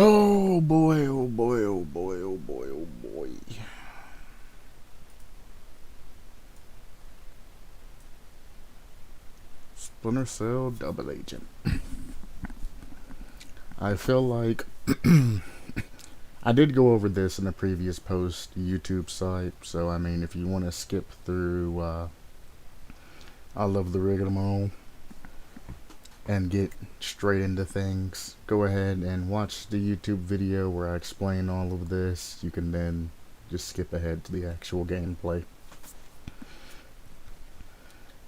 Oh boy, oh boy, oh boy, oh boy, oh boy. Splinter Cell Double Agent. I feel like I did go over this in a previous post YouTube site, so I mean, if you want to skip through I love the rigmarole and get straight into things, go ahead and watch the YouTube video where I explain all of this. You can then just skip ahead to the actual gameplay.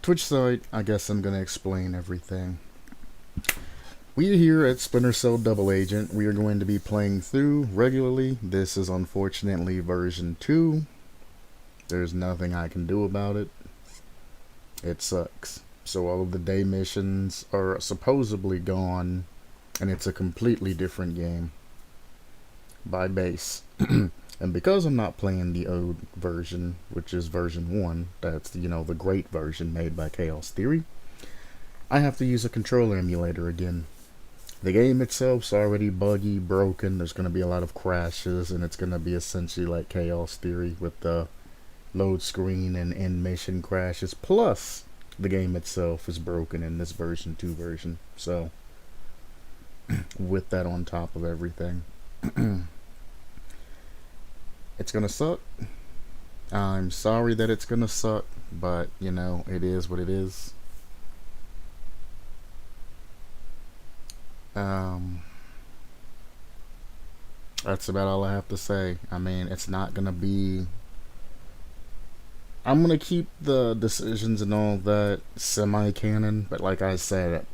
Twitch site, I guess I'm going to explain everything. We here at Splinter Cell Double Agent, we are going to be playing through regularly. This is unfortunately version 2. There's nothing I can do about it. It sucks. So all of the day missions are supposedly gone, and it's a completely different game by base. And because I'm not playing the old version, which is version 1, that's the great version made by Chaos Theory, I have to use a controller emulator again. The game itself's already buggy, broken, there's going to be a lot of crashes, and it's going to be essentially like Chaos Theory with the load screen and end mission crashes, plus the game itself is broken in this version 2 version. So, with that on top of everything, it's gonna suck. I'm sorry that it's gonna suck, but it is what it is. That's about all I have to say. I mean, it's not gonna be. I'm gonna keep the decisions and all that semi-canon, but like I said,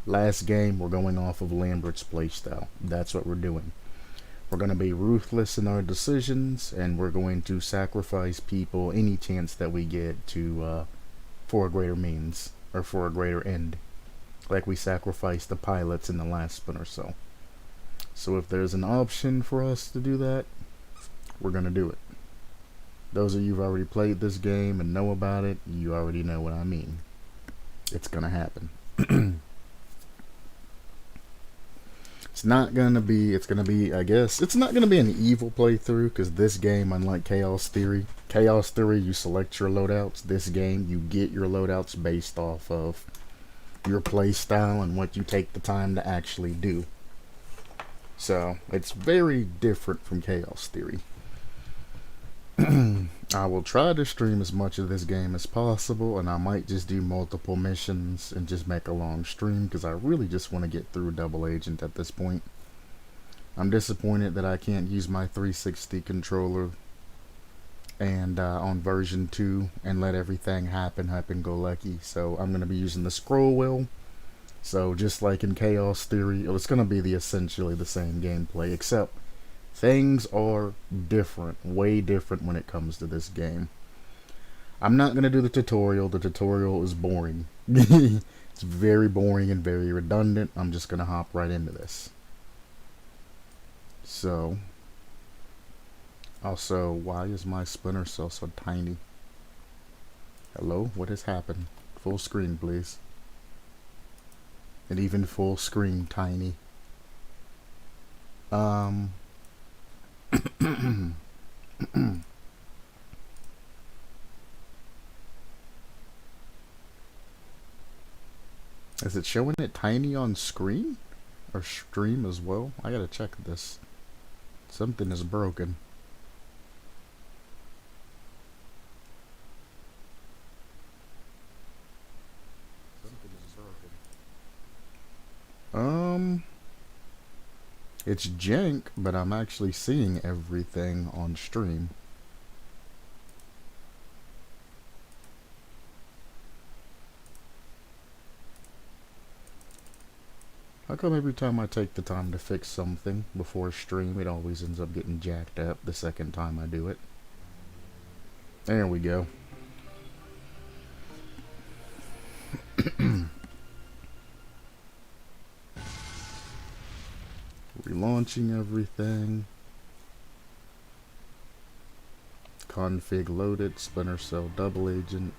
last game we're going off of Lambert's playstyle. That's what we're doing. We're going to be ruthless in our decisions, and we're going to sacrifice people any chance that we get to for a greater means, or for a greater end. Like we sacrificed the pilots in the last Splinter Cell. So if there's an option for us to do that, we're going to do it. Those of you who've already played this game and know about it, you already know what I mean. It's going to happen. It's not going to be, I guess, it's not going to be an evil playthrough, because this game, unlike Chaos Theory, you select your loadouts. This game, you get your loadouts based off of your playstyle and what you take the time to actually do. So, it's very different from Chaos Theory. I will try to stream as much of this game as possible, and I might just do multiple missions and just make a long stream, because I really just want to get through Double Agent at this point. I'm disappointed that I can't use my 360 controller and on version 2 and let everything happen go lucky. So I'm going to be using the scroll wheel. So just like in Chaos Theory, it's going to be essentially the same gameplay, except things are different, way different when it comes to this game. I'm not going to do the tutorial. The tutorial is boring. It's very boring and very redundant. I'm just going to hop right into this. So, also, why is my Splinter Cell so tiny? Hello? What has happened? Full screen, please. And even full screen tiny. Is it showing it tiny on screen? Or stream as well? I gotta check this. Something is broken. It's jank, but I'm actually seeing everything on stream. How come every time I take the time to fix something before stream, it always ends up getting jacked up the second time I do it? There we go. Relaunching everything. Config loaded, Splinter Cell Double Agent.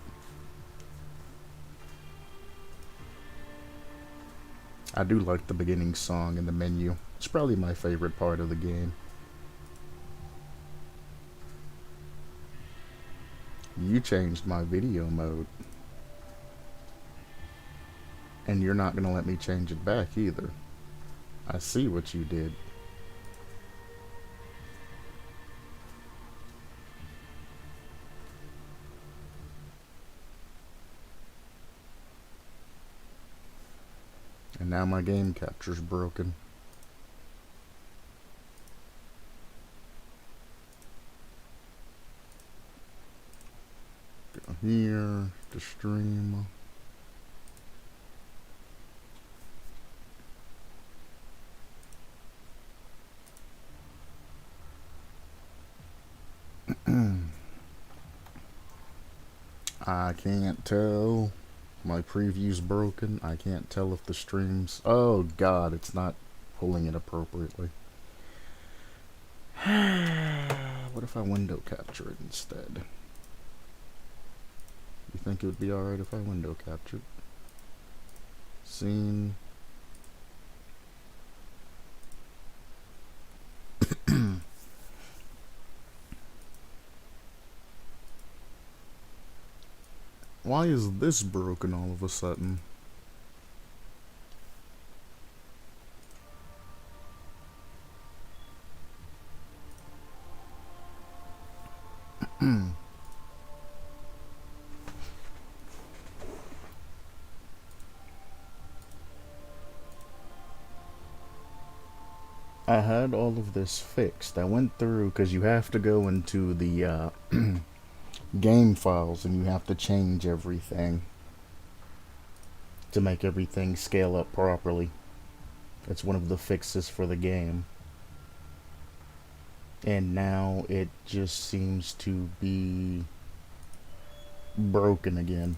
I do like the beginning song in the menu. It's probably my favorite part of the game. You changed my video mode. And you're not going to let me change it back either. I see what you did. And now my game capture's broken. Go here to stream. I can't tell. My preview's broken. I can't tell if the stream's... Oh god, it's not pulling it appropriately. What if I window capture it instead? You think it would be alright if I window captured? Scene. Why is this broken all of a sudden? I had all of this fixed. I went through because you have to go into the game files and you have to change everything to make everything scale up properly. It's one of the fixes for the game. And now it just seems to be broken again.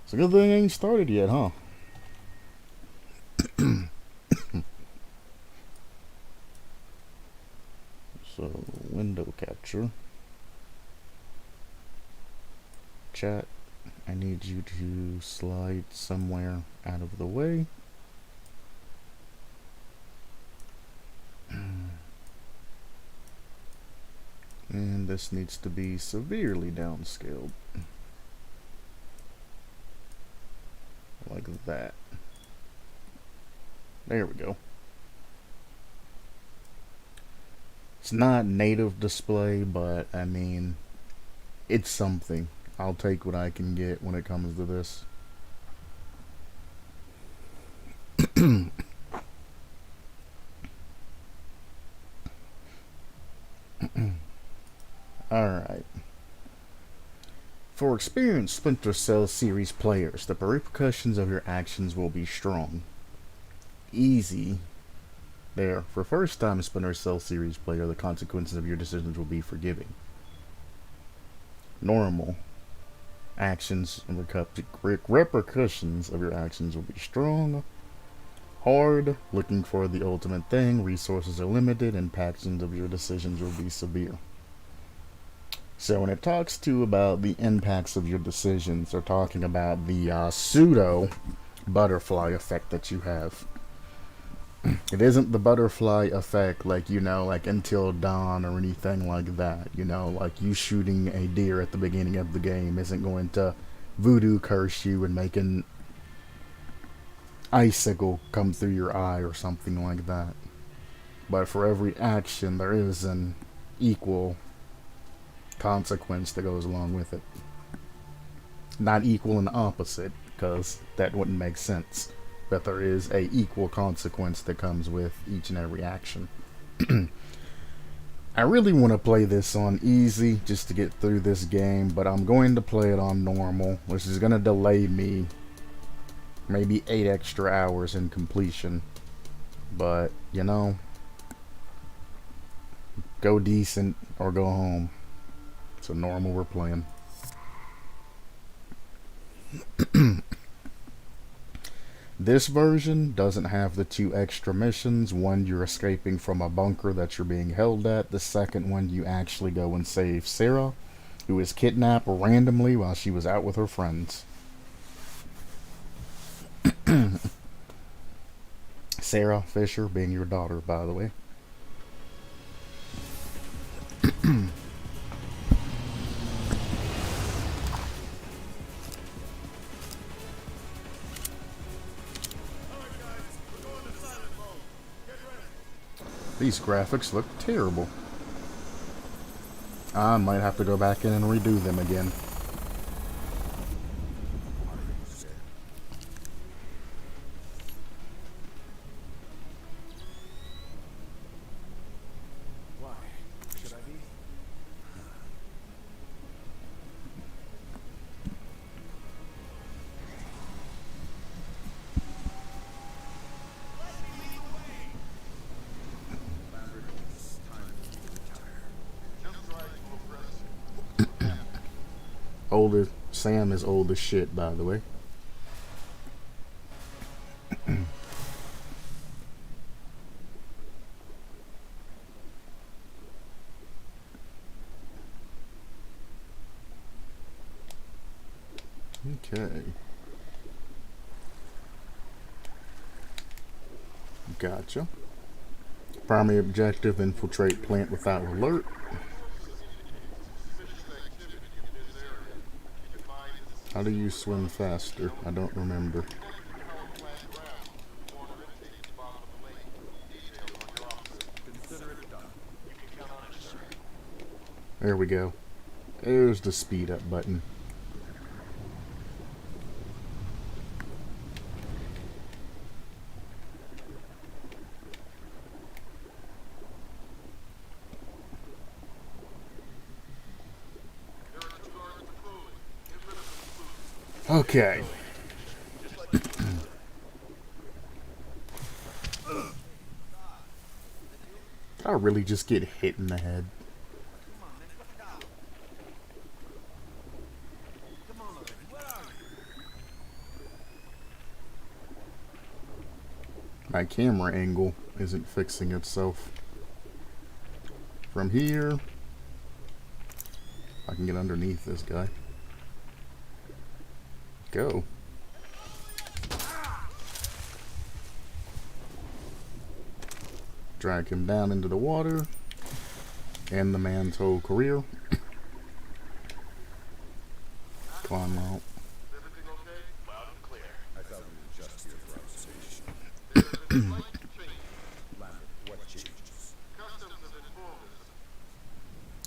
It's a good thing it ain't started yet, huh? So, window capture. Chat, I need you to slide somewhere out of the way. And this needs to be severely downscaled. Like that. There we go. It's not native display, but I mean, it's something. I'll take what I can get when it comes to this. Alright. For experienced Splinter Cell series players, the repercussions of your actions will be strong. Easy. There. For first-time Splinter Cell series player, the consequences of your decisions will be forgiving. Normal. Actions and repercussions of your actions will be strong. Hard. Looking for the ultimate thing. Resources are limited, and actions of your decisions will be severe. So when it talks to about the impacts of your decisions, they're talking about the pseudo butterfly effect that you have. It isn't the butterfly effect like, you know, like Until Dawn or anything like that. You know, like you shooting a deer at the beginning of the game isn't going to voodoo curse you and make an icicle come through your eye or something like that. But for every action, there is an equal consequence that goes along with it. Not equal and opposite, because that wouldn't make sense. But there is a equal consequence that comes with each and every action. I really want to play this on easy just to get through this game, but I'm going to play it on normal, which is going to delay me maybe 8 extra hours in completion. But, you know, go decent or go home. So normal we're playing. This version doesn't have the 2 extra missions. One, you're escaping from a bunker that you're being held at. The second one, you actually go and save Sarah, who was kidnapped randomly while she was out with her friends. Sarah Fisher being your daughter, by the way. These graphics look terrible. I might have to go back in and redo them again. Older Sam is old as shit, by the way. Okay. Gotcha. Primary objective, infiltrate plant without alert. How do you swim faster? I don't remember. There we go. There's the speed up button. Okay. I really just get hit in the head. My camera angle isn't fixing itself. From here, I can get underneath this guy. Go. Drag him down into the water. End the man's whole career. Climb out.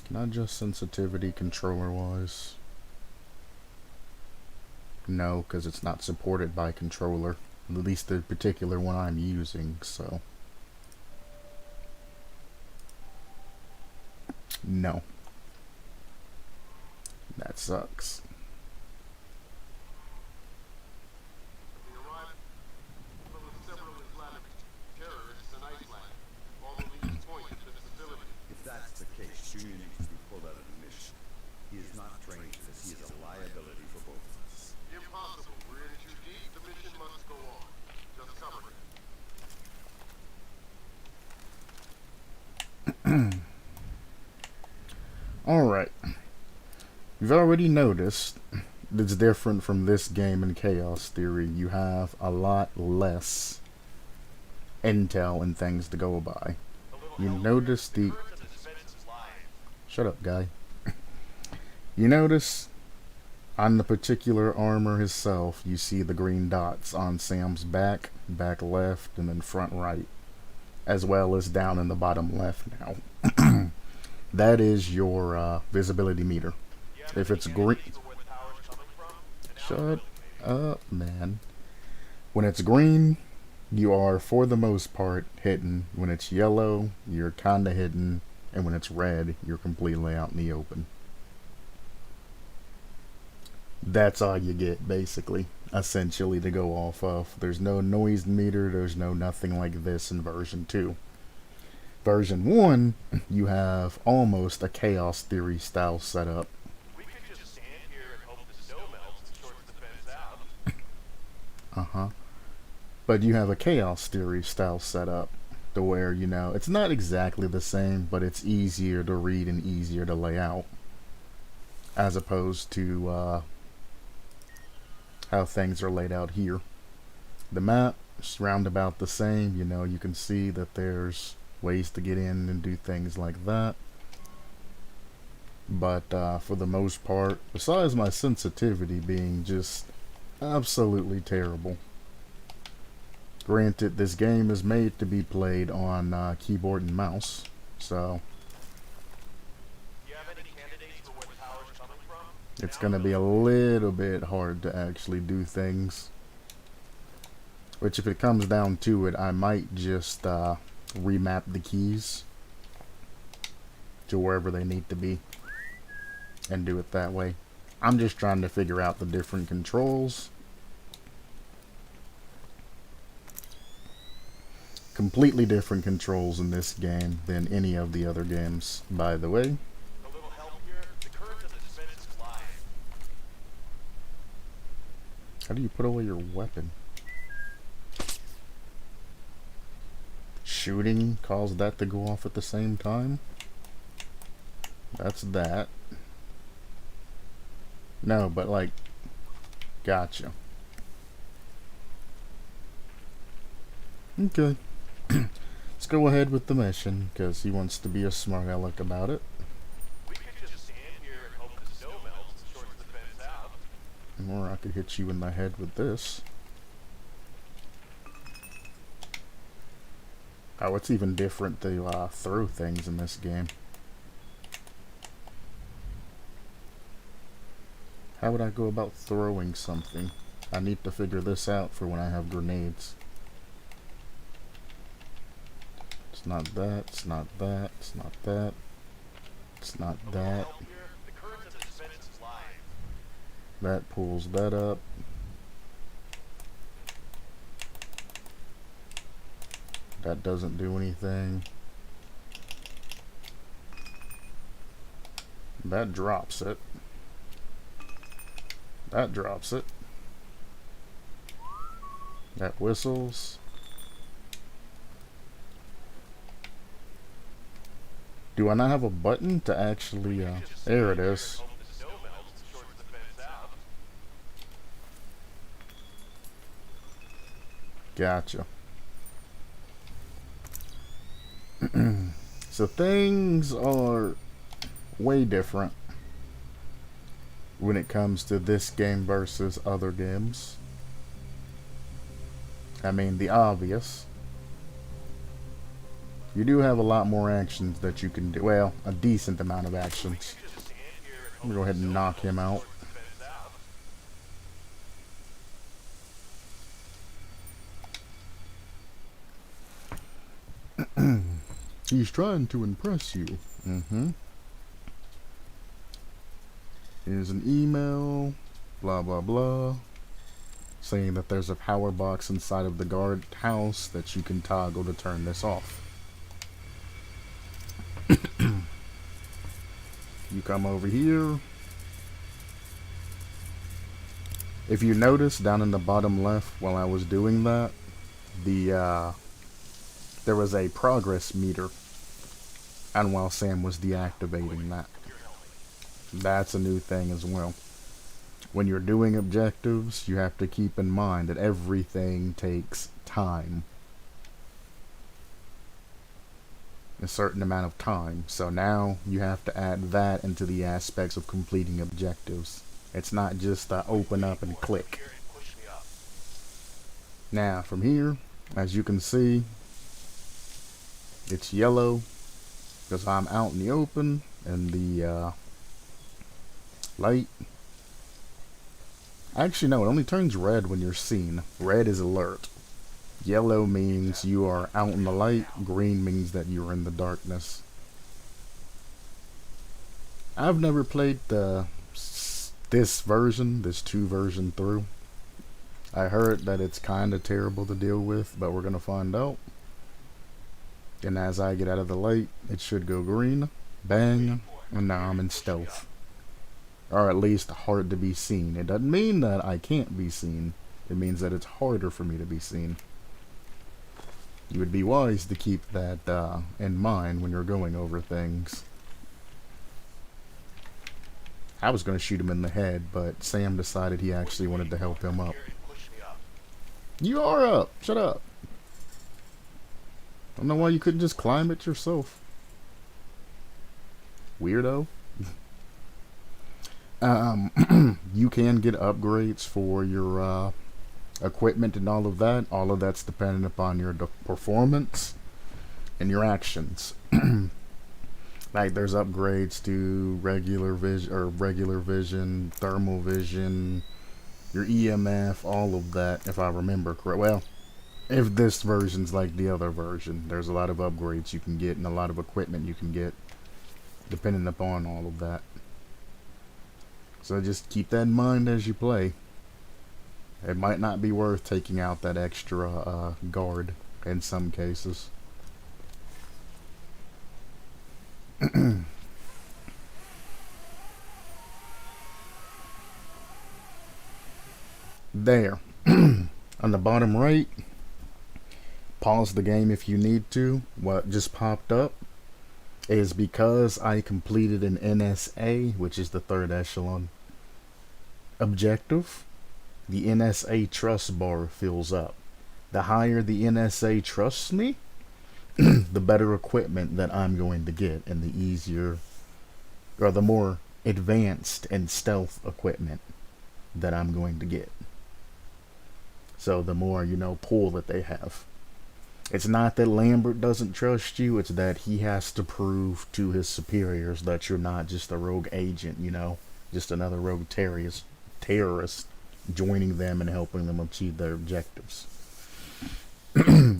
Can I adjust sensitivity controller wise? No, because it's not supported by controller. At least the particular one I'm using, so. No. That sucks. If that's the case, Junior needs to be pulled out of the mission. He is not trained for this. He is a liability for both of us. Impossible. We're in too deep. The mission must go on. Just cover it. Alright. You've already noticed that's different from this game in Chaos Theory. You have a lot less intel and things to go by. You notice the... Shut up, guy. You notice on the particular armor itself, you see the green dots on Sam's back, back left, and then front right, as well as down in the bottom left now. That is your visibility meter. If it's green... Shut up, man. When it's green, you are, for the most part, hidden. When it's yellow, you're kinda hidden. And when it's red, you're completely out in the open. That's all you get, basically, essentially, to go off of. There's no noise meter, there's no nothing like this in version 2. Version 1, you have almost a Chaos Theory style setup. We could just stand here and hope the snow melts and shorts the fence out. But you have a Chaos Theory style setup to where, you know, it's not exactly the same, but it's easier to read and easier to lay out. As opposed to how things are laid out here. The map is round about the same. You know, you can see that there's ways to get in and do things like that. But for the most part, besides my sensitivity being just absolutely terrible. Granted, this game is made to be played on keyboard and mouse, so Do you have any candidates for where the power's coming from? it's going to be a little bit hard to actually do things. Which, if it comes down to it, I might just remap the keys to wherever they need to be and do it that way. I'm just trying to figure out the different controls. Completely different controls in this game than any of the other games, by the way. A little help here? The current of the dispense is live. How do you put away your weapon? Shooting caused that to go off at the same time? That's that. No, but like, gotcha. Okay. Let's go ahead with the mission, because he wants to be a smart aleck about it. We could just stand here and hope the snow melts and shorts the fence out. Or I could hit you in the head with this. Oh, it's even different to throw things in this game. How would I go about throwing something? I need to figure this out for when I have grenades. It's not that, it's not that, it's not that, it's not A little that. help here? The current of the dispense is live. That pulls that up. That doesn't do anything. That drops it. That drops it. That whistles. Do I not have a button to actually, there it is. Hope the snow melts and shorts the fence out. Gotcha. So things are way different when it comes to this game versus other games. I mean, the obvious. You do have a lot more actions that you can do. Well, a decent amount of actions. Just stand here and I'm gonna go ahead and knock him out. shorts the fence out. He's trying to impress you. Mm-hmm. Here's an email, blah blah blah, saying that there's a power box inside of the guard house that you can toggle to turn this off. You come over here. If you notice down in the bottom left while I was doing that, there was a progress meter, and while Sam was deactivating that. That's a new thing as well. When you're doing objectives, you have to keep in mind that everything takes time. A certain amount of time. So now you have to add that into the aspects of completing objectives. It's not just open up and click. Here and push me up. Now from here, as you can see, it's yellow because I'm out in the open, and the light. Actually, no, it only turns red when you're seen. Red is alert. Yellow means you are out in the light. Green means that you're in the darkness. I've never played this version, this 2 version through. I heard that it's kind of terrible to deal with, but we're going to find out. And as I get out of the light, it should go green. Bang. And now I'm in stealth. Or at least hard to be seen. It doesn't mean that I can't be seen. It means that it's harder for me to be seen. You would be wise to keep that in mind when you're going over things. I was going to shoot him in the head, but Sam decided he actually wanted to help him up. Here and push me up. You are up. Shut up. I don't know why you couldn't just climb it yourself. Weirdo. You can get upgrades for your equipment and all of that. All of that's dependent upon your performance and your actions. Like there's upgrades to regular vision, thermal vision, your EMF, all of that, if I remember correct. Well, if this version's like the other version, there's a lot of upgrades you can get and a lot of equipment you can get, depending upon all of that. So just keep that in mind as you play. It might not be worth taking out that extra guard in some cases. There. On the bottom right, pause the game if you need to. What just popped up is because I completed an NSA, which is the third echelon objective, the NSA trust bar fills up. The higher the NSA trusts me, the better equipment that I'm going to get, and the easier, or the more advanced and stealth equipment that I'm going to get. So the more, pull that they have. It's not that Lambert doesn't trust you, it's that he has to prove to his superiors that you're not just a rogue agent, just another rogue terrorist joining them and helping them achieve their objectives.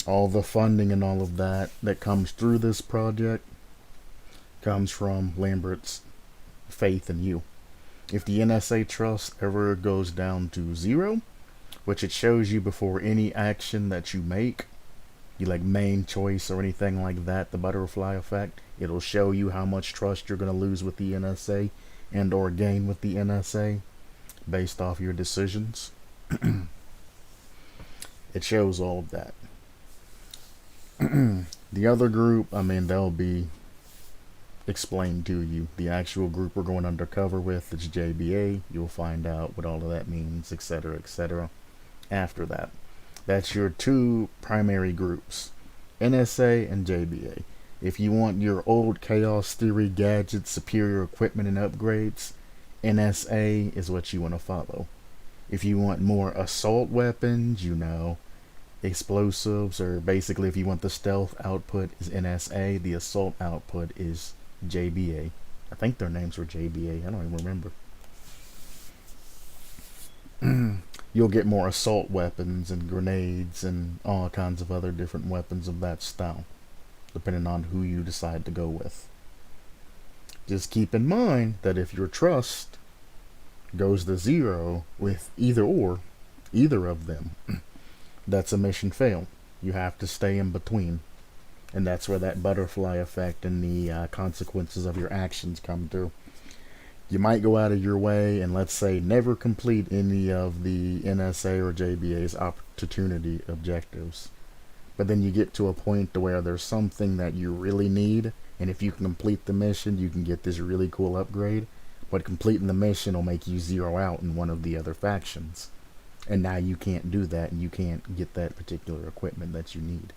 All the funding and all of that comes through this project comes from Lambert's faith in you. If the NSA trust ever goes down to 0, which it shows you before any action that you make, you like main choice or anything like that, the butterfly effect, it'll show you how much trust you're going to lose with the NSA and or gain with the NSA based off your decisions. It shows all of that. The other group, they'll be explained to you. The actual group we're going undercover with is JBA. You'll find out what all of that means, etc., etc. after that. That's your two primary groups, NSA and JBA. If you want your old Chaos Theory gadgets, superior equipment, and upgrades, NSA is what you want to follow. If you want more assault weapons, explosives, or basically if you want the stealth output is NSA, the assault output is JBA. I think their names were JBA, I don't even remember. You'll get more assault weapons and grenades and all kinds of other different weapons of that style, depending on who you decide to go with. Just keep in mind that if your trust goes to 0 with either of them, that's a mission fail. You have to stay in between. And that's where that butterfly effect and the consequences of your actions come through. You might go out of your way and, let's say, never complete any of the NSA or JBA's opportunity objectives. But then you get to a point to where there's something that you really need, and if you can complete the mission, you can get this really cool upgrade. But completing the mission will make you 0 out in one of the other factions. And now you can't do that, and you can't get that particular equipment that you need.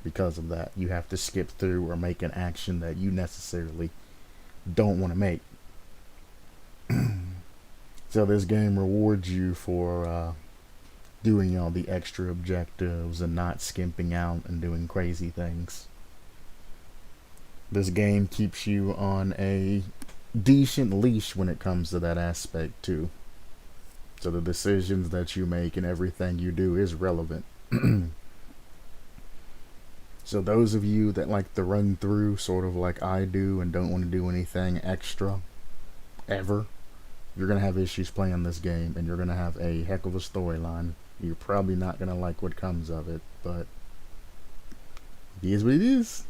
Because of that, you have to skip through or make an action that you necessarily don't want to make. So this game rewards you for doing all the extra objectives and not skimping out and doing crazy things. This game keeps you on a decent leash when it comes to that aspect too. So the decisions that you make and everything you do is relevant. So those of you that like to run through sort of like I do and don't want to do anything extra ever, you're going to have issues playing this game, and you're going to have a heck of a storyline. You're probably not going to like what comes of it, but it is what it is.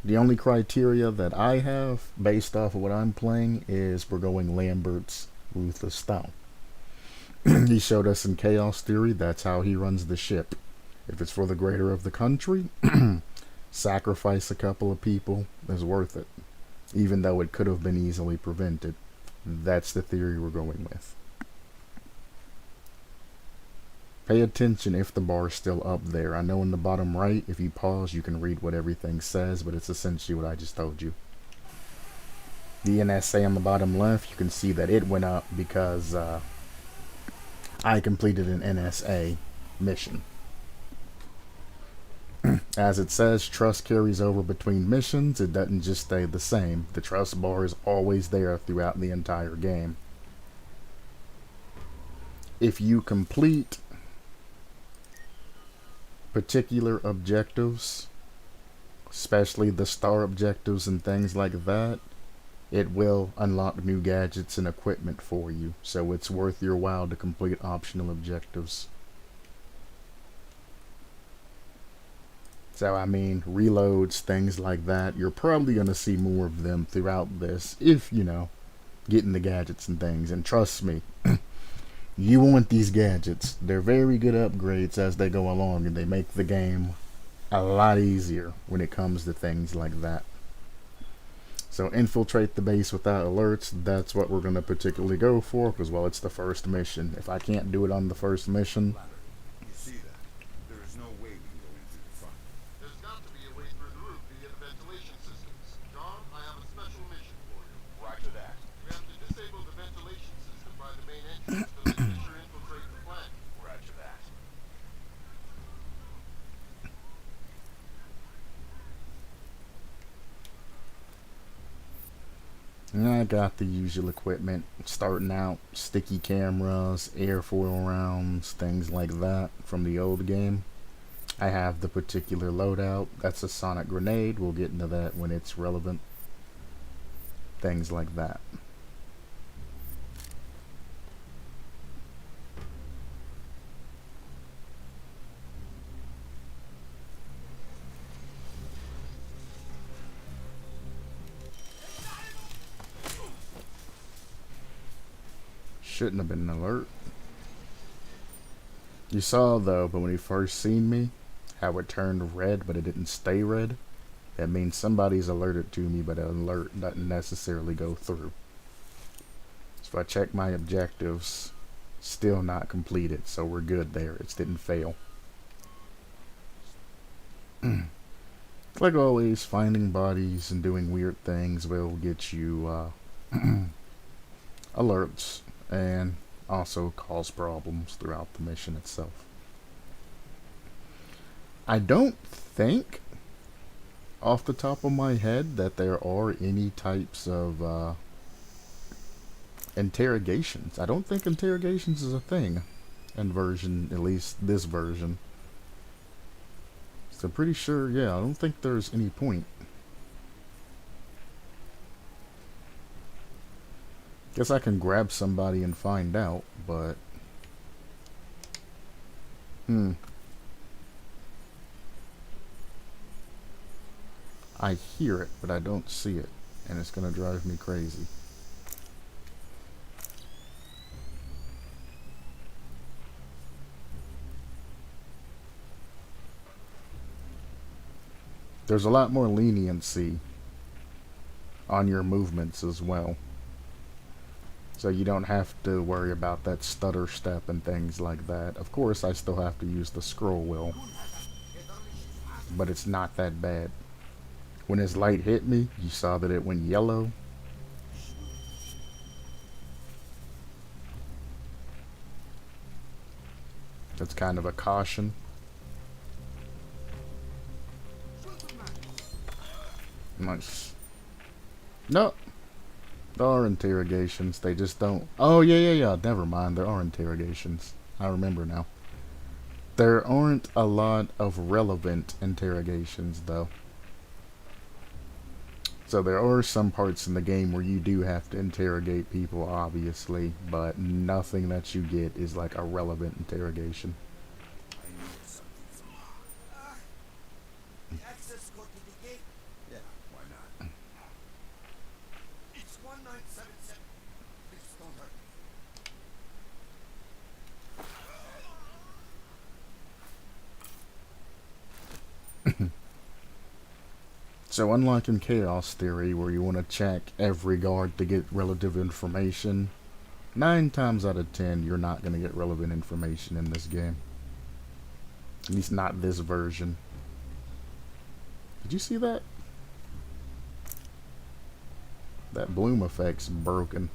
The only criteria that I have based off of what I'm playing is we're going Lambert's ruthless style. He showed us in Chaos Theory that's how he runs the ship. If it's for the greater of the country, sacrifice a couple of people is worth it, even though it could have been easily prevented. That's the theory we're going with. Pay attention if the bar is still up there. I know in the bottom right, if you pause, you can read what everything says, but it's essentially what I just told you. The NSA on the bottom left, you can see that it went up because I completed an NSA mission. As it says, trust carries over between missions. It doesn't just stay the same. The trust bar is always there throughout the entire game. If you complete particular objectives, especially the star objectives and things like that, it will unlock new gadgets and equipment for you. So it's worth your while to complete optional objectives. So, I mean, reloads, things like that, you're probably going to see more of them throughout this if, you know, getting the gadgets and things. And trust me, you want these gadgets. They're very good upgrades as they go along, and they make the game a lot easier when it comes to things like that. So, infiltrate the base without alerts, that's what we're going to particularly go for, because, well, it's the first mission. If I can't do it on the first mission, You see that? There is no way we can go in through the front. There's got to be a way through the roof via the ventilation systems. John, I have a special mission for you. Roger that. We have to disable the ventilation system by the main entrance so that Fisher infiltrate the plant. Roger that. and I got the usual equipment, starting out, sticky cameras, airfoil rounds, things like that from the old game. I have the particular loadout, that's a sonic grenade, we'll get into that when it's relevant. Things like that. Shouldn't have been an alert. You saw though, but when he first seen me, how it turned red but it didn't stay red. That means somebody's alerted to me, but an alert doesn't necessarily go through. So if I check my objectives, still not completed, so we're good there. It didn't fail. Like always, finding bodies and doing weird things will get you alerts and also cause problems throughout the mission itself. I don't think, off the top of my head, that there are any types of interrogations. I don't think interrogations is a thing in version, at least this version. So pretty sure, yeah, I don't think there's any point. Guess I can grab somebody and find out, but I hear it, but I don't see it, and it's gonna drive me crazy. There's a lot more leniency on your movements as well. So you don't have to worry about that stutter step and things like that. Of course, I still have to use the scroll wheel, but it's not that bad. When his light hit me, you saw that it went yellow. That's kind of a caution. Nice. No. There are interrogations. They just don't... Oh, yeah. Never mind. There are interrogations. I remember now. There aren't a lot of relevant interrogations, though. So there are some parts in the game where you do have to interrogate people, obviously, but nothing that you get is like a relevant interrogation. I need something from you. The access code to the gate, Yeah, why not? it's 1977. Please don't hurt me. So unlike in Chaos Theory, where you want to check every guard to get relative information, 9 times out of 10, you're not going to get relevant information in this game. At least not this version. Did you see that? That bloom effect's broken.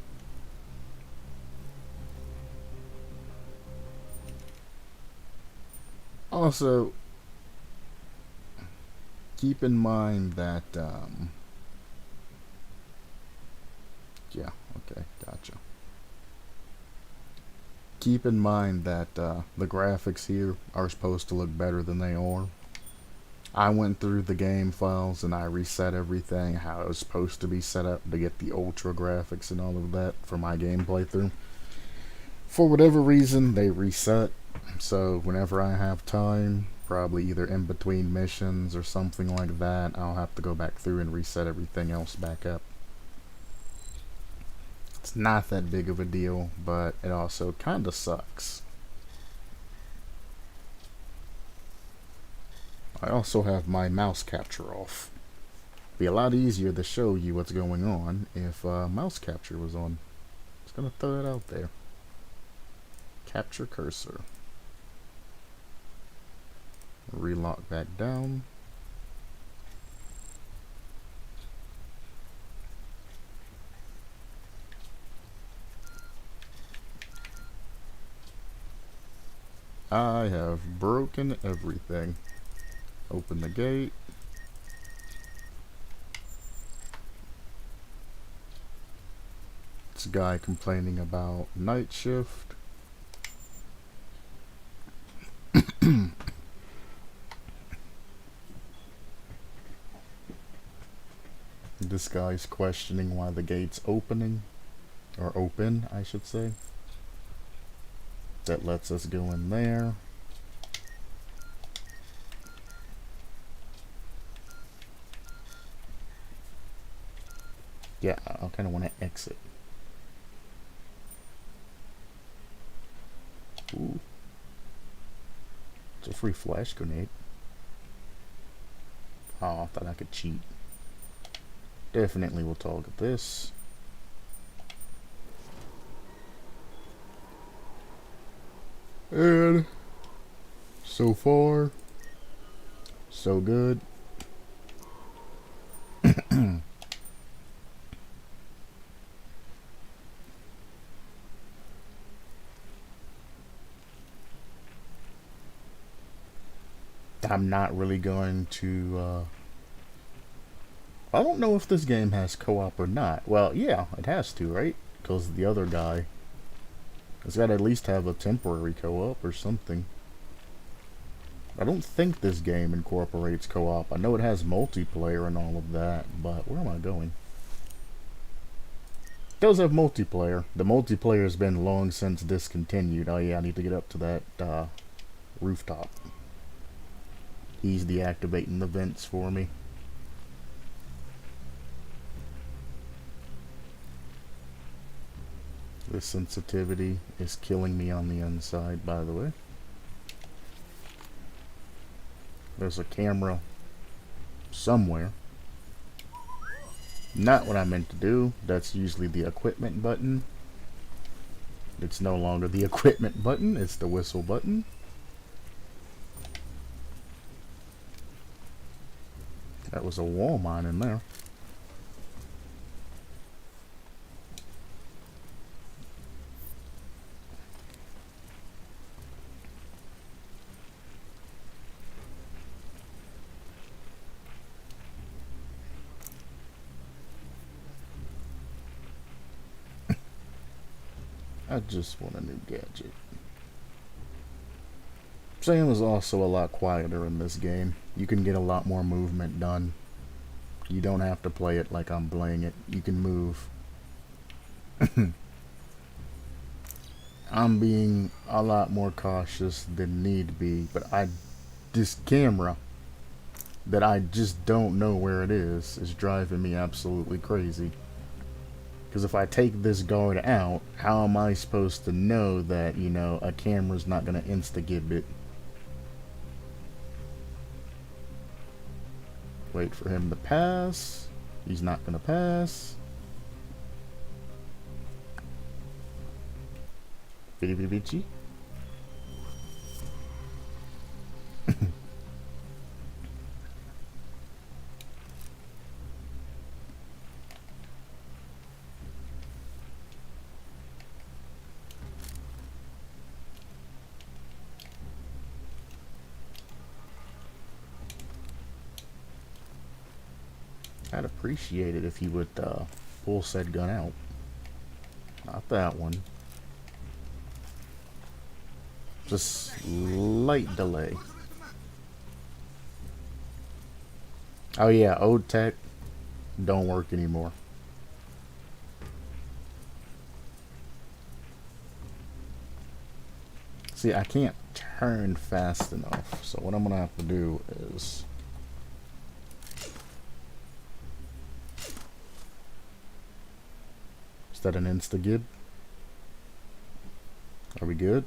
Also, keep in mind that, yeah, okay, gotcha. Keep in mind that the graphics here are supposed to look better than they are. I went through the game files and I reset everything how it was supposed to be set up to get the ultra graphics and all of that for my game playthrough. For whatever reason, they reset. So whenever I have time, probably either in between missions or something like that, I'll have to go back through and reset everything else back up. It's not that big of a deal, but it also kinda sucks. I also have my mouse capture off. Be a lot easier to show you what's going on if mouse capture was on. Just gonna throw it out there. Capture cursor. Relock back down. I have broken everything. Open the gate. This guy complaining about night shift. This guy's questioning why the gate's opening. Or open, I should say. That lets us go in there. Yeah, I kind of want to exit. Ooh. It's a free flash grenade. Oh, I thought I could cheat. Definitely will target this. And so far, so good. I'm not really going to, I don't know if this game has co-op or not. Well, yeah, it has to, right? Because the other guy has got to at least have a temporary co-op or something. I don't think this game incorporates co-op. I know it has multiplayer and all of that, but where am I going? It does have multiplayer. The multiplayer has been long since discontinued. Oh yeah, I need to get up to that rooftop. He's deactivating the vents for me. The sensitivity is killing me on the inside, by the way. There's a camera somewhere. Not what I meant to do. That's usually the equipment button. It's no longer the equipment button, it's the whistle button. That was a wall mine in there. I just want a new gadget. Sam is also a lot quieter in this game. You can get a lot more movement done. You don't have to play it like I'm playing it. You can move. I'm being a lot more cautious than need be, but this camera that I just don't know where it is driving me absolutely crazy. Because if I take this guard out, how am I supposed to know that, you know, a camera's not going to insta-gib it? Wait for him to pass. He's not going to pass. Bitty bitty bitchy. I'd appreciate it if you would pull said gun out. Not that one. Just slight delay. Oh yeah, old tech don't work anymore. See, I can't turn fast enough, so what I'm gonna have to do is that an insta-gib? Are we good?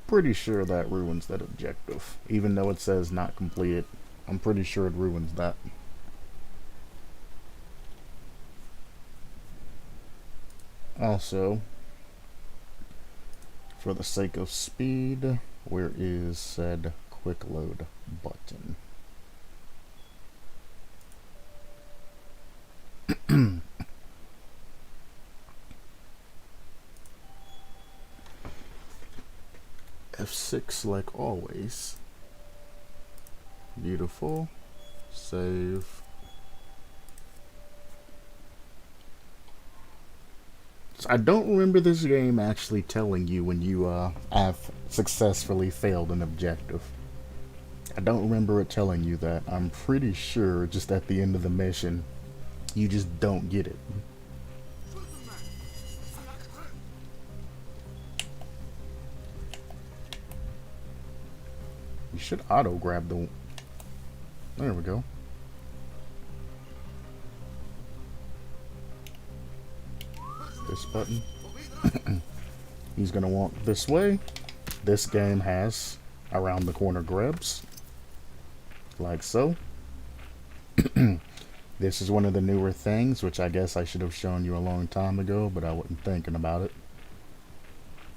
Pretty sure that ruins that objective. Even though it says not completed, I'm pretty sure it ruins that. Also, for the sake of speed, where is said quick load button? F6 like always. Beautiful. Save. So I don't remember this game actually telling you when you have successfully failed an objective. I don't remember it telling you that. I'm pretty sure just at the end of the mission, you just don't get it. You should auto grab the... There we go. This button. He's gonna walk this way. This game has around the corner grabs. Like so. This is one of the newer things, which I guess I should have shown you a long time ago, but I wasn't thinking about it.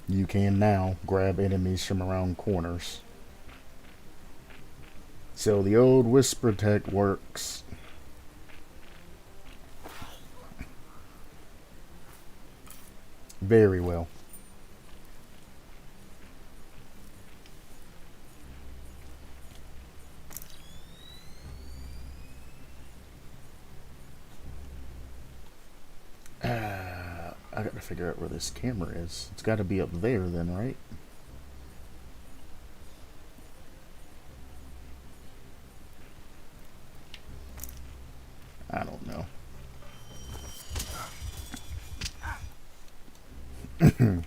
You can now grab enemies from around corners. So the old whisper tech works. Very well. I gotta figure out where this camera is. It's gotta be up there then, right? I don't know. I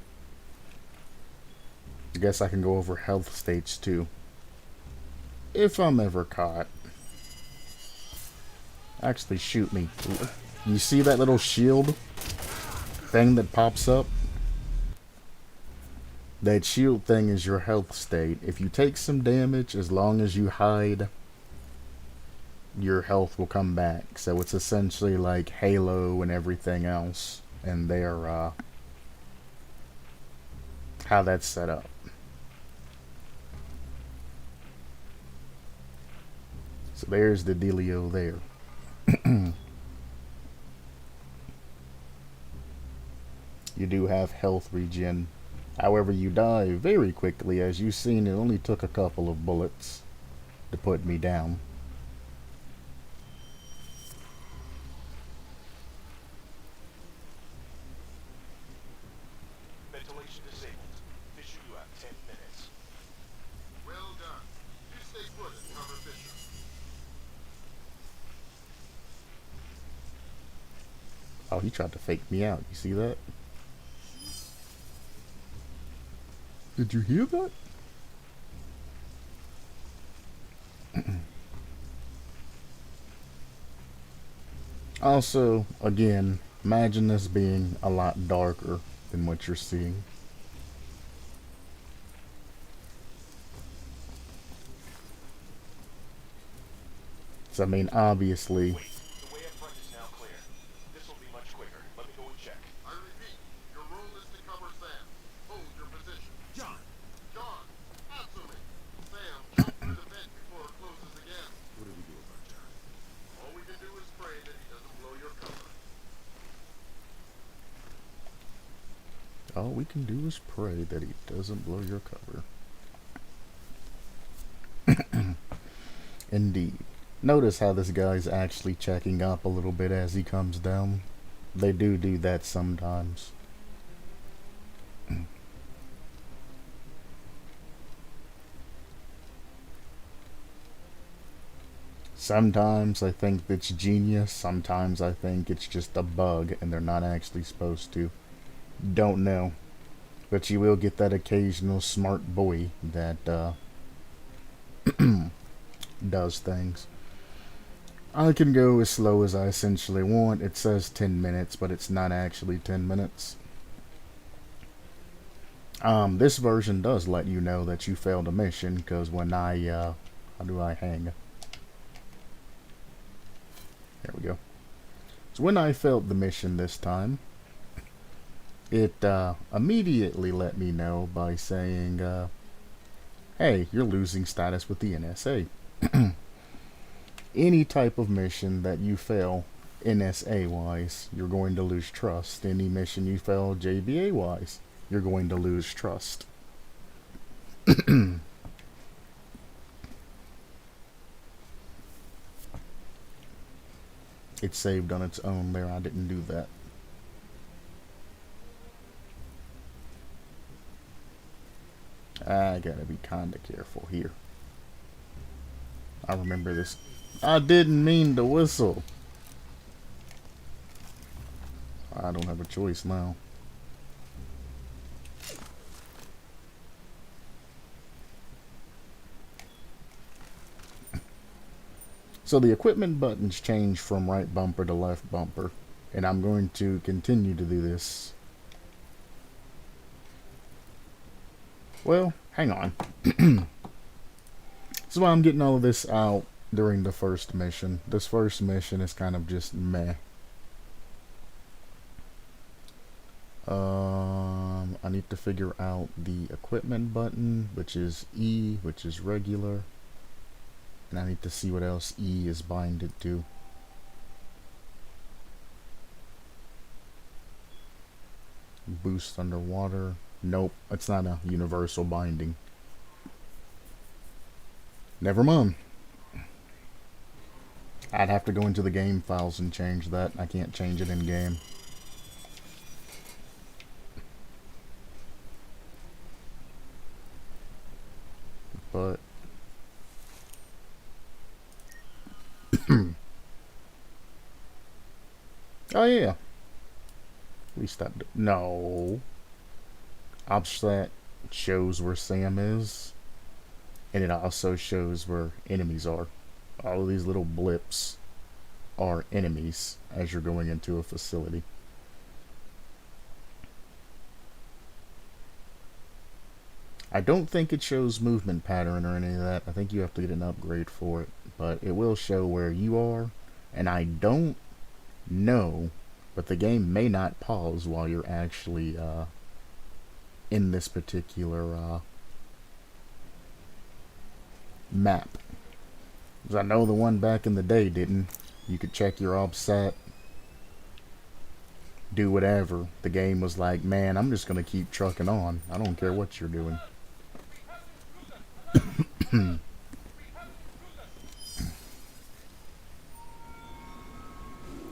guess I can go over health states too. If I'm ever caught. Actually, shoot me. You see that little shield thing that pops up? That shield thing is your health state. If you take some damage, as long as you hide, your health will come back. So it's essentially like Halo and everything else, and their how that's set up. So there's the dealio there. You do have health regen. However, you die very quickly. As you've seen, it only took a couple of bullets to put me down. Ventilation disabled. Fisher, you have 10 minutes. Well done. You stay put and cover Fisher. Oh, he tried to fake me out. You see that? Did you hear that? Also, again, imagine this being a lot darker than what you're seeing. So I mean, obviously, Wait, the way up front is now clear. This will be much quicker. Let me go and check. I repeat, your role is to cover Sam. Hold your position. John, John, answer me. Sam, jump through the vent before it closes again. What do we do about John? All we can do is pray that he doesn't blow your cover. all we can do is pray that he doesn't blow your cover. Indeed. Notice how this guy's actually checking up a little bit as he comes down. They do that sometimes. Sometimes I think it's genius, sometimes I think it's just a bug and they're not actually supposed to. Don't know. But you will get that occasional smart boy that does things. I can go as slow as I essentially want. It says 10 minutes, but it's not actually 10 minutes. This version does let you know that you failed a mission, because when I, how do I hang? There we go. So when I failed the mission this time, it immediately let me know by saying, hey, you're losing status with the NSA. Any type of mission that you fail NSA-wise, you're going to lose trust. Any mission you fail JBA-wise, you're going to lose trust. It saved on its own there. I didn't do that. I gotta be kinda careful here. I remember this. I didn't mean to whistle. I don't have a choice now. So the equipment buttons change from right bumper to left bumper, and I'm going to continue to do this. Well, hang on. So I'm getting all of this out during the first mission. This first mission is kind of just meh. I need to figure out the equipment button, which is E, which is regular. And I need to see what else E is binded to. Boost underwater. Nope, it's not a universal binding. Never mind. I'd have to go into the game files and change that. I can't change it in game. But oh yeah. At least that no. Offset shows where Sam is, and it also shows where enemies are. All of these little blips are enemies as you're going into a facility. I don't think it shows movement pattern or any of that. I think you have to get an upgrade for it, but it will show where you are, and I don't know, but the game may not pause while you're actually in this particular map. Because I know the one back in the day didn't. You could check your offset, do whatever. The game was like, man, I'm just going to keep trucking on. I don't care what you're doing.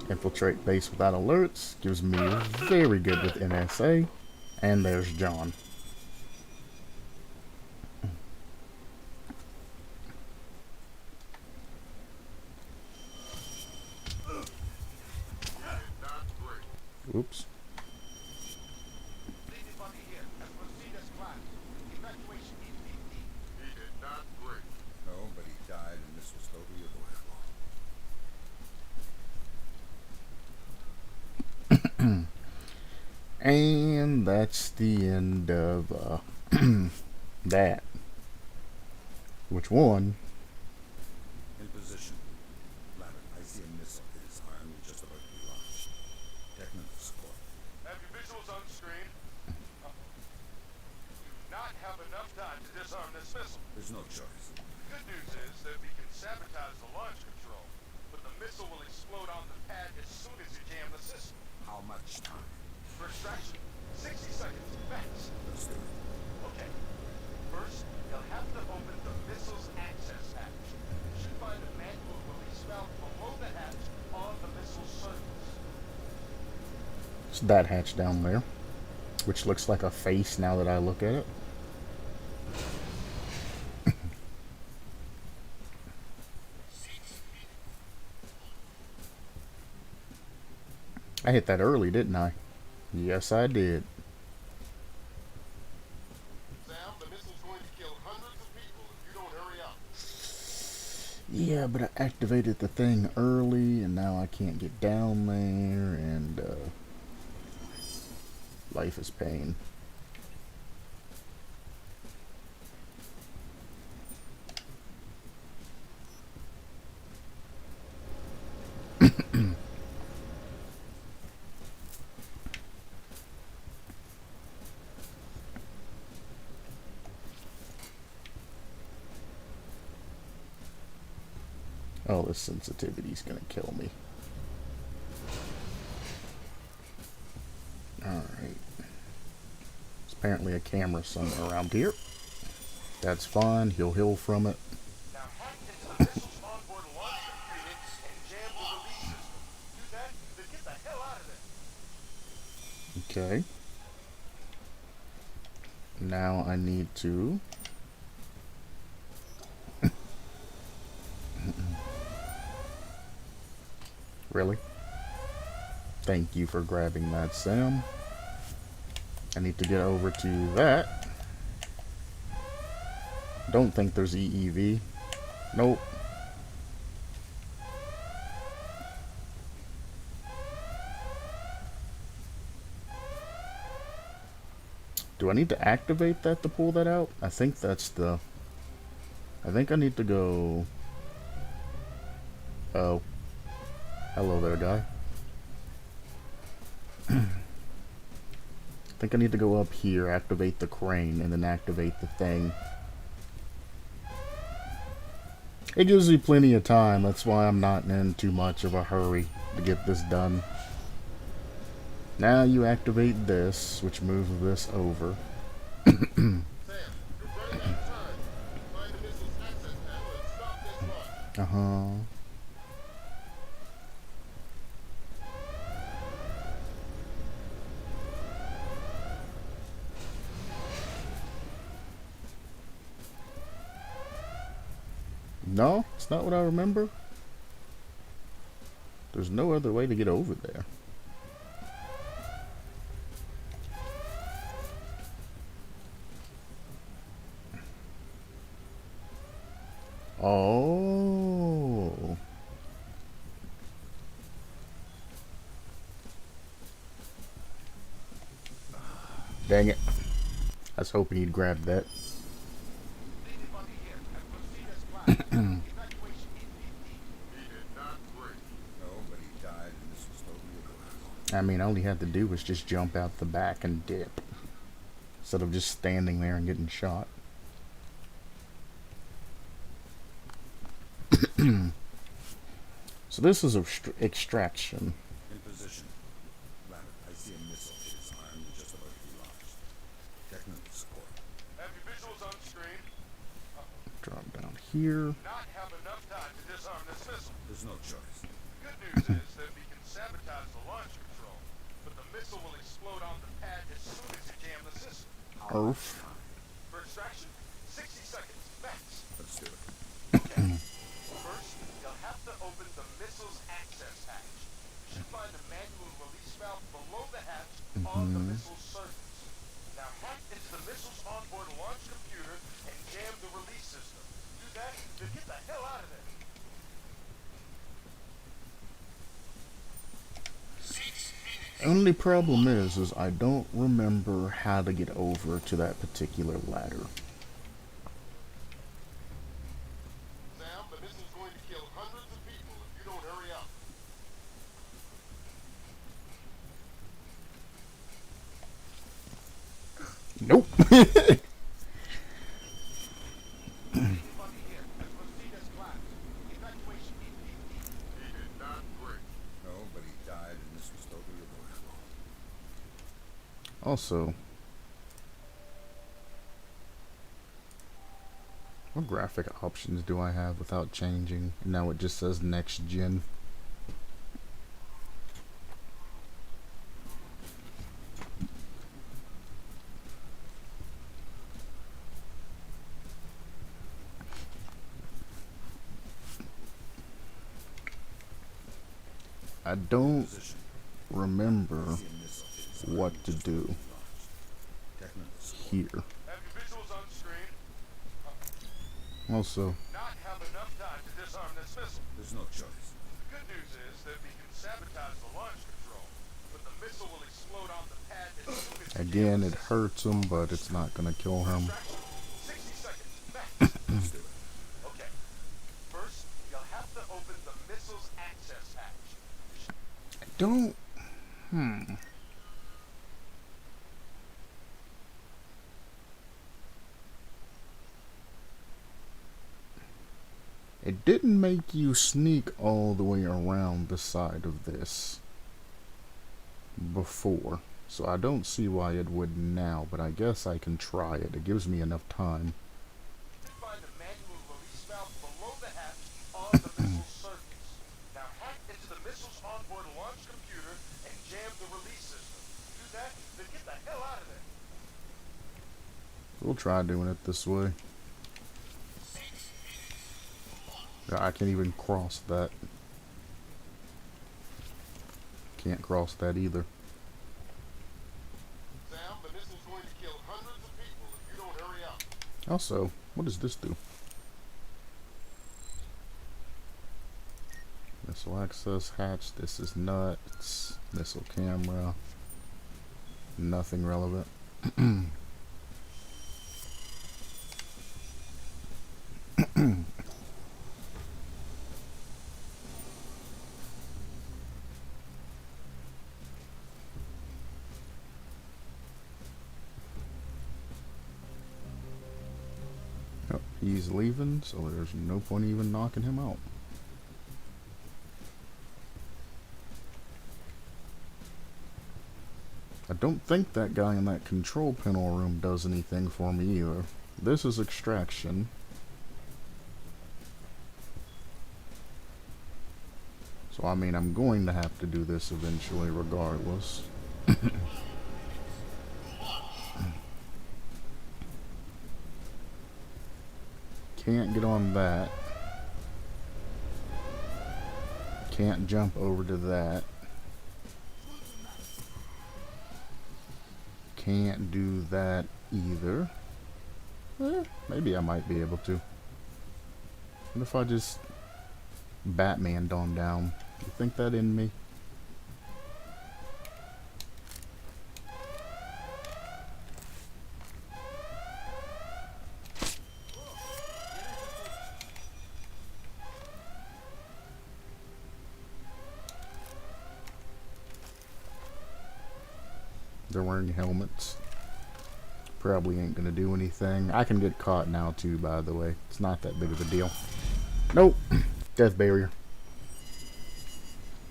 Infiltrate base without alerts. Gives me very good with NSA. And there's John. Oops. Leading buggy here. As proceed as planned. Evacuation needs BP. He did not break. No, but he died, and this was totally avoidable. And that's the end of that. Which one? In position. much time? For extraction, 60 seconds max. Let's do it. Okay. First, you'll have to open the missile's access hatch. You should find a manual release valve below the hatch on the missile's surface. It's that hatch down there, which looks like a face now that I look at it. I hit that early, didn't I? Yes, I did. Sam, the missile's going to kill hundreds of people if you don't hurry up. Yeah, but I activated the thing early, and now I can't get down there, and life is pain. Oh, this sensitivity's gonna kill me. Alright. There's apparently a camera somewhere around here. That's fine, he'll heal from it. Now hack into the missile's onboard launch computer and jam the release system. Do that, then get the hell out of there. Okay. Now I need to... Really? Thank you for grabbing that, Sam. I need to get over to that. Don't think there's EEV. Nope. Do I need to activate that to pull that out? I think that's the... I think I need to go... Oh. Hello there, guy. I think I need to go up here, activate the crane, and then activate the thing. It gives me plenty of time, that's why I'm not in too much of a hurry to get this done. Now you activate this, which moves this over. Sam, you're running out of time. Find the missile's access panel and stop this launch. Uh-huh. No, it's not what I remember. There's no other way to get over there. Oh. Dang it. I was hoping he'd grab that. Leading buggy here and proceed as planned. Evacuation EPP. He did not break. No, but he died, and this was totally avoidable. I mean, all he had to do was just jump out the back and dip. Instead of just standing there and getting shot. So this is extraction. In position. Ladder, I see a missile hit his arm and just about to be launched. Technical support. Have your visuals on screen. Drop down here. Not have enough time to disarm this missile. There's no choice. The good news is that we can sabotage the launch control, but the missile will explode on the pad as soon as you jam the system. Earth. For extraction, 60 seconds max. Let's do it. Okay. First, you'll have to open the missile's access hatch. You should find a manual release valve below the hatch on the missile's surface. Now hack into the missile's onboard launch computer and jam the release system. Do that, then get the hell out of there. Only problem is I don't remember how to get over to that particular ladder. Sam, the missile's going to kill hundreds of people if you don't hurry up. Nope. Leading buggy here and proceed as planned. Evacuation EPP. He did not break. No, but he died, and this was totally avoidable. Also, what graphic options do I have without changing? Now it just says next gen. I don't Position. remember I see a missile hit his what arm to just do before he launched. Technical support. here. Have your visuals on screen. Also, Not have enough time to disarm this missile. There's no choice. The good news is that we can sabotage the launch control, but the missile will explode on the pad as soon as again, it hurts him, but it's not gonna kill him. 60 seconds max. Let's do it. Okay. First, you'll have to open the missile's access hatch. Don't. It didn't make you sneak all the way around the side of this before, so I don't see why it would now, but I guess I can try it. It gives me enough time. Find the manual release valve below the hatch on the missile's surface. Now hack into the missile's onboard launch computer and jam the release system. Do that, then get the hell out of there. We'll try doing it this way. I can't even cross that. Can't cross that either. Sam, the missile's going to kill hundreds of people if you don't hurry up. Also, what does this do? Missile access hatch. This is nuts. Missile camera. Nothing relevant. Oh, he's leaving, so there's no point even knocking him out. I don't think that guy in that control panel room does anything for me either. This is extraction. So I mean, I'm going to have to do this eventually regardless. Can't get on that. Can't jump over to that. Can't do that either. Maybe I might be able to. What if I just Batman'd on down? You think that in me? They're wearing helmets. Probably ain't gonna do anything. I can get caught now too, by the way. It's not that big of a deal. Nope. Death barrier.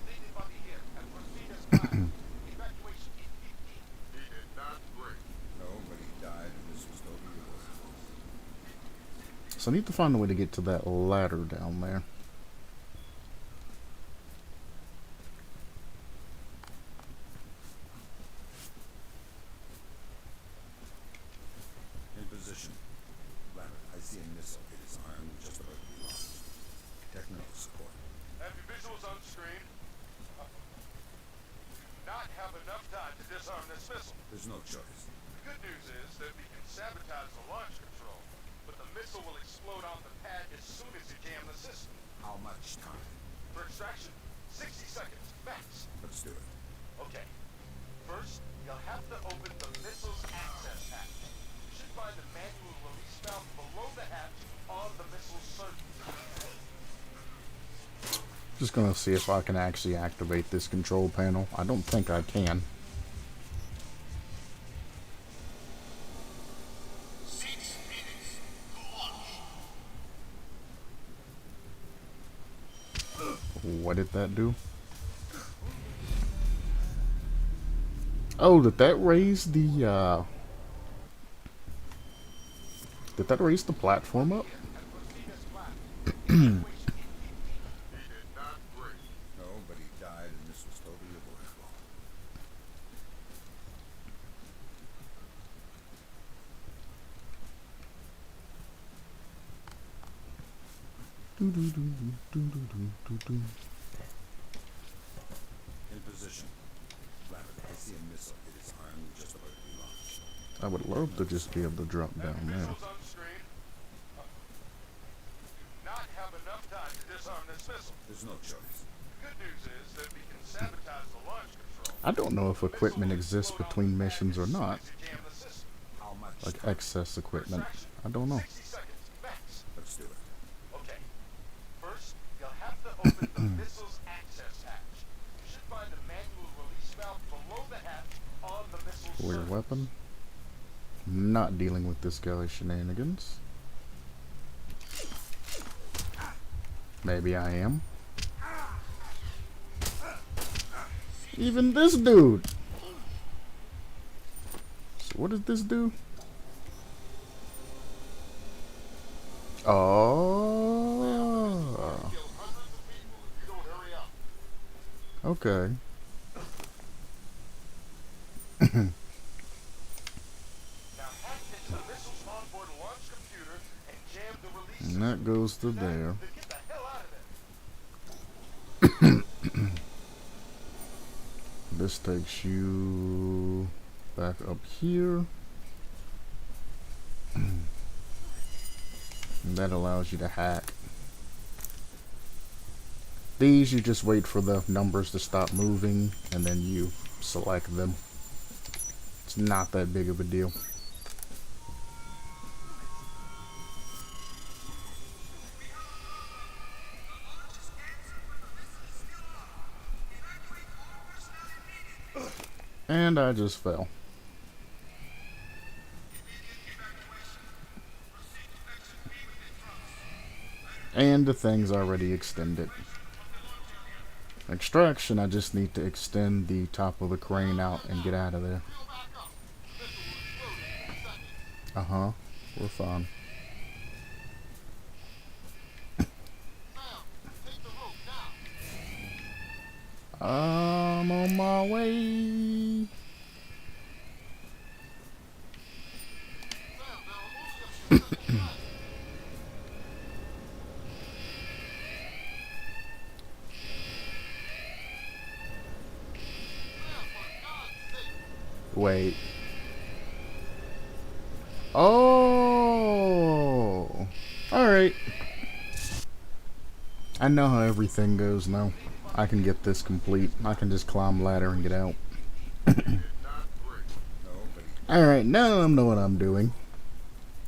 Lead it by the ear and proceed as planned. Evacuation in 15. He did not break. Nobody died, and this was no real. So I need to find a way to get to that ladder down there. In position. Lambert, I see a missile hit his arm just about to be launched. Technical support. Have your visuals on screen. Do not have enough time to disarm this missile. There's no choice. The good news is that we can sabotage the launch control, but the missile will explode on the pad as soon as you jam the system. How much time? For extraction, 60 seconds max. Let's do it. Okay. First, you'll have to open the missile's access hatch. You should find the manual release valve below the hatch on the missile's surface. Just gonna see if I can actually activate this control panel. I don't think I can. What did that do? Oh, did that raise the did that raise the platform up? Has proceeded as planned. Evacuation initiated. He did not break. No, but he died, and this was totally avoidable. In position. Rapid, I see a missile hit its arm just about to be launched. I would love to just be able to drop down there. Missiles on screen. Do not have enough time to disarm this missile. There's no choice. The good news is that we can sabotage the launch control. I don't know if equipment exists between missions or not. Jam the system. How much Like time? excess equipment. I don't know. 60 seconds max. Let's do it. Okay. First, you'll have to open the missile's access hatch. You should find a manual release valve below the hatch on the missile's For your surface. weapon. Not dealing with this guy's shenanigans. Maybe I am. Even this dude. So what does this do? Oh. Kill hundreds of people if you don't hurry up. Okay. Now hack into the missile's onboard launch computer and jam the release And system. that goes to Now, there. then get the hell out of there. This takes you back up here. And that allows you to hack. These, you just wait for the numbers to stop moving, and then you select them. It's not that big of a deal. And I just fell. And the thing's already extended. Extraction, I just need to extend the top of the crane out and get out of there. Wheel back up. Missile will explode in 10 seconds. Uh-huh. We're fine. Sam, take the rope now. I'm on my way. Sam, there are only a few seconds left. Sam, for God's sake. Wait. Oh. Alright. I know how everything goes now. I can get this complete. I can just climb ladder and get out. Did not break. No, but he Alright, now I know what I'm doing.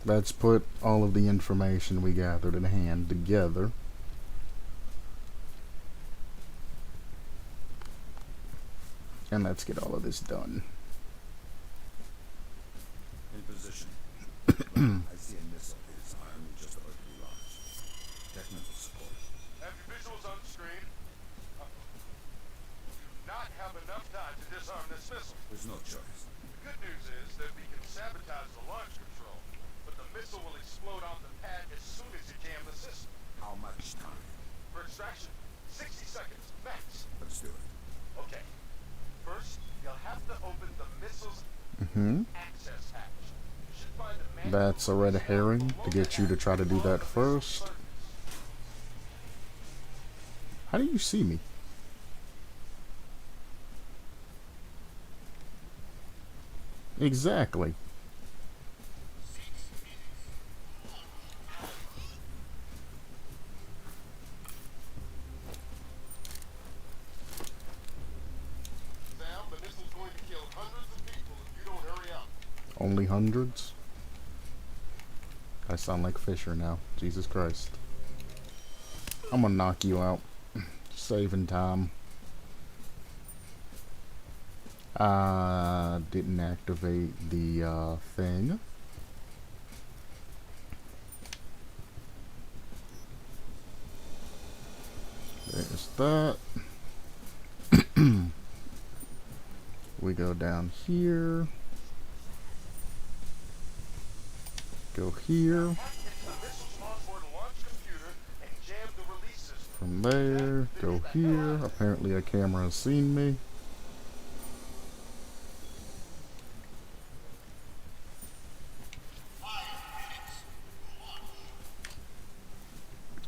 Let's put all of the information we gathered in hand together. And let's get all of this done. in position. I see a missile hit its arm just about to be launched. Technical support. Have your visuals on screen. Do not have enough time to disarm this missile. There's no choice. The good news is that we can sabotage the launch control, but the missile will explode off the pad as soon as you jam the system. How much time? For extraction, 60 seconds max. Let's do it. Okay. First, you'll have to open the missile's Mm-hmm. access hatch. You should find a manual That's a red release valve herring below to the get you to hatch try to do on that the missile's first. surface. How do you see me? Exactly. Sam, the missile's going to kill hundreds of people if you don't hurry up. Only hundreds? I sound like Fisher now. Jesus Christ. I'm gonna knock you out. Saving time. Didn't activate the thing. There's that. We go down here. Go here. Hack into the missile's onboard launch computer and jam the release system. From there, go here. Apparently a camera has seen me.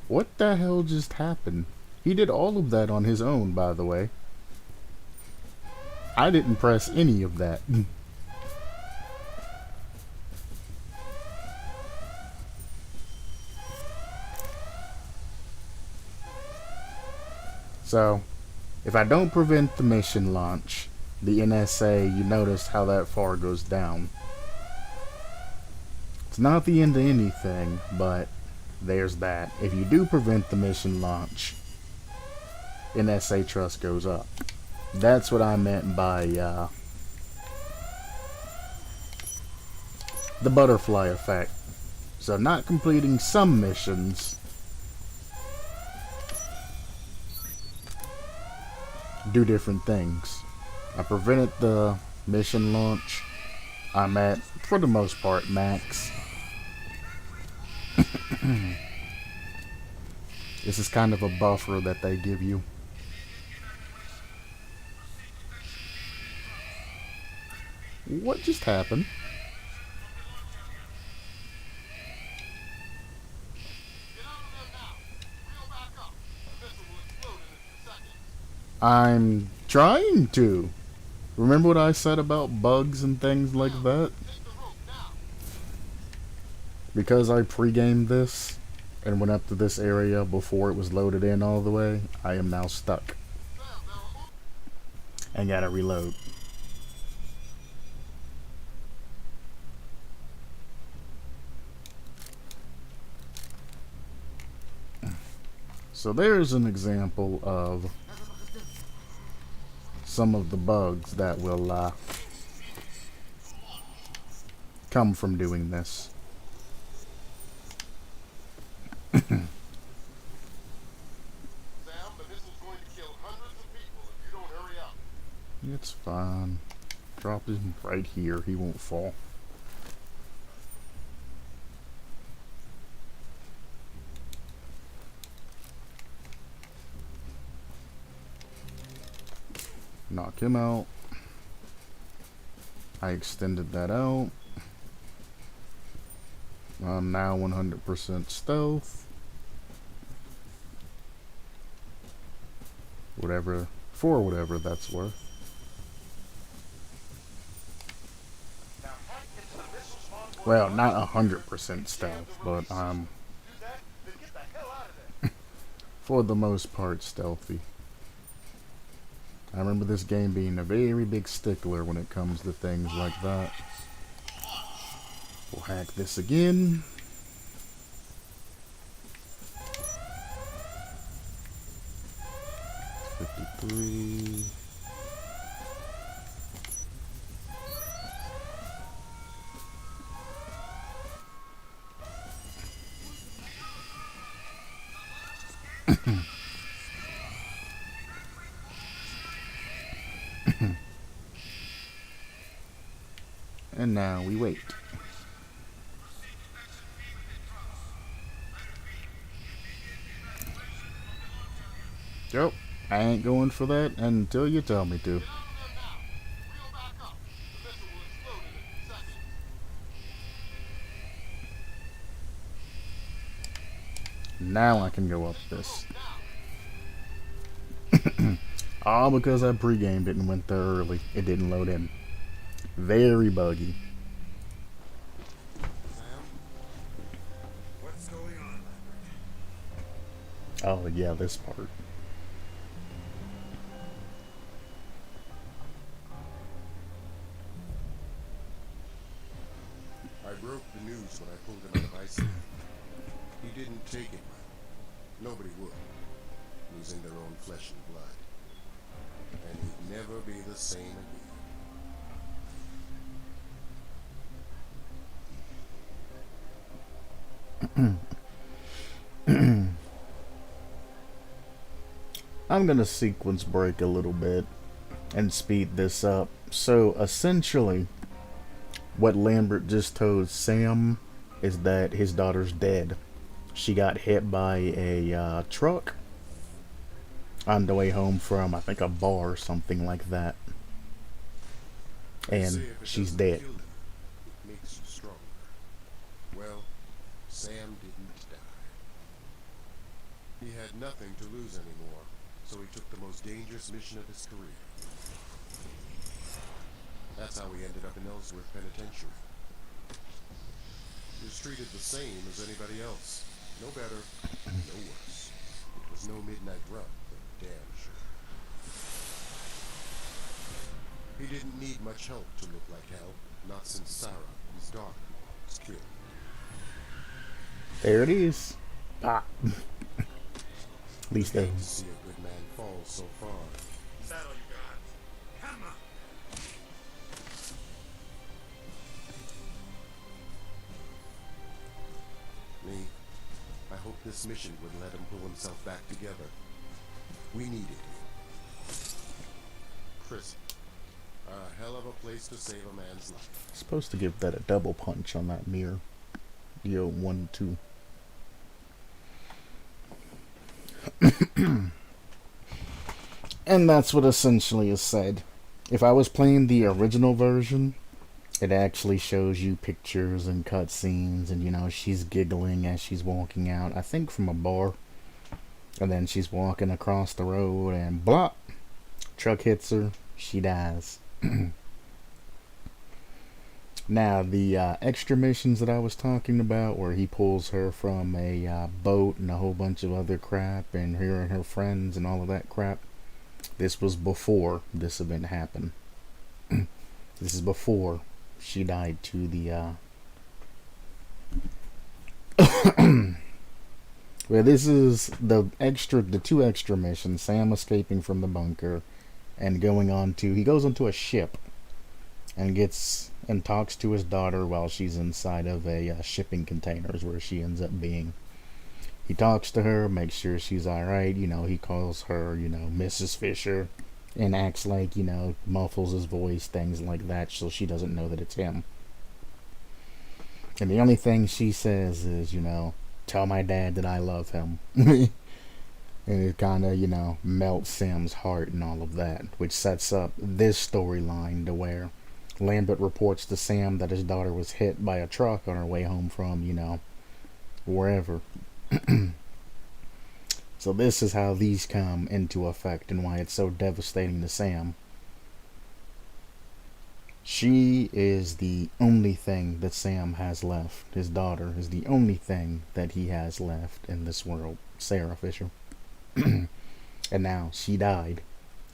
What the hell just happened? He did all of that on his own, by the way. I didn't press any of that. So, if I don't prevent the mission launch, the NSA, you notice how that far goes down. It's not the end of anything, but there's that. If you do prevent the mission launch, NSA trust goes up. That's what I meant by the butterfly effect. So not completing some missions do different things. I prevented the mission launch. I'm at, for the most part, max. This is kind of a buffer that they give you. What just happened? Get out of there now. Reel back up. The missile will explode in a few seconds. I'm trying to. Remember what I said about bugs and things like that? Take the rope now. Because I pre-gamed this and went up to this area before it was loaded in all the way, I am now stuck. Sam, there are And gotta reload. So there's an example of some of the bugs that will come from doing this. Sam, the missile's going to kill hundreds of people if you don't hurry up. It's fine. Drop him right here. He won't fall. Knock him out. I extended that out. I'm now 100% stealth. Whatever, for whatever that's worth. Now hack into the missile's onboard Well, launch not computer 100% and jam stealth, the but release system. I'm, Do that, then get the hell out of there. for the most part, stealthy. I remember this game being a very big stickler when it comes to things like that. We'll hack this again. $53. And now we wait. Yep, I ain't going for that until you tell me to. Get out of there now. Reel back up. The missile will explode in a few seconds. Now I can go up this. Now. All because I pre-gamed it and went there early. It didn't load in. Very buggy. Sam? What's going on, Lambert? Oh yeah, this part. I broke the news when I pulled him out of IC. He didn't take it well. Nobody would. Losing their own flesh and blood. And he'd never be the same again. I'm gonna sequence break a little bit and speed this up So essentially, what Lambert just told Sam is that his daughter's dead. She got hit by a truck on the way home from, I think, a bar or something like that. They say And if it she's doesn't dead. kill you, it makes you stronger. Well, Sam didn't die. He had nothing to lose anymore, so he took the most dangerous mission of his career. That's how he ended up in Ellsworth Penitentiary. He was treated the same as anybody else. No better, no worse. It was no midnight run, for damn sure. He didn't need much help to look like hell, not since Sarah, his daughter, was killed. There it is. Ah. At least You they. hate to see a good man fall so far. Is that all you got? Come on. Me, I hope this mission would let him pull himself back together. We needed him. Prison. A hell of a place to save a man's life. Supposed to give that a double punch on that mirror. Yo, 1, 2. And that's what essentially is said. If I was playing the original version, it actually shows you pictures and cutscenes, and she's giggling as she's walking out, I think from a bar. And then she's walking across the road, and blah! Truck hits her, she dies. Now, the extra missions that I was talking about, where he pulls her from a boat and a whole bunch of other crap, and her and her friends and all of that crap, this was before this event happened. This is before she died to the well, this is the two extra missions. Sam escaping from the bunker and he goes onto a ship and talks to his daughter while she's inside of a shipping containers where she ends up being. He talks to her, makes sure she's alright, he calls her, Mrs. Fisher, and acts like, muffles his voice, things like that, so she doesn't know that it's him. And the only thing she says is, tell my dad that I love him. And it kind of, melts Sam's heart and all of that, which sets up this storyline to where Lambert reports to Sam that his daughter was hit by a truck on her way home from, wherever. So this is how these come into effect and why it's so devastating to Sam. She is the only thing that Sam has left. His daughter is the only thing that he has left in this world. Sarah Fisher. And now she died.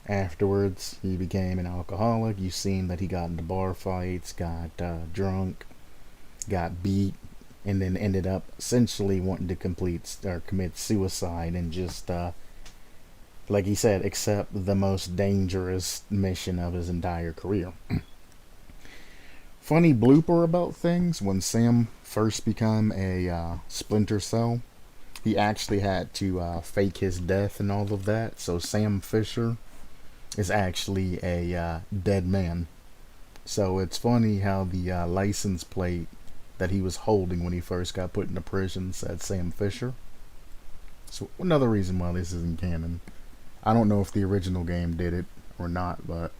Afterwards, he became an alcoholic. You've seen that he got into bar fights, got drunk, got beat, and then ended up essentially wanting to commit suicide and just, like he said, accept the most dangerous mission of his entire career. Funny blooper about things, when Sam first became a Splinter Cell, he actually had to fake his death and all of that, so Sam Fisher is actually a dead man. So it's funny how the license plate that he was holding when he first got put into prison said Sam Fisher. So another reason why this isn't canon. I don't know if the original game did it or not, but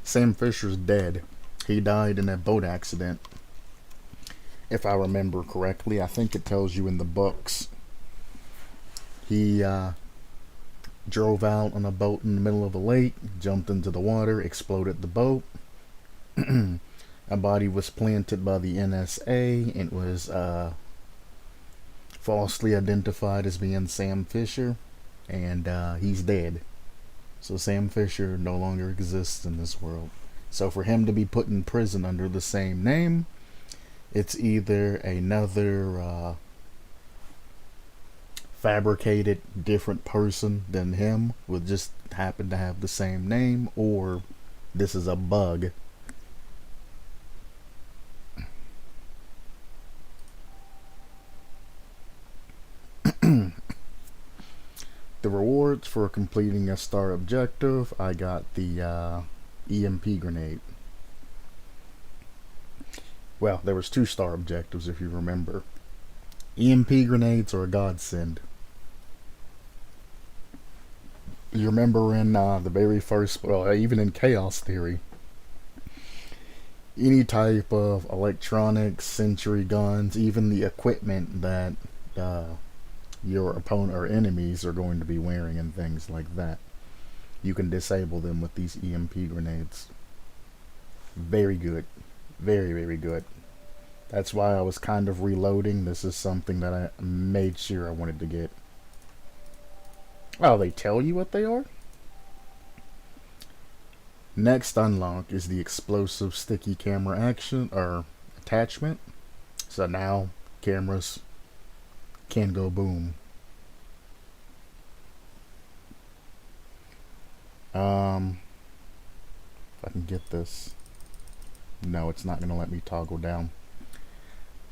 Sam Fisher's dead. He died in a boat accident. If I remember correctly, I think it tells you in the books. He drove out on a boat in the middle of a lake, jumped into the water, exploded the boat. A body was planted by the NSA. It was falsely identified as being Sam Fisher, and he's dead. So Sam Fisher no longer exists in this world. So for him to be put in prison under the same name, it's either another fabricated different person than him with just happen to have the same name, or this is a bug. The rewards for completing a star objective, I got the EMP grenade. Well, there was 2 star objectives if you remember. EMP grenades are a godsend. You remember in the very first, well, even in Chaos Theory, any type of electronics, sentry guns, even the equipment that your opponent or enemies are going to be wearing and things like that, you can disable them with these EMP grenades. Very good. Very, very good. That's why I was kind of reloading. This is something that I made sure I wanted to get. Oh, they tell you what they are? Next unlock is the explosive sticky camera action or attachment. So now cameras can go boom. If I can get this. No, it's not going to let me toggle down.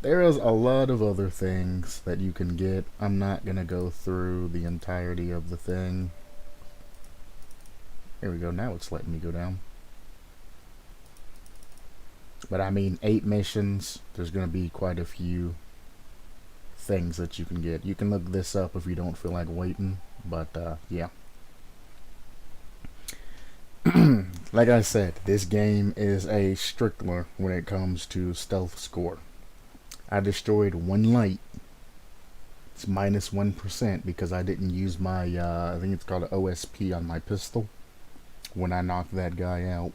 There is a lot of other things that you can get. I'm not going to go through the entirety of the thing. Here we go. Now it's letting me go down. But I mean, 8 missions. There's going to be quite a few things that you can get. You can look this up if you don't feel like waiting. But, yeah. Like I said, this game is a strickler when it comes to stealth score. I destroyed 1 light. It's minus 1% because I didn't use my, I think it's called an OSP on my pistol when I knocked that guy out.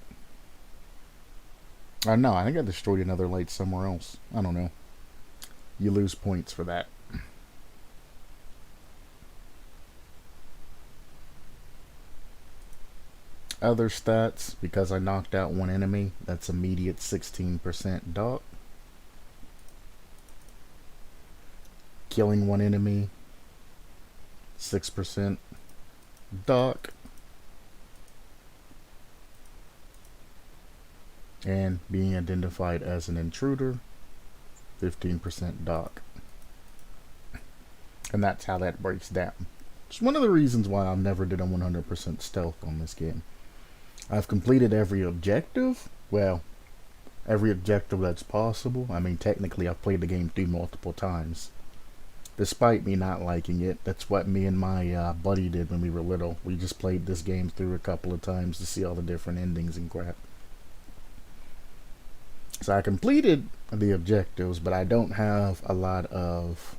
No, I think I destroyed another light somewhere else. I don't know. You lose points for that. Other stats, because I knocked out 1 enemy, that's immediate 16% dock. Killing 1 enemy, 6% dock. And being identified as an intruder, 15% dock. And that's how that breaks down. It's one of the reasons why I've never did a 100% stealth on this game. I've completed every objective. Well, every objective that's possible. I mean, technically I've played the game through multiple times. Despite me not liking it, that's what me and my buddy did when we were little. We just played this game through a couple of times to see all the different endings and crap. So I completed the objectives, but I don't have a lot of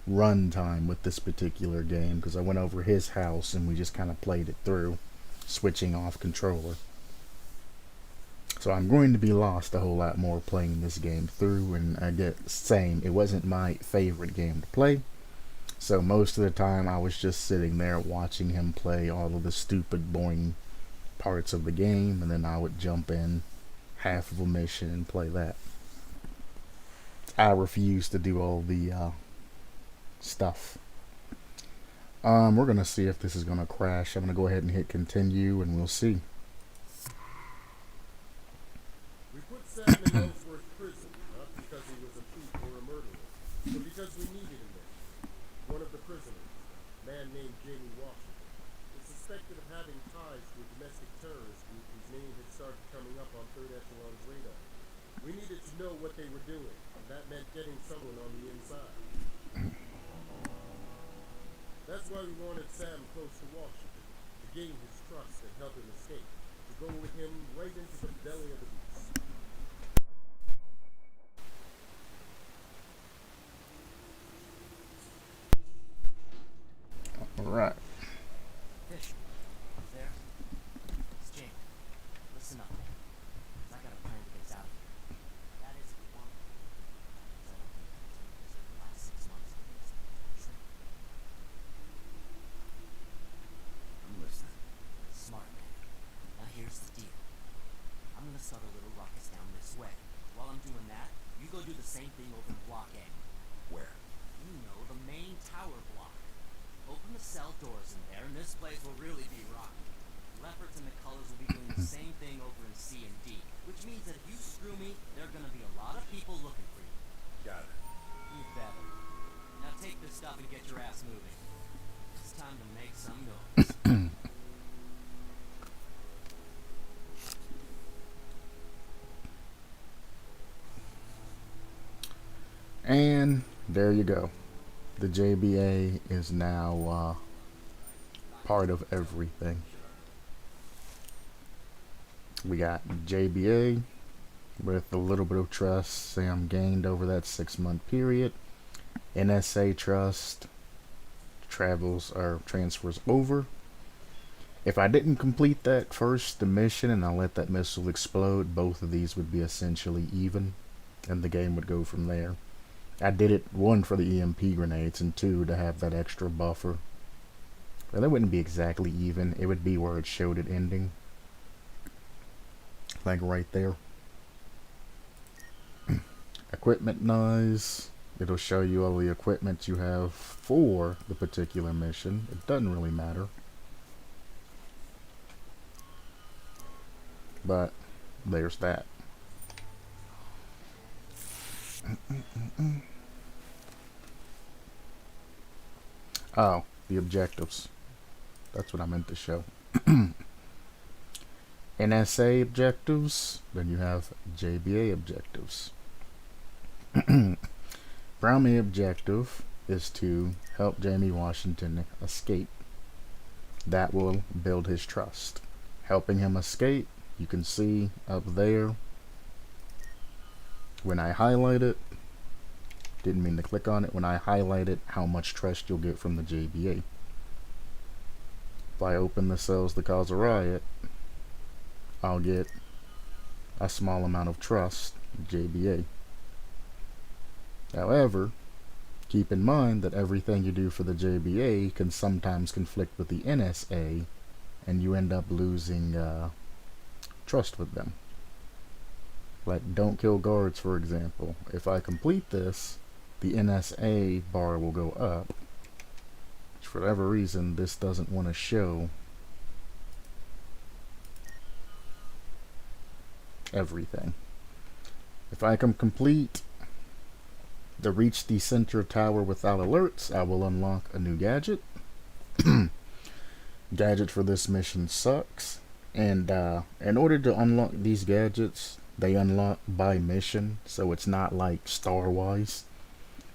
run time with this particular game because I went over his house and we just kind of played it through, switching off controller. So I'm going to be lost a whole lot more playing this game through, and I get same. It wasn't my favorite game to play, so most of the time I was just sitting there watching him play all of the stupid, boring parts of the game, and then I would jump in half of a mission and play that. I refuse to do all the stuff. We're gonna see if this is gonna crash. I'm gonna go ahead and hit continue, and we'll see. We put Sam in Ellsworth prison, not because he was a thief or a murderer, but because we needed him there. One of the prisoners, a man named Jamie Washington, is suspected of having ties to a domestic terrorist group whose name had started coming up on Third Echelon's radar. We needed to know what they were doing, and that meant getting someone on the inside. That's why we wanted Sam close to Washington, to gain his trust and help him escape, to go with him right into the belly of the beast. Alright. Fish, there? It's Jake. Listen up, man. 'Cause I got a plan to get us out of here. That is if you want. 'Cause I don't think I've taken this for the last 6 months. True. I'm listening. Smart, man. Now here's the deal. I'm gonna start a little rockets down this way. While I'm doing that, you go do the same thing over in Block A. Where? You know, the main tower block. Open the cell doors in there, and this place will really be rocking. Leopards and the Colors will be doing the same thing over in C and D, which means that if you screw me, there are gonna be a lot of people looking for you. Got it. You better. Now take this stuff and get your ass moving. It's time to make make some noise. And there you go. The JBA is now part of everything. We got JBA with a little bit of trust Sam gained over that 6-month period. NSA trust transfers over. If I didn't complete that first mission and I let that missile explode, both of these would be essentially even, and the game would go from there. I did it, 1, for the EMP grenades, and 2, to have that extra buffer. Well, it wouldn't be exactly even. It would be where it showed it ending. Like right there. Equipment nice. It'll show you all the equipment you have for the particular mission. It doesn't really matter. But there's that. Oh, the objectives. That's what I meant to show. NSA objectives, then you have JBA objectives. Primary objective is to help Jamie Washington escape. That will build his trust. Helping him escape, you can see up there, when I highlight it, didn't mean to click on it, when I highlight it, how much trust you'll get from the JBA. If I open the cells to cause a riot, I'll get a small amount of trust, JBA. However, keep in mind that everything you do for the JBA can sometimes conflict with the NSA, and you end up losing trust with them. Like, don't kill guards, for example. If I complete this, the NSA bar will go up. For whatever reason, this doesn't want to show everything. If I can complete the reach the center tower without alerts, I will unlock a new gadget. Gadget for this mission sucks, and in order to unlock these gadgets, they unlock by mission, so it's not like star wise.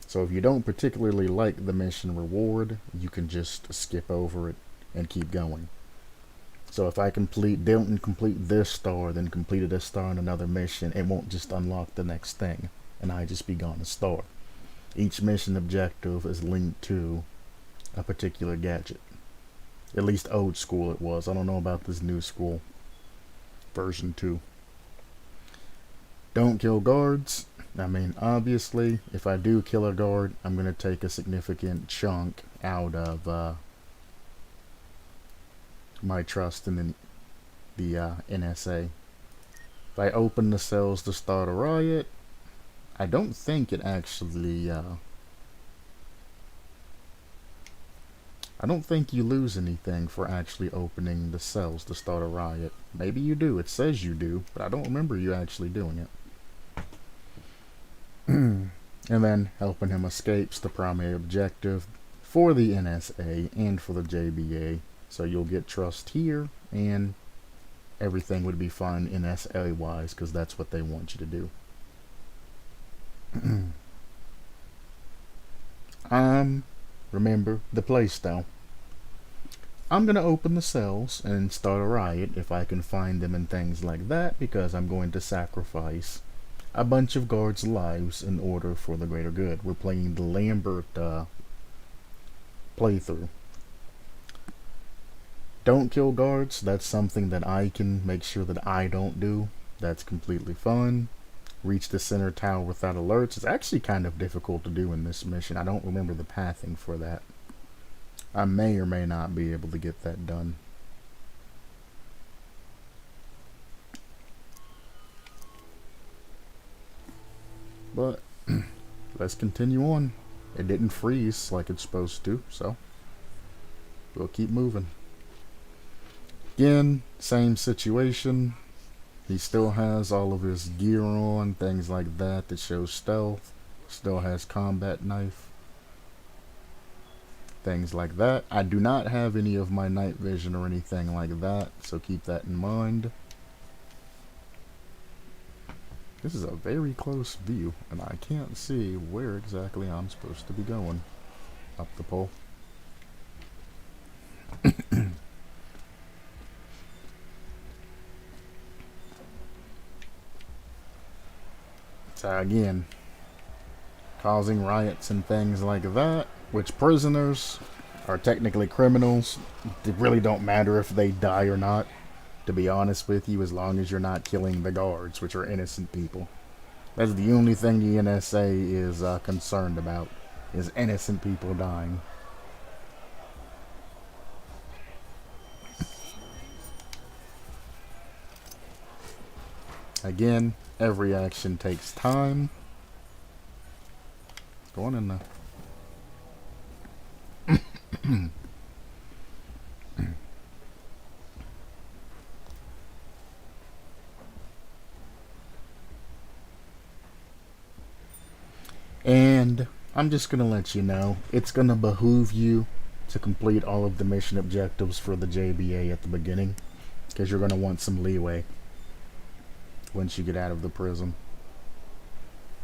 So if you don't particularly like the mission reward, you can just skip over it and keep going. So if I don't complete this star, then completed this star in another mission, it won't just unlock the next thing, and I just be gone a star. Each mission objective is linked to a particular gadget. At least old school it was. I don't know about this new school version 2. Don't kill guards. I mean, obviously, if I do kill a guard, I'm going to take a significant chunk out of my trust in the NSA. If I open the cells to start a riot, I don't think it actually, I don't think you lose anything for actually opening the cells to start a riot. Maybe you do, it says you do, but I don't remember you actually doing it. And then helping him escape's the primary objective for the NSA and for the JBA. So you'll get trust here, and everything would be fine NSA wise, because that's what they want you to do. Remember the playstyle. I'm going to open the cells and start a riot if I can find them and things like that, because I'm going to sacrifice a bunch of guards' lives in order for the greater good. We're playing the Lambert playthrough. Don't kill guards. That's something that I can make sure that I don't do. That's completely fun. Reach the center tower without alerts. It's actually kind of difficult to do in this mission. I don't remember the pathing for that. I may or may not be able to get that done. But let's continue on. It didn't freeze like it's supposed to, so we'll keep moving. Again, same situation. He still has all of his gear on, things like that shows stealth. Still has combat knife. things like that. I do not have any of my night vision or anything like that, so keep that in mind. This is a very close view, and I can't see where exactly I'm supposed to be going up the pole. So again, causing riots and things like that, which prisoners are technically criminals. It really don't matter if they die or not, to be honest with you, as long as you're not killing the guards, which are innocent people. That's the only thing the NSA is concerned about, is innocent people dying. Again, every action takes time. Go on in there. And I'm just gonna let you know, it's gonna behoove you to complete all of the mission objectives for the JBA at the beginning, because you're gonna want some leeway once you get out of the prison.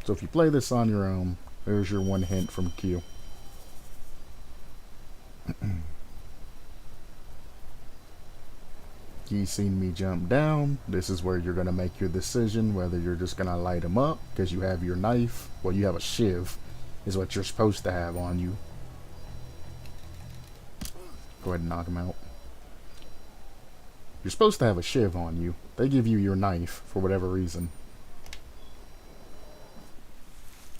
So if you play this on your own, there's your one hint from Q. You seen me jump down. This is where you're gonna make your decision whether you're just gonna light him up because you have your knife. Well, you have a shiv, is what you're supposed to have on you. Go ahead and knock him out. You're supposed to have a shiv on you. They give you your knife for whatever reason.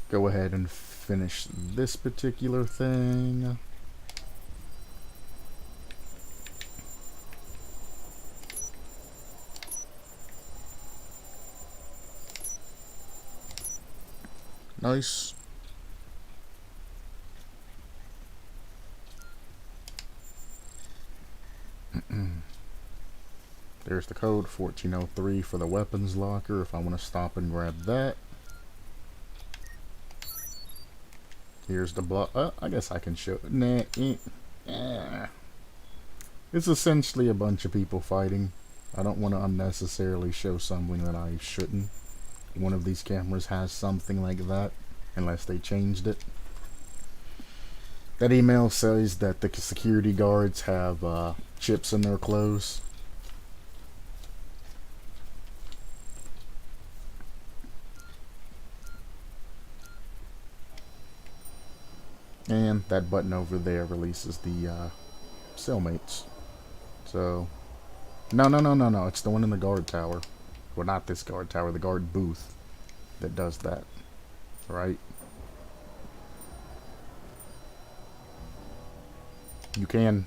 Go ahead and finish this particular thing. Nice. There's the code 1403 for the weapons locker if I want to stop and grab that. Here's the block. I guess I can show. Nah, It's essentially a bunch of people fighting. I don't want to unnecessarily show something that I shouldn't. One of these cameras has something like that, unless they changed it. That email says that the security guards have chips in their clothes. And that button over there releases the cellmates. So, no, it's the one in the guard tower. Well, not this guard tower, the guard booth that does that, right? You can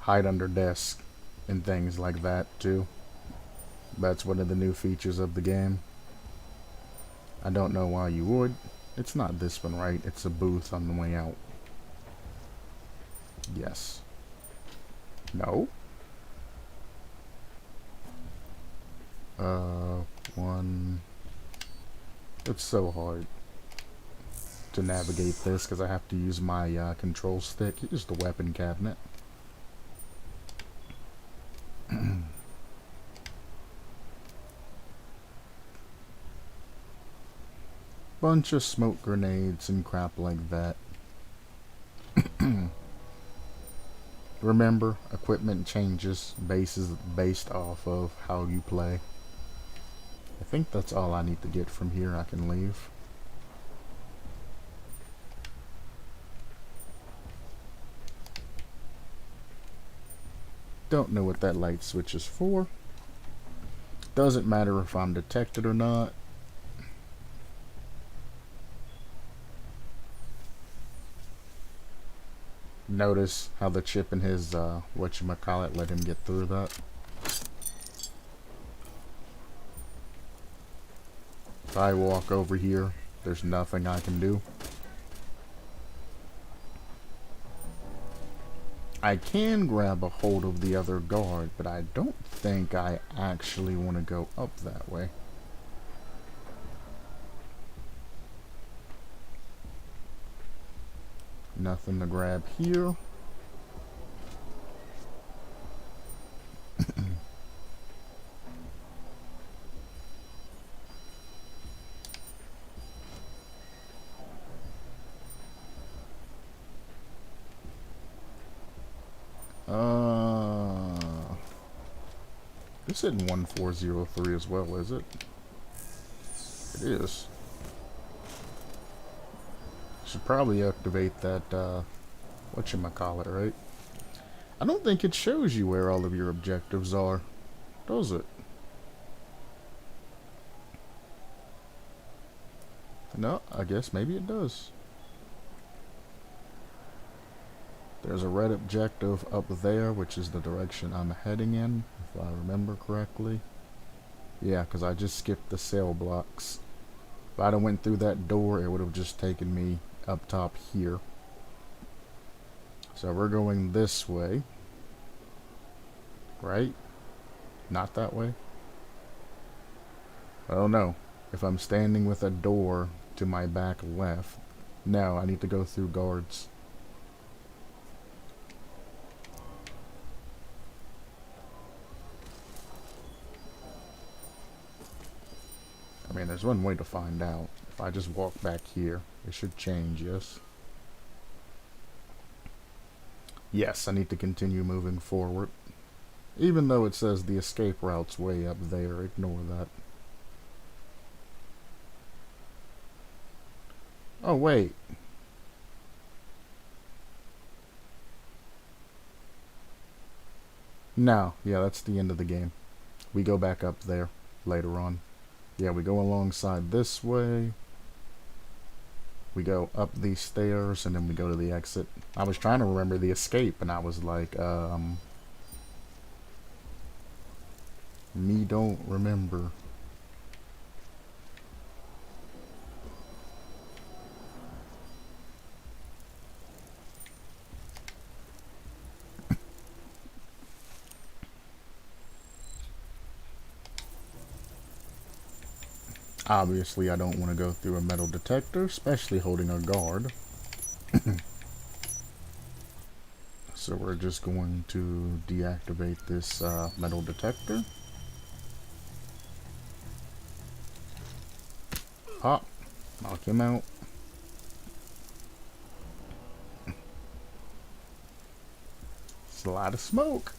hide under desks and things like that too. That's one of the new features of the game. I don't know why you would. It's not this one, right? It's a booth on the way out. Yes. No? One. It's so hard to navigate this because I have to use my control stick. Here's the weapon cabinet. Bunch of smoke grenades and crap like that. Remember, equipment changes based off of how you play. I think that's all I need to get from here. I can leave. Don't know what that light switch is for. Doesn't matter if I'm detected or not. Notice how the chip in his whatchamacallit let him get through that. If I walk over here, there's nothing I can do. I can grab a hold of the other guard, but I don't think I actually want to go up that way. Nothing to grab here. This isn't 1403 as well, is it? It is. Should probably activate that, whatchamacallit, right? I don't think it shows you where all of your objectives are, does it? No, I guess maybe it does. There's a red objective up there, which is the direction I'm heading in, if I remember correctly. Yeah, because I just skipped the cell blocks. If I'd have went through that door, it would have just taken me up top here. So we're going this way. Right? Not that way? I don't know. If I'm standing with a door to my back left. No, I need to go through guards. I mean, there's one way to find out. If I just walk back here, it should change, yes? Yes, I need to continue moving forward. Even though it says the escape route's way up there, ignore that. Oh, wait. No, yeah, that's the end of the game. We go back up there later on. Yeah, we go alongside this way. We go up these stairs, and then we go to the exit. I was trying to remember the escape, and I was like, me don't remember. Obviously, I don't want to go through a metal detector, especially holding a guard. So we're just going to deactivate this metal detector. Pop. Knock him out. It's a lot of smoke.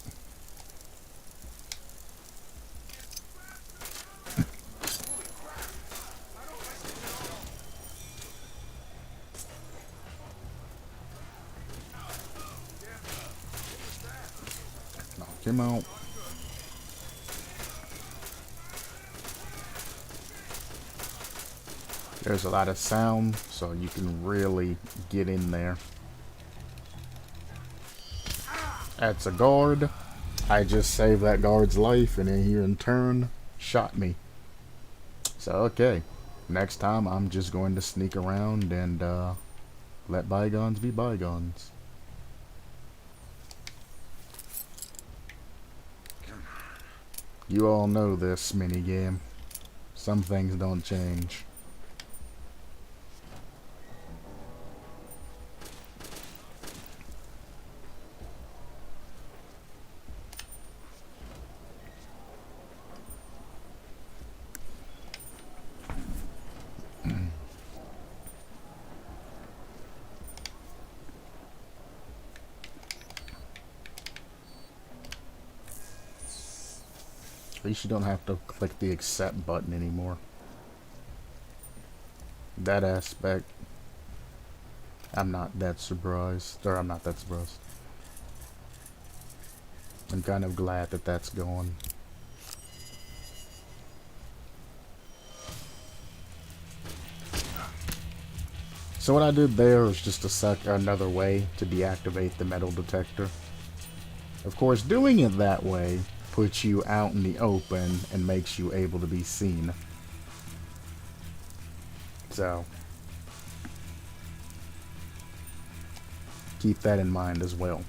Knock him out. There's a lot of sound, so you can really get in there. That's a guard. I just saved that guard's life, and then he in turn shot me. So, okay. Next time, I'm just going to sneak around and let bygones be bygones. You all know this minigame. Some things don't change. At least you don't have to click the accept button anymore. That aspect, I'm not that surprised. Or I'm not that surprised. I'm kind of glad that that's gone. So what I did there was just another way to deactivate the metal detector. Of course, doing it that way puts you out in the open and makes you able to be seen. So, keep that in mind as well.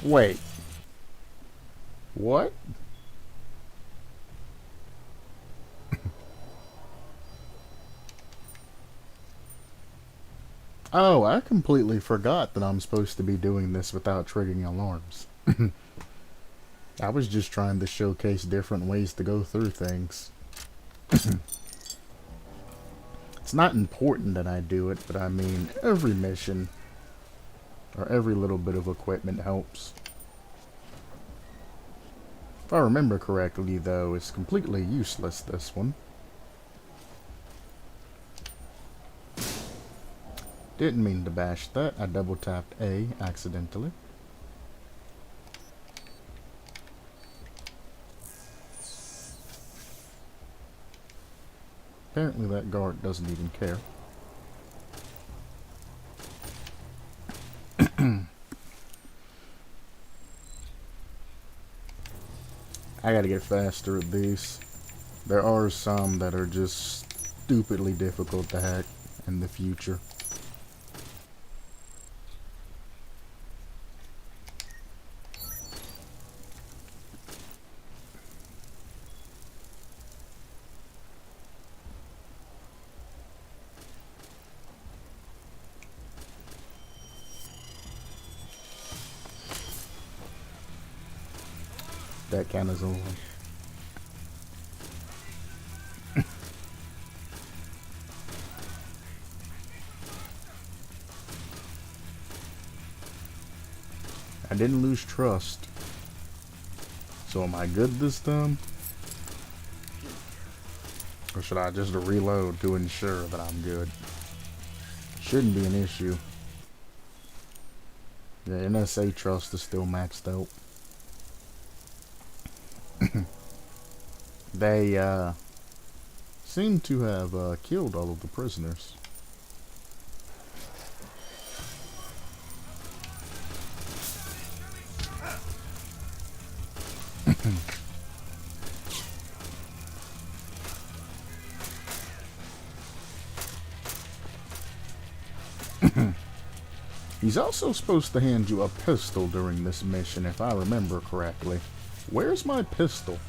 Wait. What? Oh, I completely forgot that I'm supposed to be doing this without triggering alarms. I was just trying to showcase different ways to go through things. It's not important that I do it, but I mean, every mission or every little bit of equipment helps. If I remember correctly, though, it's completely useless, this one. Didn't mean to bash that. I double tapped A accidentally. Apparently that guard doesn't even care. I gotta get faster at these. There are some that are just stupidly difficult to hack in the future. That count is over. I didn't lose trust. So am I good this time? Or should I just reload to ensure that I'm good? Shouldn't be an issue. The NSA trust is still maxed out. They seem to have killed all of the prisoners. He's also supposed to hand you a pistol during this mission, if I remember correctly. Where's my pistol?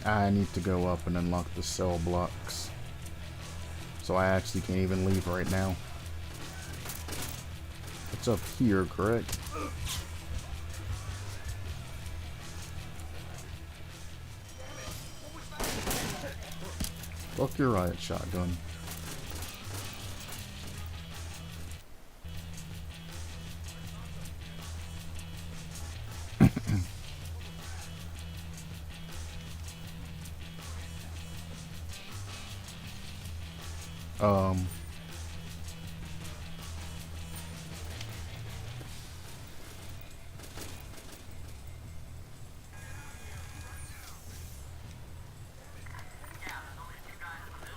I need to go up and unlock the cell blocks. So I actually can't even leave right now. It's up here, correct? Fuck your riot shotgun. um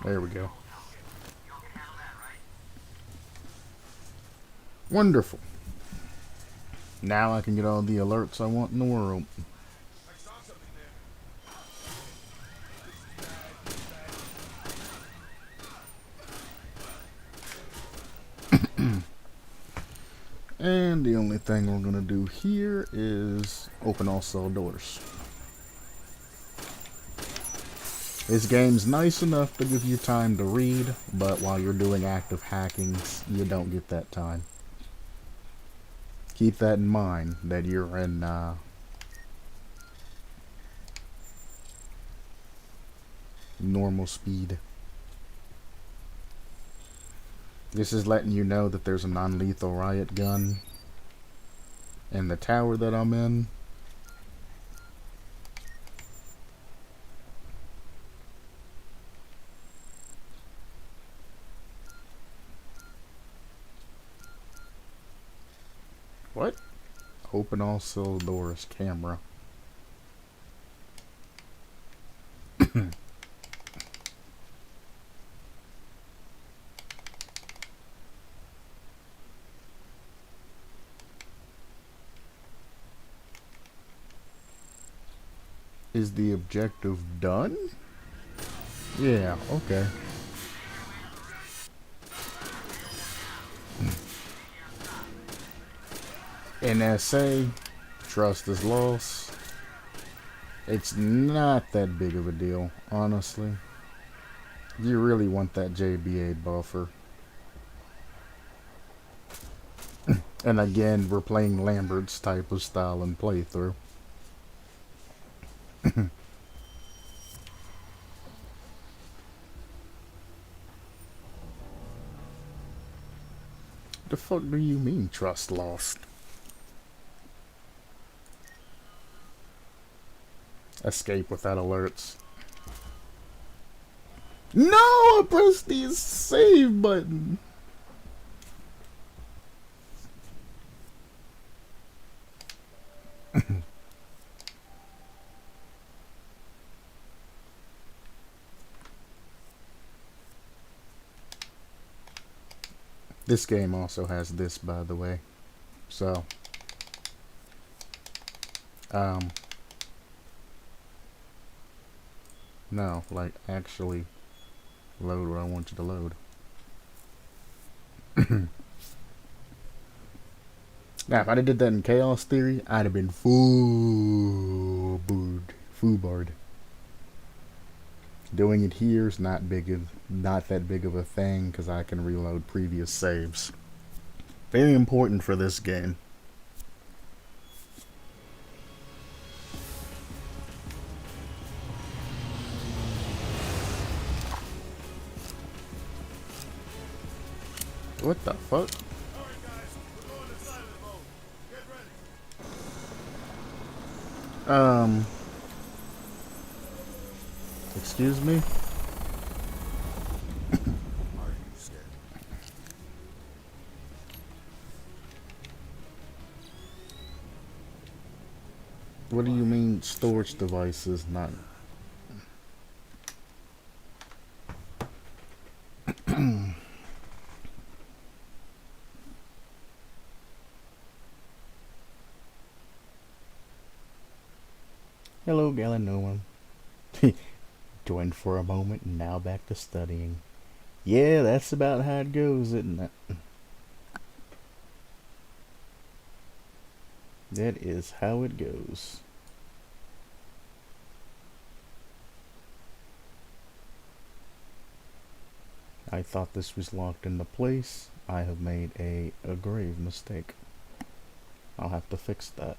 There we go. Wonderful. Now I can get all the alerts I want in the world. I saw something there. And the only thing we're gonna do here is open all cell doors. This game's nice enough to give you time to read, but while you're doing active hackings, you don't get that time. Keep that in mind, that you're in normal speed. This is letting you know that there's a non-lethal riot gun in the tower that I'm in. What? Open all cell doors, camera. Is the objective done? Yeah, okay. NSA, trust is lost. It's not that big of a deal, honestly. You really want that JBA buffer. And again, we're playing Lambert's type of style and playthrough. The fuck do you mean trust lost? Escape without alerts. No! I pressed the save button. This game also has this, by the way. So, no, like, actually load what I want you to load. Now, if I'd have did that in Chaos Theory, I'd have been foobarred. Doing it here is not that big of a thing, because I can reload previous saves. Very important for this game. What the fuck? Alright guys, we're going to silent mode. Get ready. Excuse me? Are you scared? What do you mean storage devices not... Hello, Galanoan. Joined for a moment and now back to studying. Yeah, that's about how it goes, isn't it? That is how it goes. I thought this was locked into place. I have made a grave mistake. I'll have to fix that.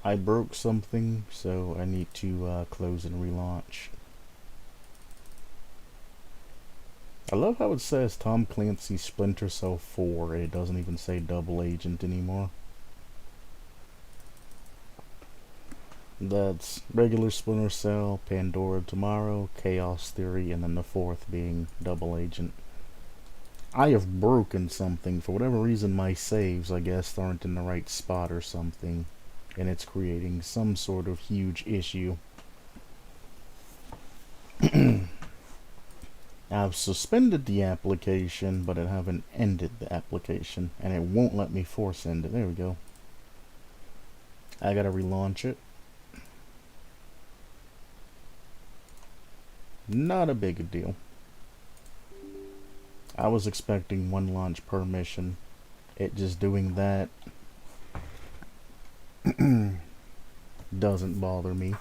I broke something, so I need to close and relaunch. I love how it says Tom Clancy's Splinter Cell 4. It doesn't even say Double Agent anymore. That's regular Splinter Cell, Pandora Tomorrow, Chaos Theory, and then the fourth being Double Agent. I have broken something. For whatever reason, my saves, I guess, aren't in the right spot or something. And it's creating some sort of huge issue. I've suspended the application, but I haven't ended the application. And it won't let me force end it. There we go. I gotta relaunch it. Not a big a deal. I was expecting one launch per mission. It just doing that doesn't bother me.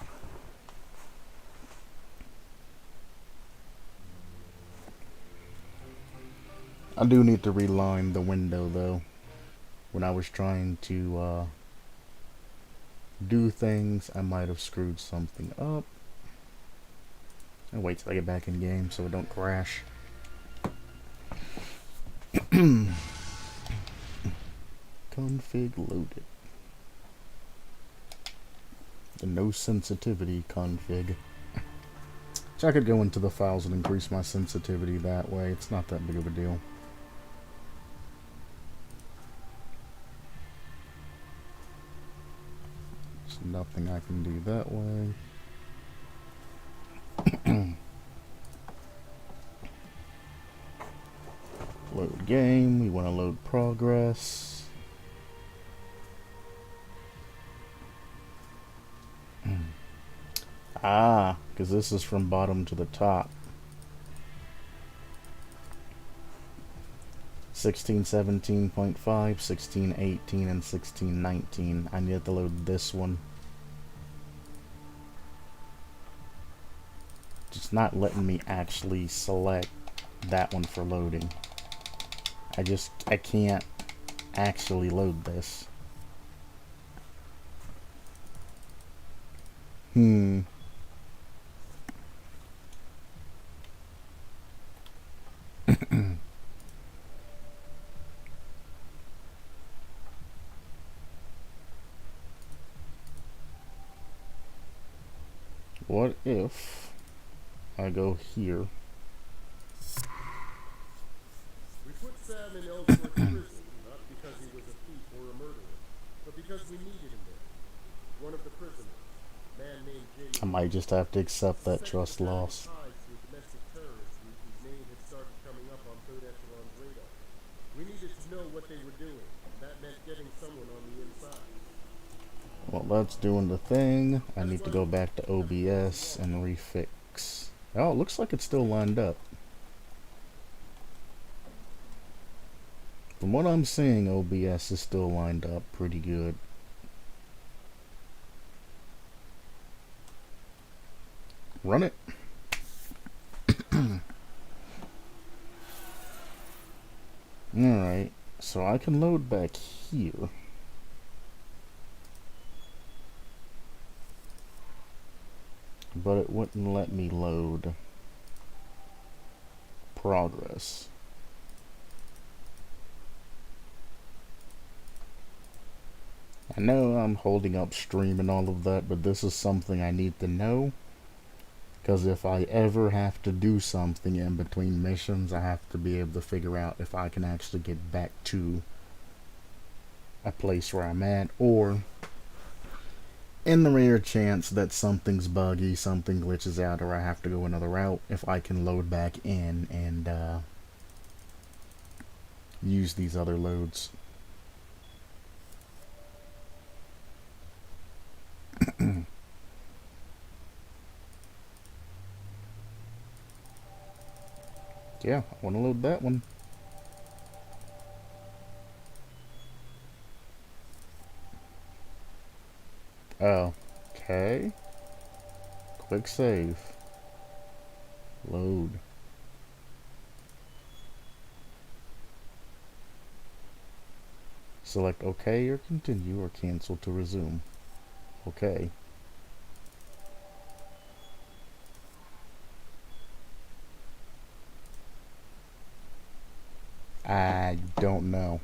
I do need to reline the window though. When I was trying to do things, I might have screwed something up. I'll wait till I get back in game so it don't crash. Config loaded. The no sensitivity config. Which I could go into the files and increase my sensitivity that way. It's not that big of a deal. There's nothing I can do that way. Load game. We want to load progress. Ah, because this is from bottom to the top. 1617.5, 1618, and 1619. I need to load this one. It's not letting me actually select that one for loading. I can't actually load this. What if I go here? We put Sam in Ellsworth's prison, not because he was a thief or a murderer, but because we needed him there. One of the prisoners, a man named Jamie, I might just have to accept that trust suspected loss. ties to a domestic terrorist group whose name had started coming up on Third Echelon's radar. We needed to know what they were doing, and that meant getting someone on the inside. Well, that's doing the thing. I need to go back to OBS and refix. Oh, it looks like it's still lined up. From what I'm seeing, OBS is still lined up pretty good. Run it. Alright, so I can load back here. But it wouldn't let me load progress. I know I'm holding up stream and all of that, but this is something I need to know. Because if I ever have to do something in between missions, I have to be able to figure out if I can actually get back to a place where I'm at, or in the rare chance that something's buggy, something glitches out, or I have to go another route, if I can load back in and use these other loads. Yeah, I want to load that one. Oh, okay. Quick save. Load. Select OK or continue or cancel to resume. Okay. I don't know.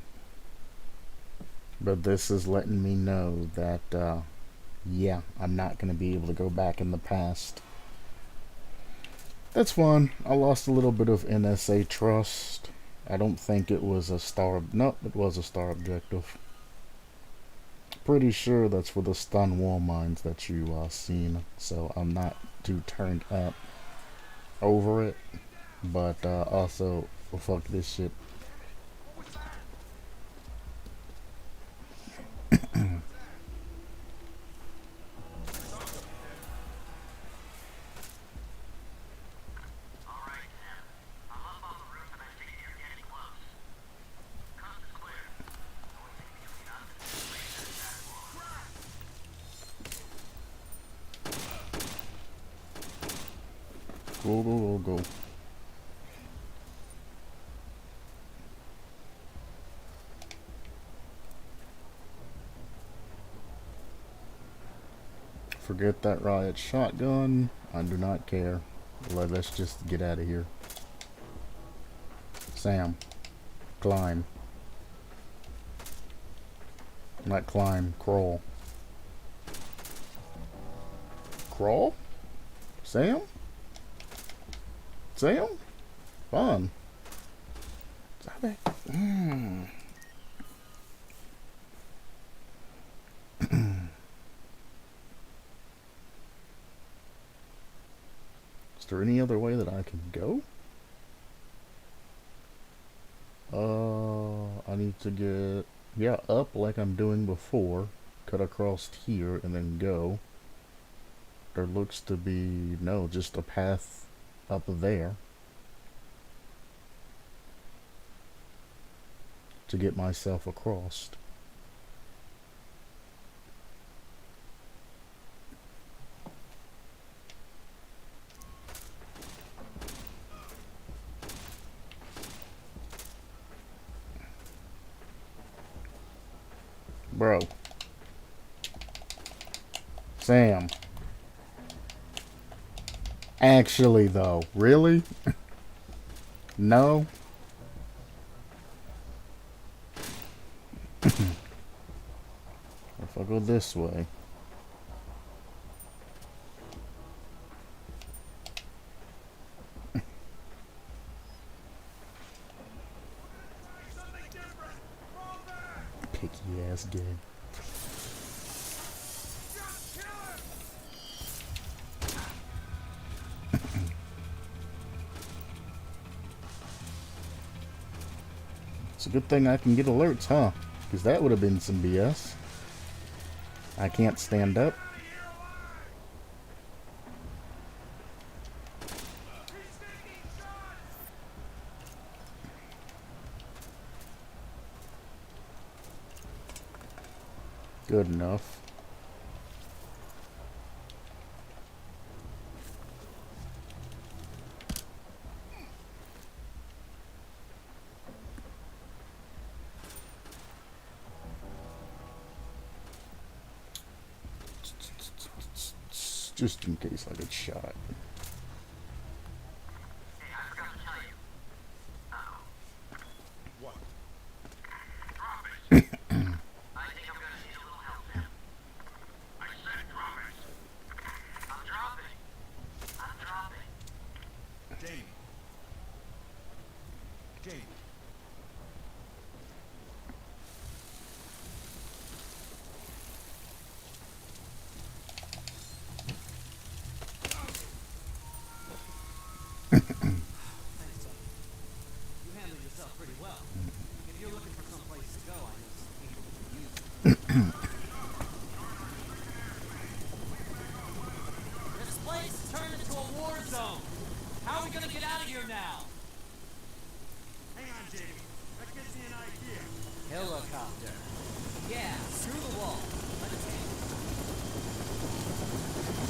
But this is letting me know that, yeah, I'm not going to be able to go back in the past. That's fine. I lost a little bit of NSA trust. I don't think it was a star... Nope, it was a star objective. Pretty sure that's for the stun wall mines that you seen. So I'm not too turned up over it. But also, well, fuck this shit. Go, go, go, go. Forget that riot shotgun. I do not care. Let's just get out of here. Sam, climb. Not climb, crawl. Crawl? Sam? Sam? Fun. Stop it. Is there any other way that I can go? I need to get, yeah, up like I'm doing before. Cut across here and then go. There looks to be, no, just a path up there to get myself across. Bro. Sam. Actually, though. Really? No? If I go this way. Picky ass game. It's a good thing I can get alerts, huh? Because that would have been some BS. I can't stand up. Good enough. Just in case I get shot. Hey, I forgot to tell you. What? Drop it. I think I'm gonna need a little help here. I said drop it. I'm dropping. I'm dropping. Jamie. Jamie. Thanks, buddy. You handled yourself pretty well. If you're looking for some place to go, I know some people who can use you. This place has turned into a war zone. How are we gonna get out of here now? Hang on, Jamie. That gives me an idea. Helicopter. Yeah, through the wall. Let it take.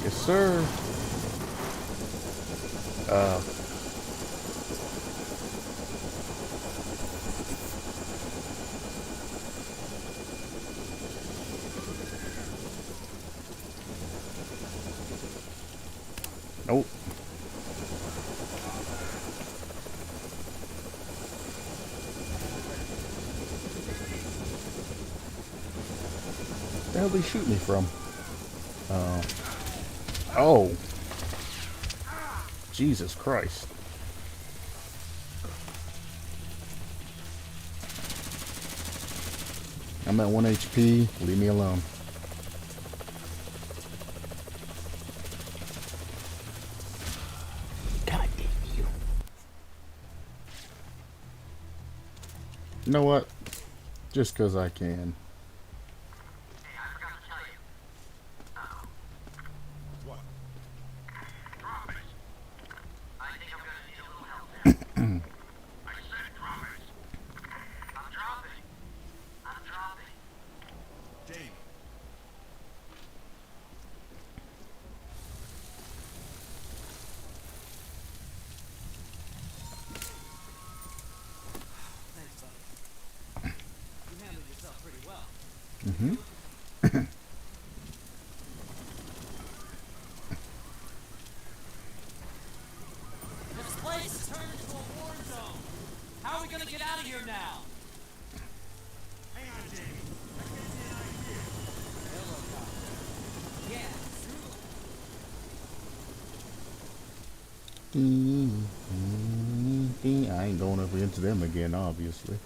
Yes, sir. Nope. Where the hell did he shoot me from? Oh. Jesus Christ. I'm at 1 HP. Leave me alone. God damn you. You know what? Just 'cause I can. Hey, I forgot to tell you. What? Drop it. I think I'm gonna need a little help here. I said drop it. I'm dropping. I'm dropping. Jamie. Thanks, buddy. You handled yourself pretty well. Mm-hmm. This place has turned into a war zone. How are we gonna get out of here now? Hang on, Jamie. That gives me an idea. Helicopter. Yeah, through the I ain't going up against them again, obviously.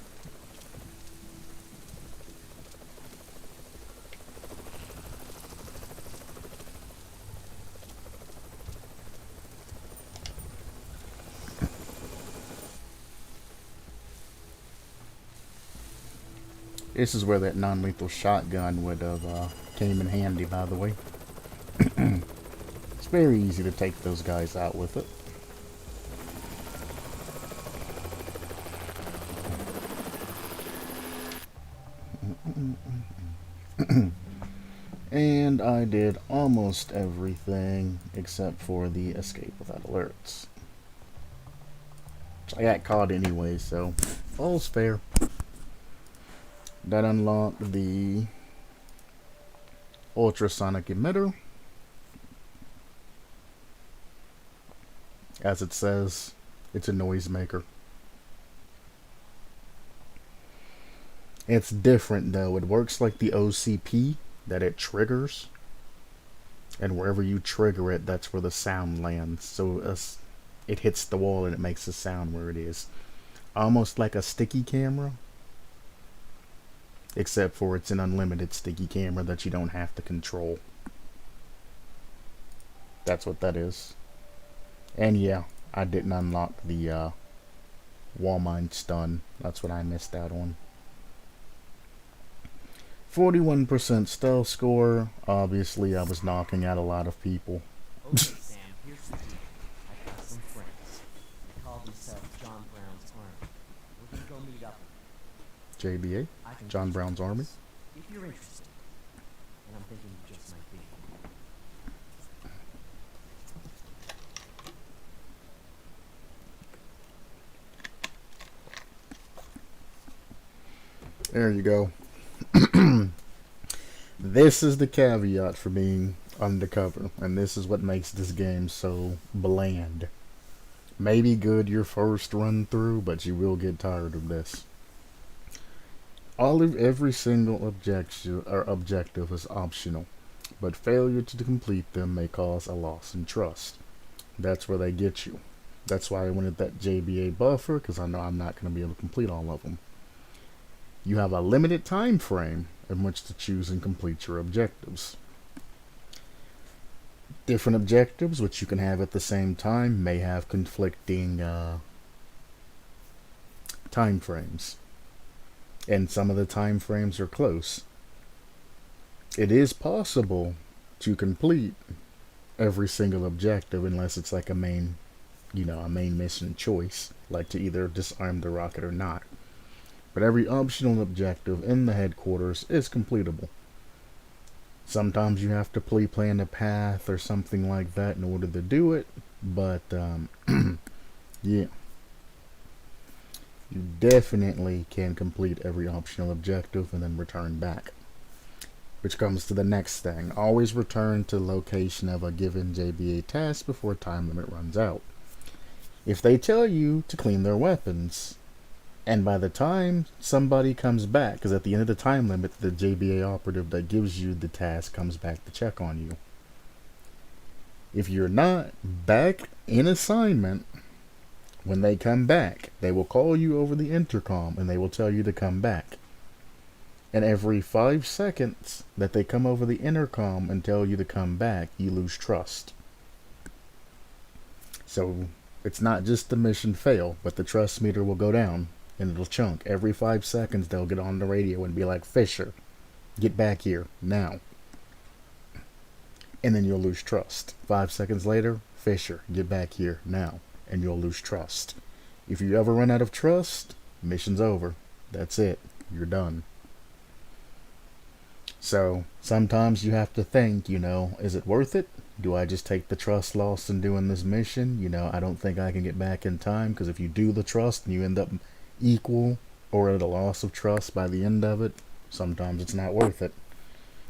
This is where that non-lethal shotgun would have came in handy, by the way. It's very easy to take those guys out with it. And I did almost everything except for the escape without alerts. I got caught anyway, so all's fair. That unlocked the ultrasonic emitter. As it says, it's a noisemaker. It's different though. It works like the OCP that it triggers. And wherever you trigger it, that's where the sound lands. So it hits the wall and it makes a sound where it is. Almost like a sticky camera. Except for it's an unlimited sticky camera that you don't have to control. That's what that is. And yeah, I didn't unlock the wall mine stun. That's what I missed out on. 41% stealth score. Obviously, I was knocking out a lot of people. Okay, Sam, here's the deal. I've got some friends. They call themselves John Brown's Army. We're gonna go meet up with them. JBA? I can John teach you Brown's this, Army? if you're interested. And I'm thinking you just might be. There you go. This is the caveat for being undercover, and this is what makes this game so bland. Maybe good your first run through, but you will get tired of this. Every single objective is optional, but failure to complete them may cause a loss in trust. That's where they get you. That's why I wanted that JBA buffer, because I know I'm not going to be able to complete all of them. You have a limited time frame in which to choose and complete your objectives. Different objectives, which you can have at the same time, may have conflicting time frames. And some of the time frames are close. It is possible to complete every single objective unless it's like a main mission choice, like to either disarm the rocket or not. But every optional objective in the headquarters is completable. Sometimes you have to pre-plan a path or something like that in order to do it, but yeah. You definitely can complete every optional objective and then return back. Which comes to the next thing. Always return to the location of a given JBA task before time limit runs out. If they tell you to clean their weapons, and by the time somebody comes back, because at the end of the time limit, the JBA operative that gives you the task comes back to check on you. If you're not back in assignment, when they come back, they will call you over the intercom and they will tell you to come back. And every 5 seconds that they come over the intercom and tell you to come back, you lose trust. So it's not just the mission fail, but the trust meter will go down. And it'll chunk. Every 5 seconds, they'll get on the radio and be like, Fisher, get back here, now. And then you'll lose trust. 5 seconds later, Fisher, get back here, now. And you'll lose trust. If you ever run out of trust, mission's over. That's it. You're done. So, sometimes you have to think, is it worth it? Do I just take the trust loss in doing this mission? I don't think I can get back in time, because if you do the trust and you end up equal or at a loss of trust by the end of it, sometimes it's not worth it.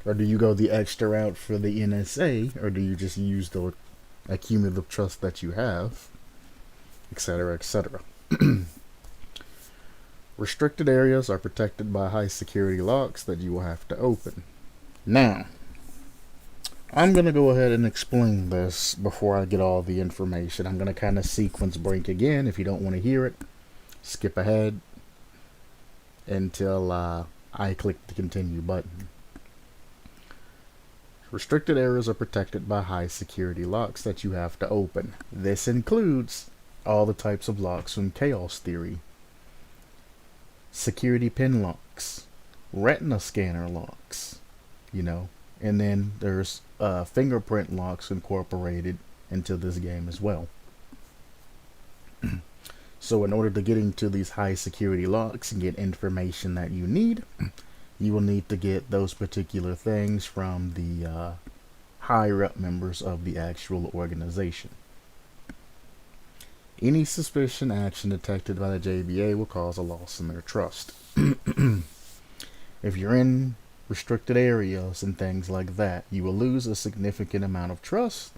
Or do you go the extra route for the NSA, or do you just use the accumulative trust that you have, etc., etc. Restricted areas are protected by high security locks that you will have to open. Now, I'm going to go ahead and explain this before I get all the information. I'm going to kind of sequence break again. If you don't want to hear it, skip ahead until I click the continue button. Restricted areas are protected by high security locks that you have to open. This includes all the types of locks from Chaos Theory. Security pin locks, retina scanner locks, and then there's fingerprint locks incorporated into this game as well. So in order to get into these high security locks and get information that you need, you will need to get those particular things from the higher up members of the actual organization. Any suspicion action detected by the JBA will cause a loss in their trust. If you're in restricted areas and things like that, you will lose a significant amount of trust,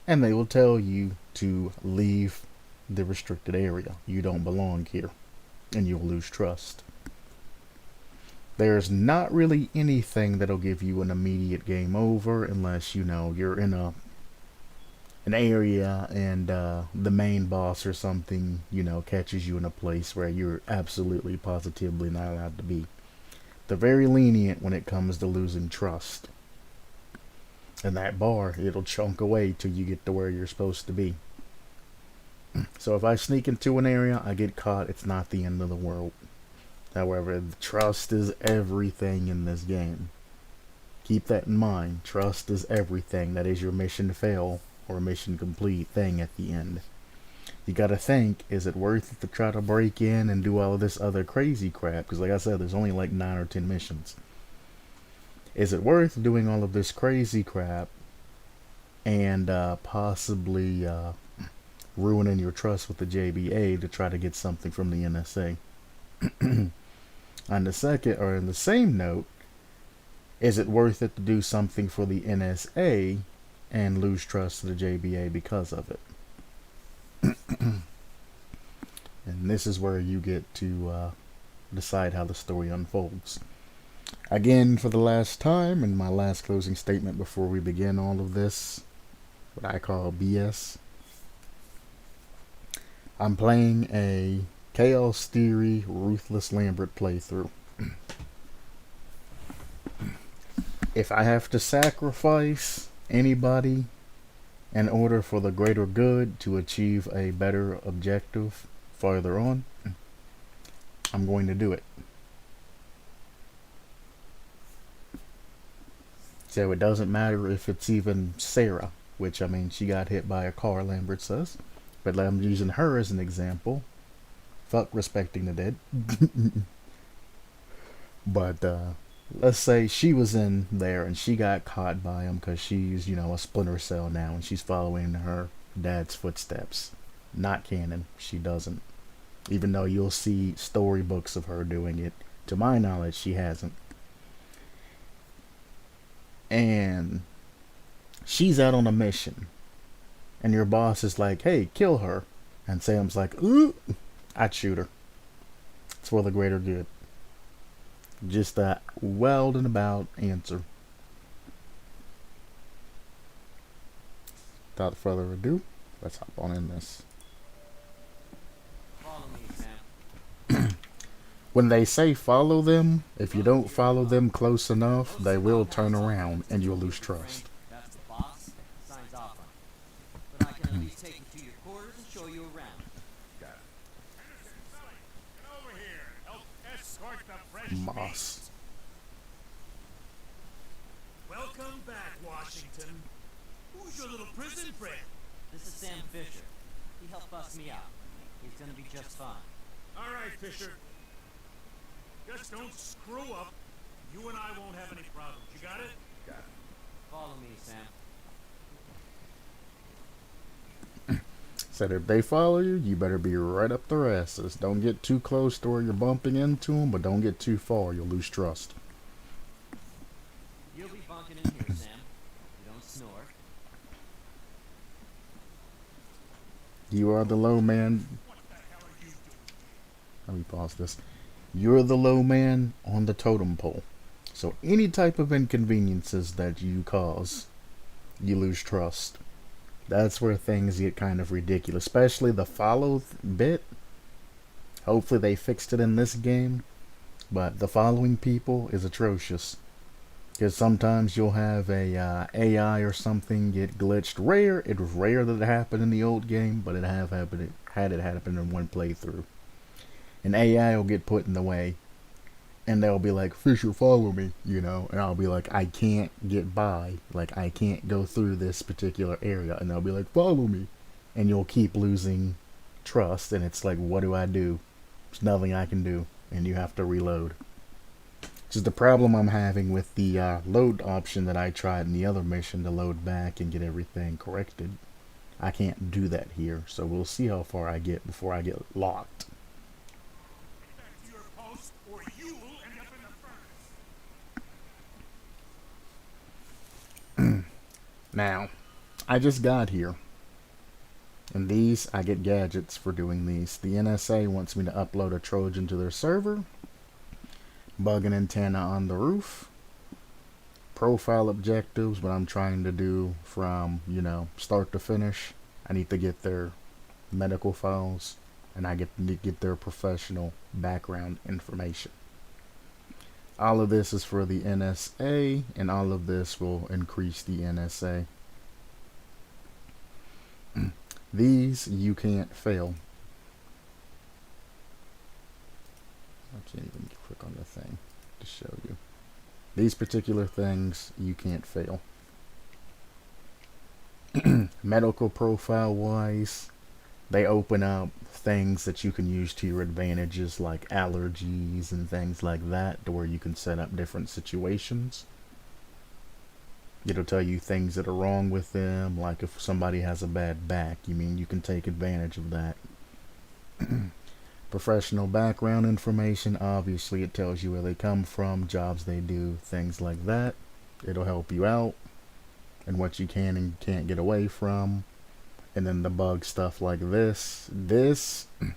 and they will tell you to leave the restricted area. You don't belong here, and you'll lose trust. There's not really anything that'll give you an immediate game over unless you're in an area and the main boss or something catches you in a place where you're absolutely positively not allowed to be. They're very lenient when it comes to losing trust. And that bar, it'll chunk away till you get to where you're supposed to be. So if I sneak into an area, I get caught, it's not the end of the world. However, trust is everything in this game. Keep that in mind. Trust is everything. That is your mission fail or mission complete thing at the end. You gotta think, is it worth it to try to break in and do all of this other crazy crap? Because like I said, there's only like 9 or 10 missions. Is it worth doing all of this crazy crap and possibly ruining your trust with the JBA to try to get something from the NSA? On the second, or in the same note, is it worth it to do something for the NSA and lose trust to the JBA because of it? And this is where you get to decide how the story unfolds. Again, for the last time, in my last closing statement before we begin all of this, what I call BS, I'm playing a Chaos Theory Ruthless Lambert playthrough. If I have to sacrifice anybody in order for the greater good to achieve a better objective farther on, I'm going to do it. So it doesn't matter if it's even Sarah, which, I mean, she got hit by a car, Lambert says. But I'm using her as an example. Fuck respecting the dead. But let's say she was in there and she got caught by him because she's, a Splinter Cell now and she's following her dad's footsteps. Not canon. She doesn't. Even though you'll see storybooks of her doing it. To my knowledge, she hasn't. And she's out on a mission. And your boss is like, hey, kill her. And Sam's like, ooh, I'd shoot her. It's for the greater good. Just that wild and about answer. Without further ado, let's hop on in this. Follow me, Sam. When they say follow them, if you don't follow them close enough, they will turn around and you'll lose trust. That's the boss. Signs off on it. But I can at least take you to your quarters and show you around. Got it. Get over here. Help escort the fresh Moss. Welcome back, Washington. Who's your little prison friend? This is Sam Fisher. He helped bust me out. He's gonna be just fine. All right, Fisher. Just don't screw up. You and I won't have any problems. You got it? Got it. Follow me, Sam. Said if they follow you, you better be right up their asses. Don't get too close to where you're bumping into them, but don't get too far. You'll lose trust. You'll be bunking in here, Sam. You don't snore. You are the low man. What the hell are you doing? Let me pause this. You're the low man on the totem pole. So any type of inconveniences that you cause you lose trust. That's where things get kind of ridiculous, especially the follow bit. Hopefully they fixed it in this game, but the following people is atrocious. Because sometimes you'll have a AI or something get glitched. Rare, it was rare that it happened in the old game, but it have happened. It had happen in one playthrough. An AI will get put in the way, and they'll be like, "Fisher, follow me," you know, and I'll be like, "I can't get by, like I can't go through this particular area," and they'll be like, "Follow me," and you'll keep losing trust, and it's like, what do I do? There's nothing I can do, and you have to reload. Which is the problem I'm having with the load option that I tried in the other mission to load back and get everything corrected. I can't do that here, so we'll see how far I get before I get locked. Back to your post, or you will end up in the furnace. Now, I just got here. And these, I get gadgets for doing these. The NSA wants me to upload a Trojan to their server. Bug an antenna on the roof. Profile objectives, what I'm trying to do from, start to finish. I need to get their medical files, and I get to get their professional background information. All of this is for the NSA, and all of this will increase the NSA. These you can't fail. I can't even click on the thing to show you. These particular things you can't fail. Medical profile wise, they open up things that you can use to your advantages, like allergies and things like that, to where you can set up different situations. It'll tell you things that are wrong with them, like if somebody has a bad back, you can take advantage of that. Professional background information, obviously it tells you where they come from, jobs they do, things like that. It'll help you out and what you can and can't get away from. And then the bug stuff like this, and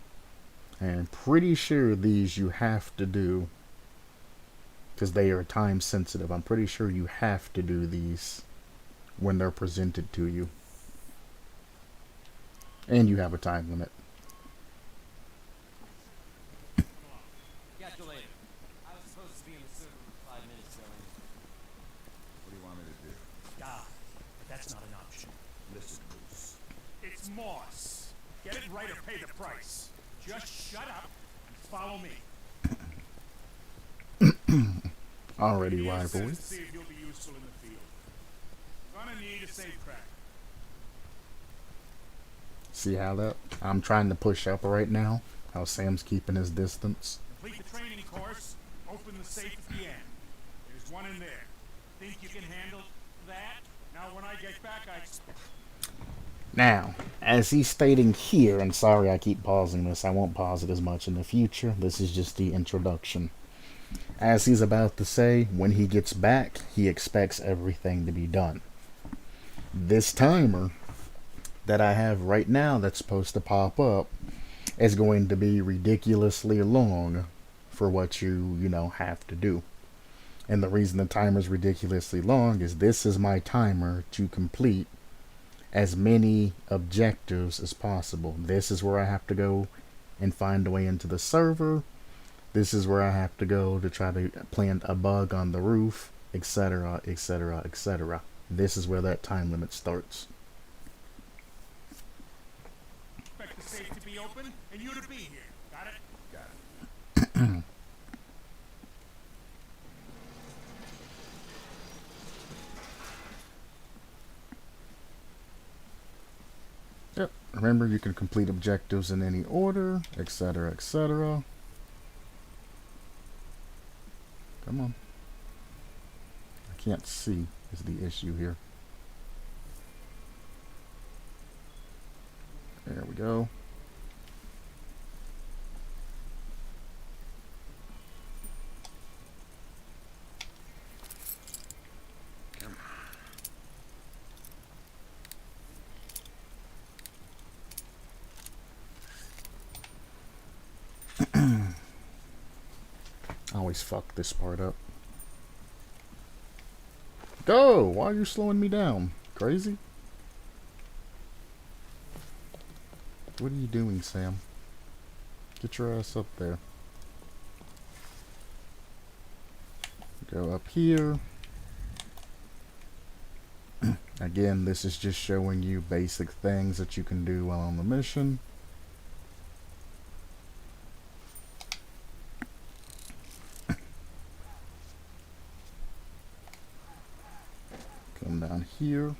I'm pretty sure these you have to do because they are time sensitive. I'm pretty sure you have to do these when they're presented to you. And you have a time limit. Catch you later. I was supposed to be in the server 5 minutes ago. What do you want me to do? Die. But that's not an option. Listen, Moose. It's Moss. Get it right or pay the price. Just shut up and follow me. Already, Use right, this to boys. see if you'll be useful in the field. Gonna need a safe crack. See how that? I'm trying to push up right now. How Sam's keeping his distance. Complete the training course. Open the safe at the end. There's one in there. Think you can handle that? Now when I get back, I expect. Now, as he's stating here, and sorry I keep pausing this, I won't pause it as much in the future. This is just the introduction. As he's about to say, when he gets back, he expects everything to be done. This timer that I have right now that's supposed to pop up is going to be ridiculously long for what you have to do. And the reason the timer is ridiculously long is this is my timer to complete as many objectives as possible. This is where I have to go and find a way into the server. This is where I have to go to try to plant a bug on the roof, etc., etc., etc. This is where that time limit starts. Expect the safe to be open and you to be here. Got it? Got it. Yep. Remember, you can complete objectives in any order, etc., etc. Come on. I can't see is the issue here. There we go. I always fuck this part up. Go! Why are you slowing me down? crazy? What are you doing, Sam? Get your ass up there. Go up here. Again, this is just showing you basic things that you can do while on the mission. Come down here.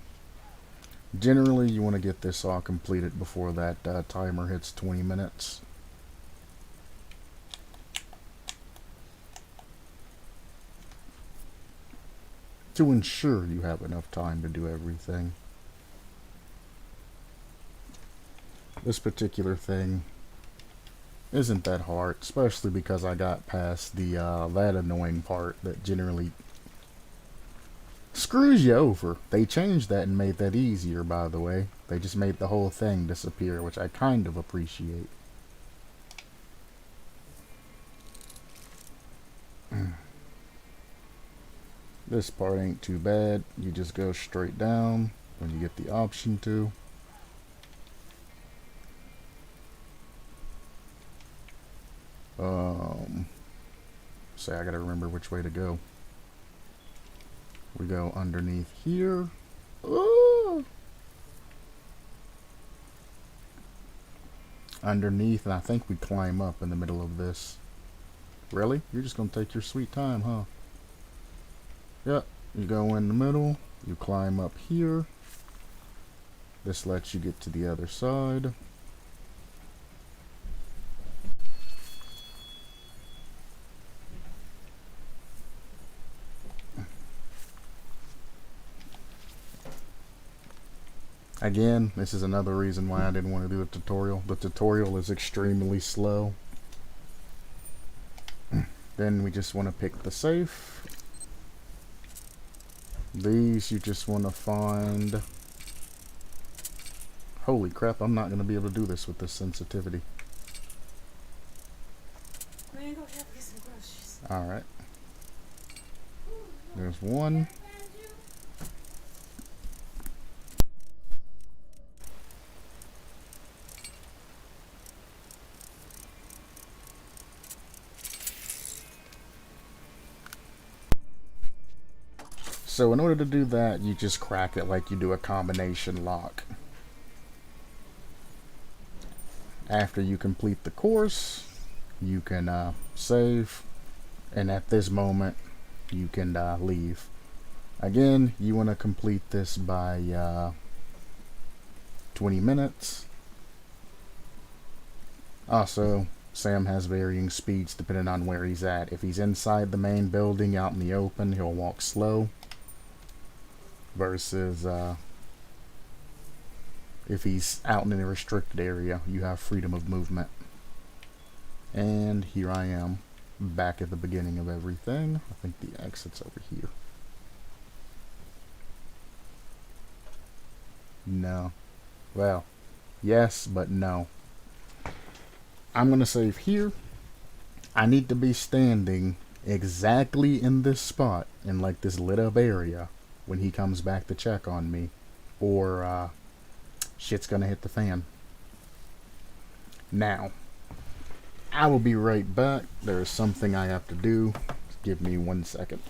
Generally, you want to get this all completed before that timer hits 20 minutes. To ensure you have enough time to do everything. This particular thing isn't that hard, especially because I got past the that annoying part that generally screws you over. They changed that and made that easier, by the way. They just made the whole thing disappear, which I kind of appreciate. This part ain't too bad. You just go straight down when you get the option to. Say I gotta remember which way to go. We go underneath here. Ooh! Underneath, and I think we climb up in the middle of this. Really? You're just gonna take your sweet time, huh? Yep. You go in the middle. You climb up here. This lets you get to the other side. Again, this is another reason why I didn't want to do the tutorial. The tutorial is extremely slow. Then we just want to pick the safe. These you just want to find. Holy crap, I'm not going to be able to do this with this sensitivity. Alright. There's one. So in order to do that, you just crack it like you do a combination lock. After you complete the course, you can save, and at this moment, you can leave. Again, you want to complete this by 20 minutes. Also, Sam has varying speeds depending on where he's at. If he's inside the main building, out in the open, he'll walk slow. Versus if he's out in a restricted area, you have freedom of movement. And here I am, back at the beginning of everything. I think the exit's over here. No. Well, yes, but no. I'm gonna save here. I need to be standing exactly in this spot, in like this lit up area, when he comes back to check on me, or shit's gonna hit the fan. Now, I will be right back. There is something I have to do. Give me 1 second.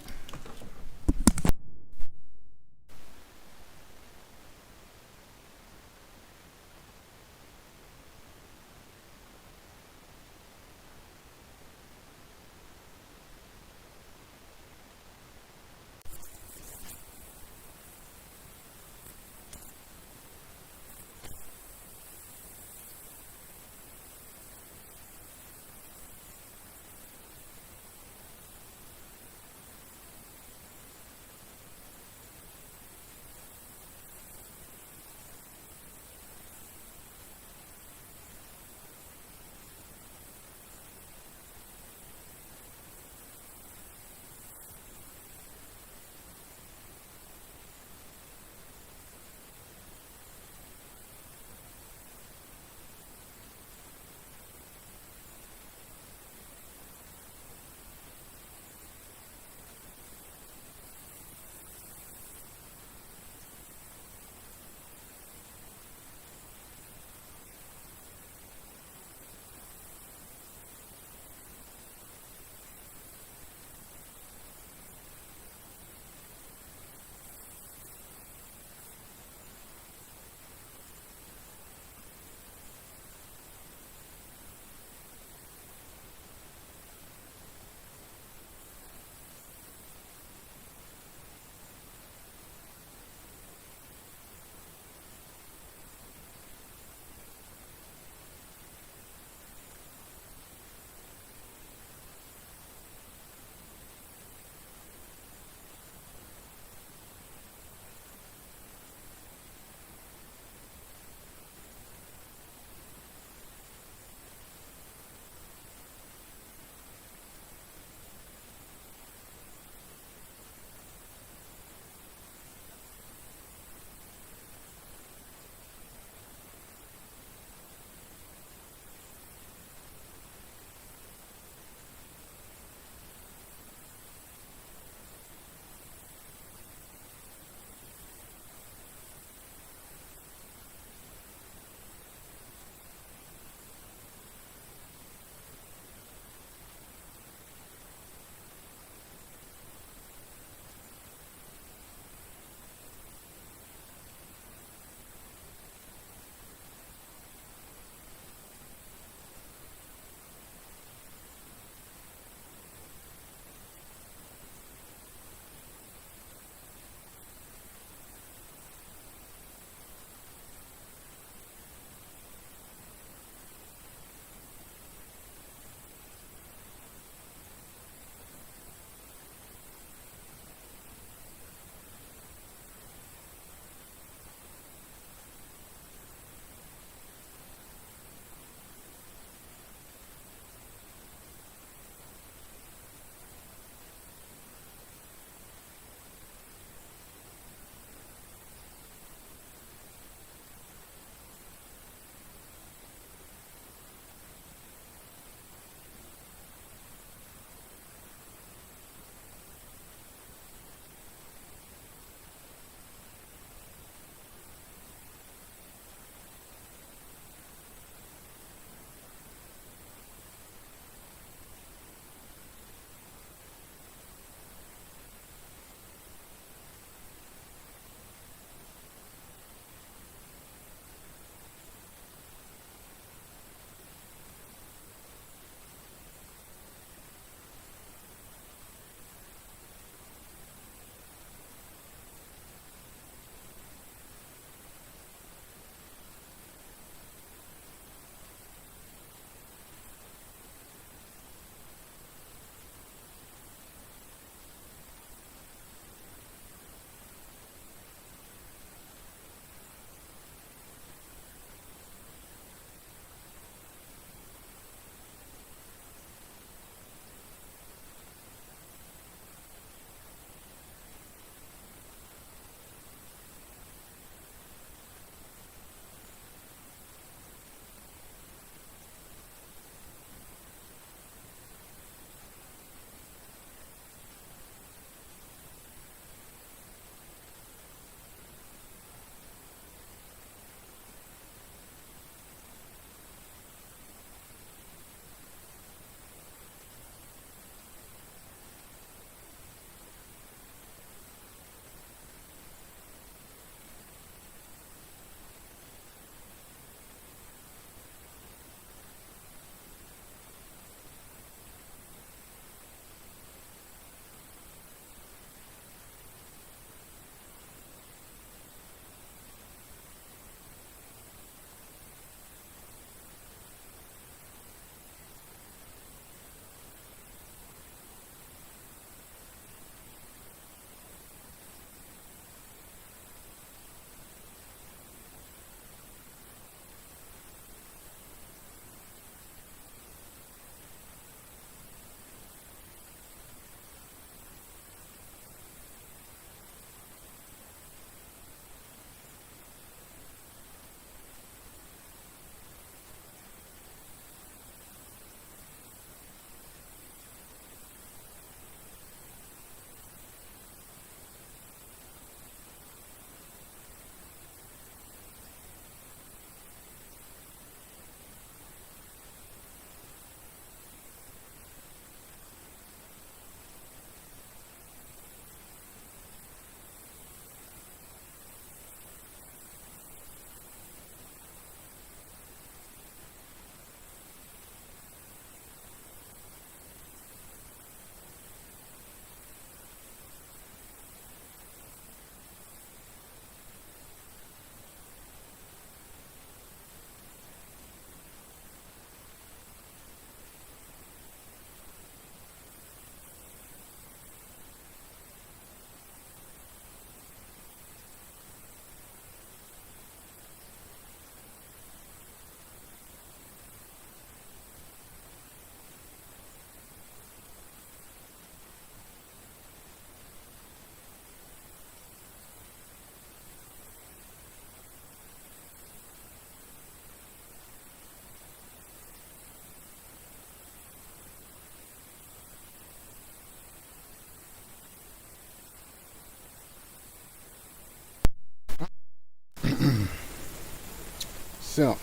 So,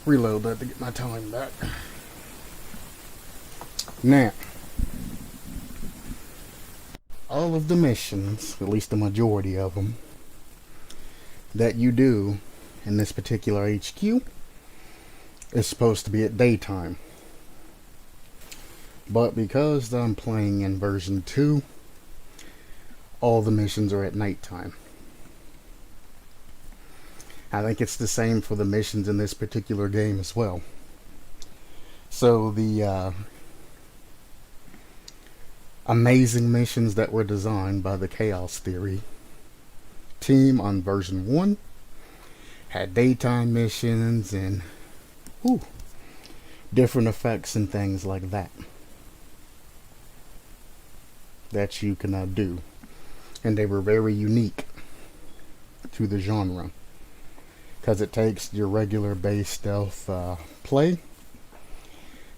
reload that to get my time back. Now, all of the missions, at least the majority of them, that you do in this particular HQ is supposed to be at daytime. But because I'm playing in version 2, all the missions are at nighttime. I think it's the same for the missions in this particular game as well. So the amazing missions that were designed by the Chaos Theory team on version 1 had daytime missions and different effects and things like that you can do. And they were very unique to the genre, because it takes your regular base stealth play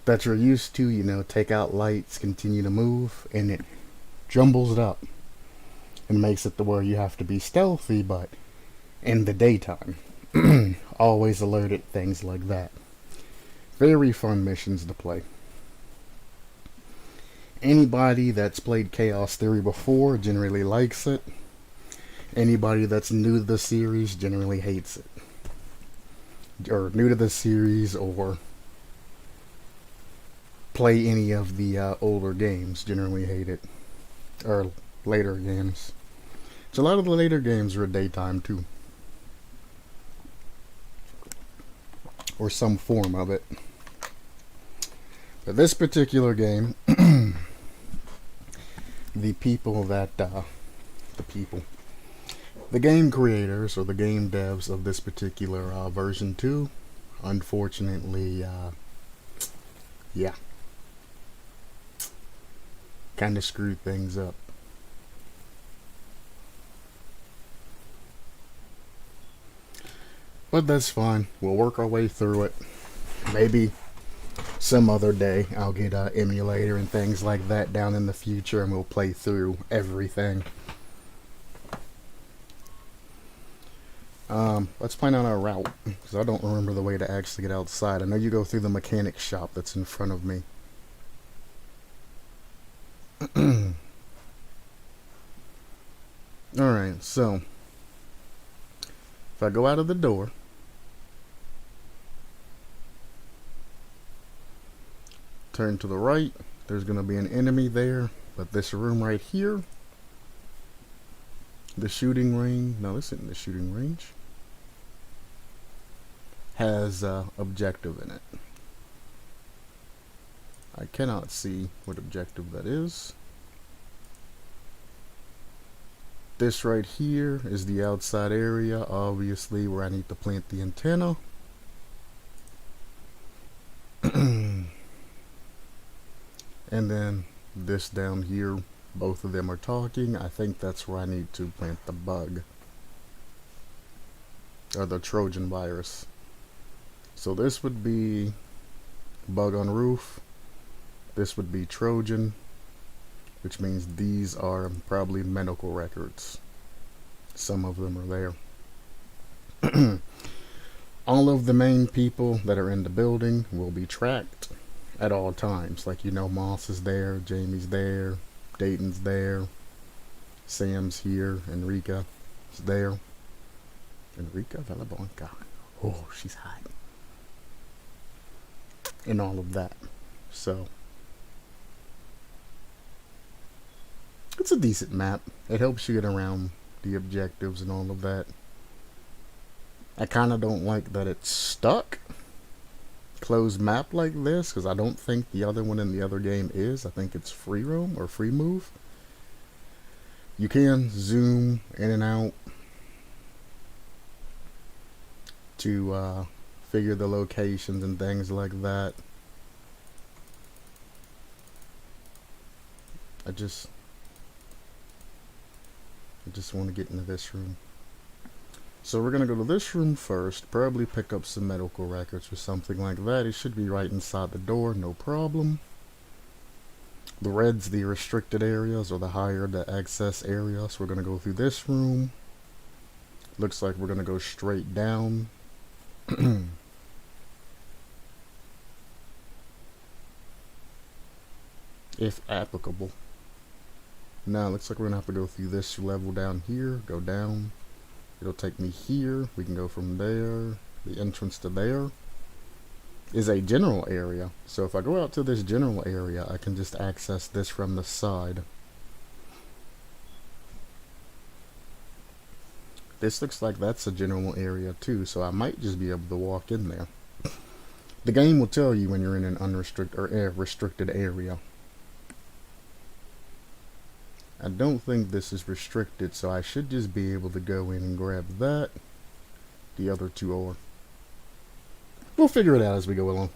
that you're used to, you know, take out lights, continue to move, and it jumbles it up and makes it to where you have to be stealthy, but in the daytime. Always alerted, things like that. Very fun missions to play. Anybody that's played Chaos Theory before generally likes it. Anybody that's new to the series generally hates it. Or new to the series, or play any of the older games generally hate it. Or later games. So a lot of the later games are daytime too. Or some form of it. But this particular game, the game creators or the game devs of this particular version 2, unfortunately, kind of screwed things up. But that's fine. We'll work our way through it. Maybe some other day I'll get an emulator and things like that down in the future, and we'll play through everything. Let's find out our route, because I don't remember the way to actually get outside. I know you go through the mechanic shop that's in front of me. Alright, so if I go out of the door, turn to the right, there's going to be an enemy there, but this room right here, the shooting range, no, this isn't the shooting range, has objective in it. I cannot see what objective that is. This right here is the outside area, obviously, where I need to plant the antenna. And then this down here, both of them are talking. I think that's where I need to plant the bug. Or the Trojan virus. So this would be bug on roof. This would be Trojan, which means these are probably medical records. Some of them are there. All of the main people that are in the building will be tracked at all times. Like, you know, Moss is there, Jamie's there, Dayton's there, Sam's here, Enrica is there. Enrica Vallabonca. Oh, she's hot. And all of that. So it's a decent map. It helps you get around the objectives and all of that. I kind of don't like that it's stuck. Closed map like this, because I don't think the other one in the other game is. I think it's free roam or free move. You can zoom in and out to figure the locations and things like that. I just want to get into this room. So we're going to go to this room first, probably pick up some medical records or something like that. It should be right inside the door, no problem. The red's the restricted areas, or the higher the access area. So we're going to go through this room. Looks like we're gonna go straight down. If applicable. Now, looks like we're gonna have to go through this level down here, go down. It'll take me here. We can go from there. The entrance to there is a general area. So if I go out to this general area, I can just access this from the side. This looks like that's a general area too, so I might just be able to walk in there. The game will tell you when you're in an unrestricted or a restricted area. I don't think this is restricted, so I should just be able to go in and grab that. The other two are. We'll figure it out as we go along.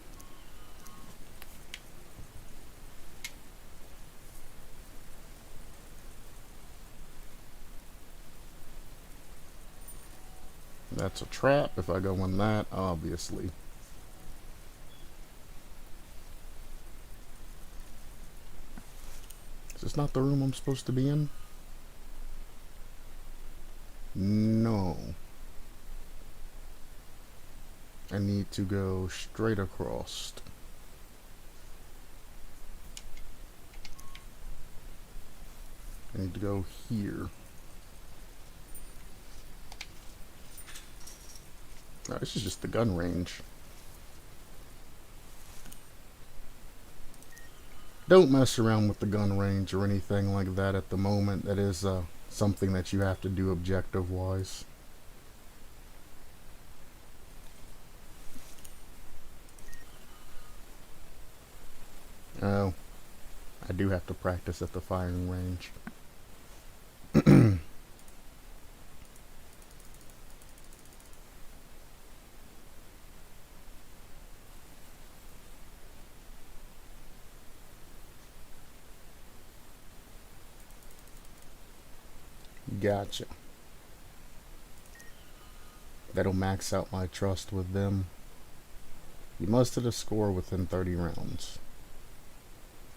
That's a trap if I go in that, obviously. Is this not the room I'm supposed to be in? No. I need to go straight across. I need to go here. No, this is just the gun range. Don't mess around with the gun range or anything like that at the moment. That is something that you have to do objective-wise. Oh, I do have to practice at the firing range. Gotcha. That'll max out my trust with them. You must hit a score within 30 rounds.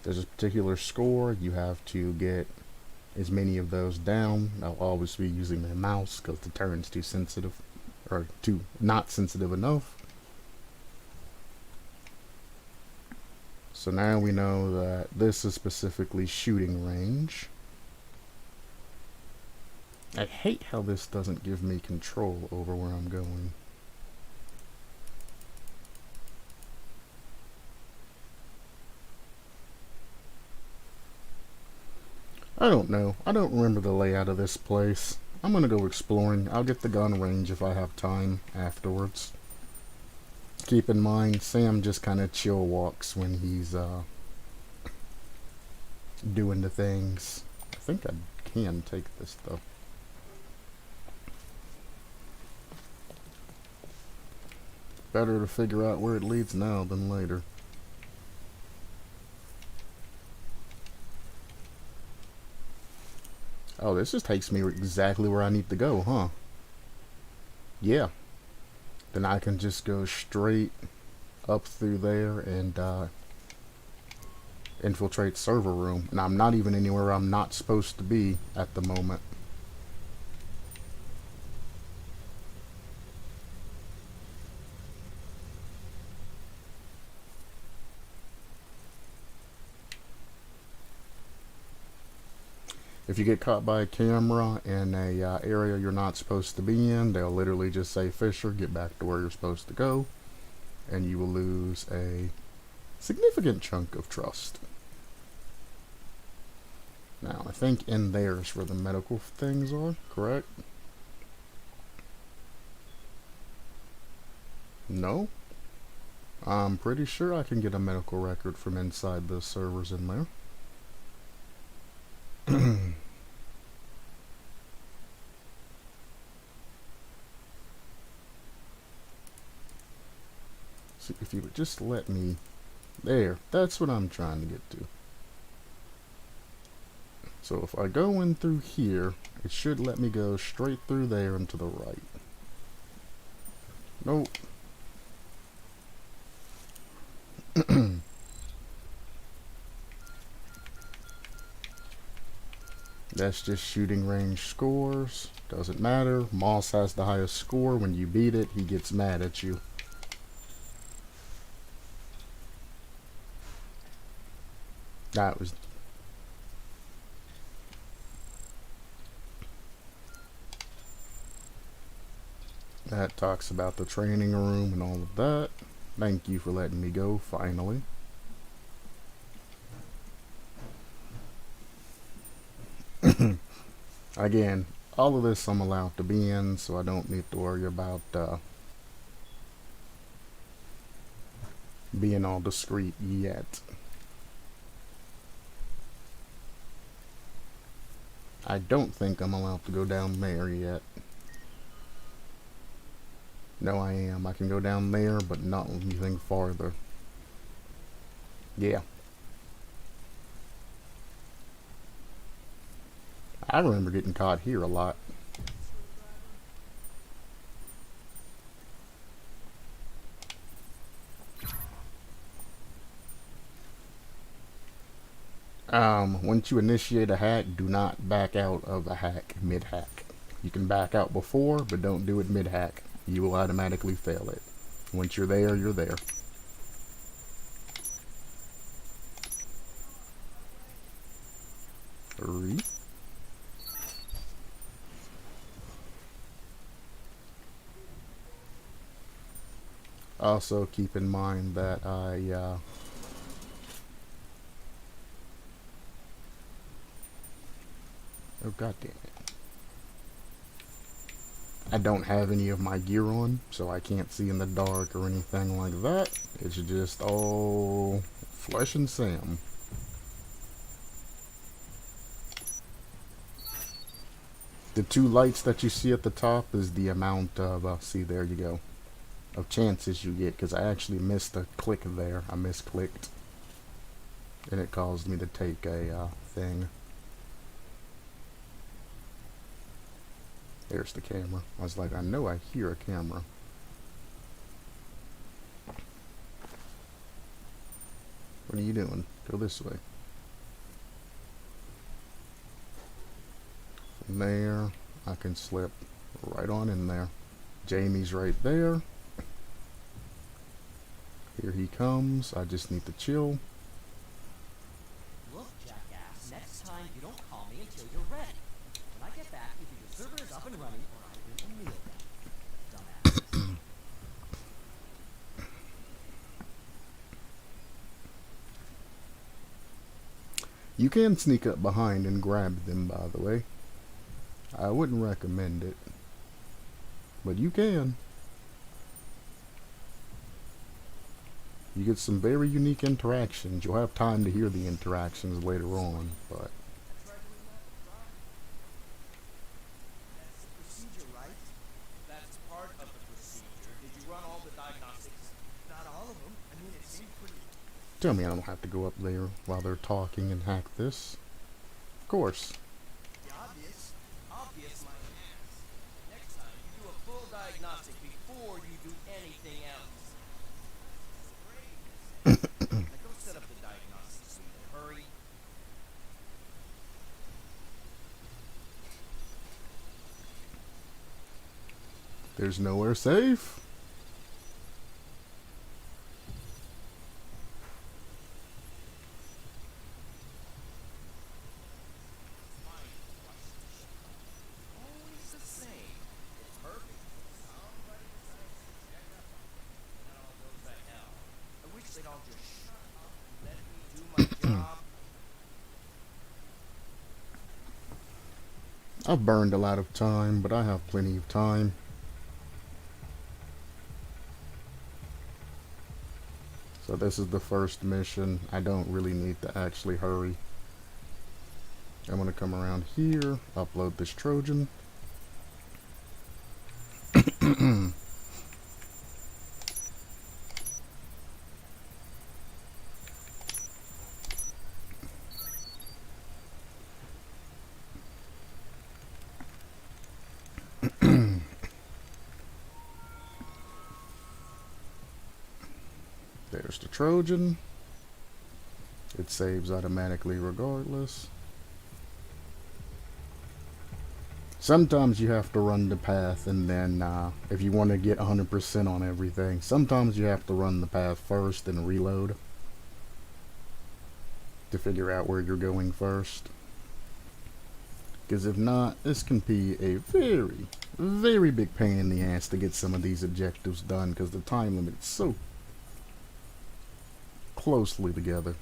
There's a particular score, you have to get as many of those down. I'll always be using my mouse because the turn's too sensitive, or too not sensitive enough. So now we know that this is specifically shooting range. I hate how this doesn't give me control over where I'm going. I don't know. I don't remember the layout of this place. I'm gonna go exploring. I'll get the gun range if I have time afterwards. Keep in mind, Sam just kind of chill walks when he's doing the things. I think I can take this though. Better to figure out where it leads now than later. Oh, this just takes me exactly where I need to go, huh? Yeah. Then I can just go straight up through there and infiltrate server room. And I'm not even anywhere I'm not supposed to be at the moment. If you get caught by a camera in a area you're not supposed to be in, they'll literally just say, Fisher, get back to where you're supposed to go. And you will lose a significant chunk of trust. Now, I think in there is where the medical things are, correct? No? I'm pretty sure I can get a medical record from inside the servers in there. See, if you would just let me... There, that's what I'm trying to get to. So if I go in through here, it should let me go straight through there and to the right. Nope. That's just shooting range scores. Doesn't matter. Moss has the highest score. When you beat it, he gets mad at you. That was... That talks about the training room and all of that. Thank you for letting me go, finally. Again, all of this I'm allowed to be in, so I don't need to worry about being all discreet yet. I don't think I'm allowed to go down there yet. No, I am. I can go down there, but not anything farther. Yeah. I remember getting caught here a lot. Once you initiate a hack, do not back out of a hack mid-hack. You can back out before, but don't do it mid-hack. You will automatically fail it. Once you're there, you're there. Hurry. Also, keep in mind that oh, god damn it. I don't have any of my gear on, so I can't see in the dark or anything like that. It's just all flesh and Sam. The two lights that you see at the top is the amount of, see, there you go, of chances you get, because I actually missed a click there. I misclicked. And it caused me to take a thing. There's the camera. I was like, I know I hear a camera. What are you doing? Go this way. From there, I can slip right on in there. Jamie's right there. Here he comes. I just need to chill. Look, jackass, next time you don't call me until you're ready. When I get back, either your server is up and running or I bring a meal down. Dumbass. You can sneak up behind and grab them, by the way. I wouldn't recommend it, but you can. You get some very unique interactions. You'll have time to hear the interactions later on, but That's the procedure, right? That's part of the procedure. Did you run all the diagnostics? Not all of them. I mean, it seemed pretty... tell me I don't have to go up there while they're talking and hack this. Of course. Obvious. Obvious, my ass. Next time, you do a full diagnostic before you do anything else. Great. Now go set up the diagnostic suite and hurry. There's nowhere safe. Always the same. It's perfect. Somebody decides to check up on me. And it all goes to hell. I wish they'd all just shut up and let me do my job. I've burned a lot of time, but I have plenty of time. So this is the first mission. I don't really need to actually hurry. I'm gonna come around here, upload this Trojan. There's the Trojan. It saves automatically regardless. Sometimes you have to run the path, and then if you want to get 100% on everything, sometimes you have to run the path first and reload to figure out where you're going first. Because if not, this can be a very, very big pain in the ass to get some of these objectives done, because the time limit is so closely together.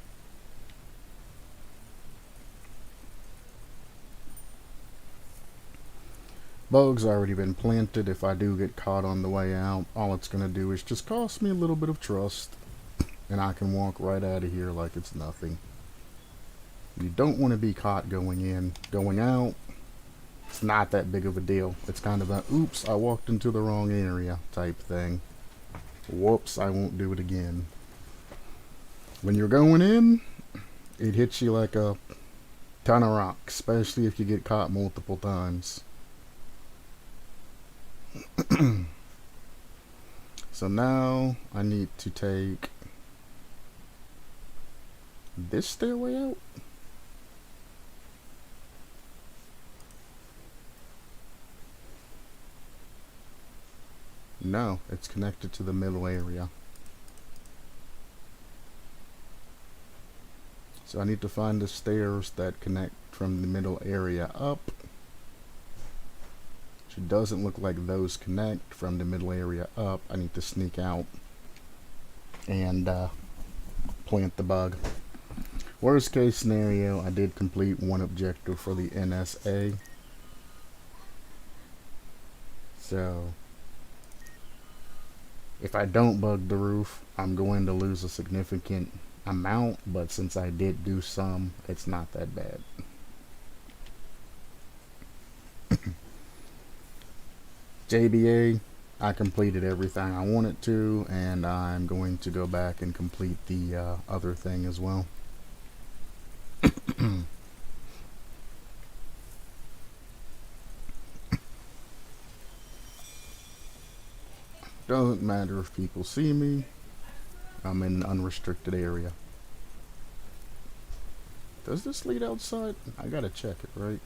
Bug's already been planted. If I do get caught on the way out, all it's going to do is just cost me a little bit of trust, and I can walk right out of here like it's nothing. You don't want to be caught going in. Going out, it's not that big of a deal. It's kind of a, oops, I walked into the wrong area type thing. Whoops, I won't do it again. When you're going in, it hits you like a ton of rocks, especially if you get caught multiple times. So now I need to take this stairway out. No, it's connected to the middle area. So I need to find the stairs that connect from the middle area up. It doesn't look like those connect from the middle area up. I need to sneak out and plant the bug. Worst case scenario, I did complete one objective for the NSA. So if I don't bug the roof, I'm going to lose a significant amount, but since I did do some, it's not that bad. JBA, I completed everything I wanted to, and I'm going to go back and complete the other thing as well. Doesn't matter if people see me. I'm in an unrestricted area. Does this lead outside? I gotta check it, right?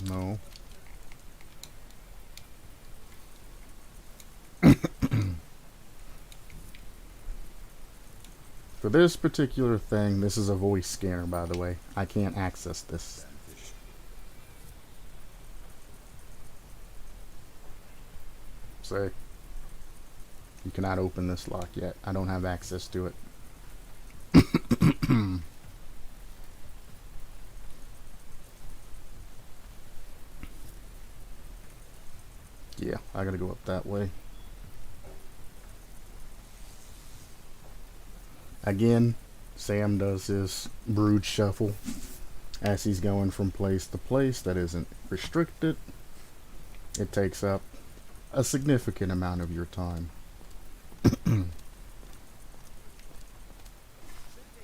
No. For this particular thing, this is a voice scanner, by the way. I can't access this. Say, you cannot open this lock yet. I don't have access to it. Yeah, I gotta go up that way. Again, Sam does his brood shuffle as he's going from place to place that isn't restricted. It takes up a significant amount of your time. Think they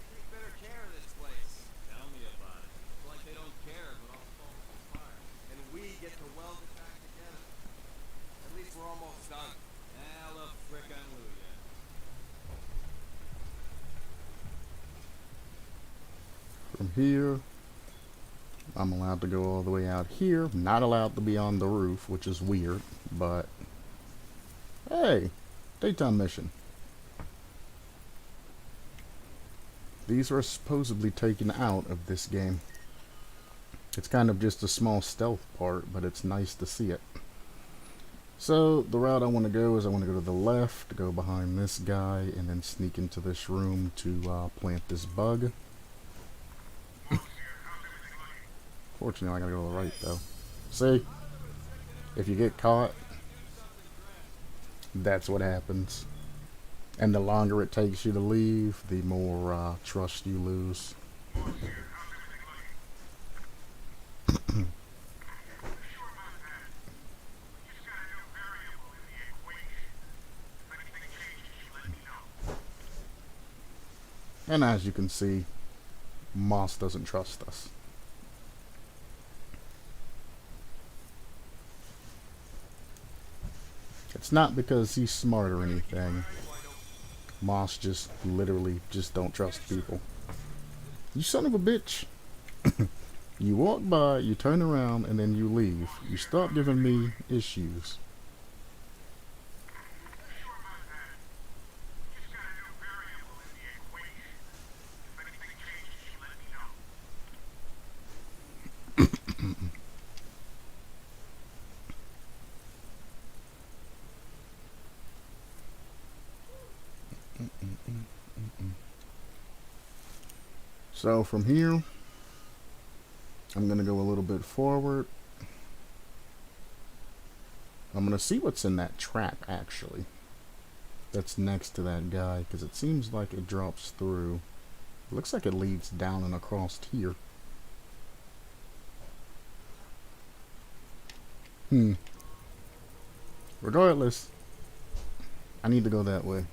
take better care of this place. Tell me about it. It's like they don't care if it all falls apart. And we get to weld it back together. At least we're almost done. Hallelujah. From here, I'm allowed to go all the way out here. Not allowed to be on the roof, which is weird, but hey, daytime mission. These are supposedly taken out of this game. It's kind of just a small stealth part, but it's nice to see it. So the route I want to go is I want to go to the left, go behind this guy, and then sneak into this room to plant this bug. Fortunately, I gotta go to the right though. See? If you get caught, that's what happens. And the longer it takes you to leave, the more trust you lose. And as you can see, Moss doesn't trust us. It's not because he's smart or anything. Moss just literally just don't trust people. You son of a bitch. You walk by, you turn around, and then you leave. You stop giving me issues. Sure, my man. Just got a new variable in the equation. If anything changes, you let me know. So from here, I'm going to go a little bit forward. I'm going to see what's in that trap, actually. That's next to that guy, because it seems like it drops through. It looks like it leads down and across here. Regardless, I need to go that way.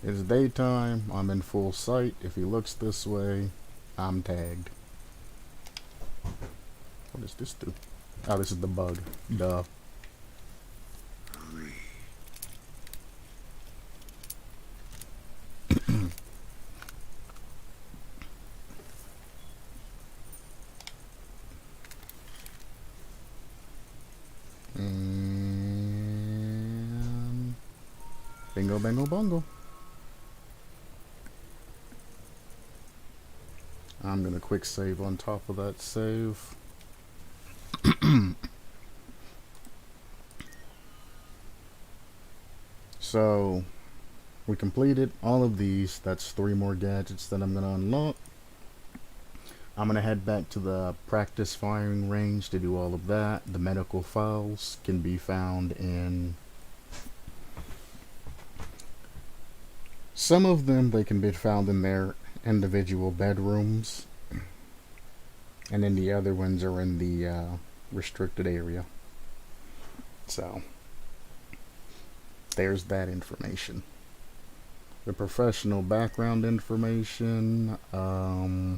It's daytime, I'm in full sight. If he looks this way, I'm tagged. What does this do? Oh, this is the bug. Duh. And bingo, bango, bongo. I'm gonna quick save on top of that save. So we completed all of these. That's 3 more gadgets that I'm gonna unlock. I'm gonna head back to the practice firing range to do all of that. The medical files can be found in some of them. They can be found in their individual bedrooms, and then the other ones are in the restricted area. So there's that information. The professional background information, I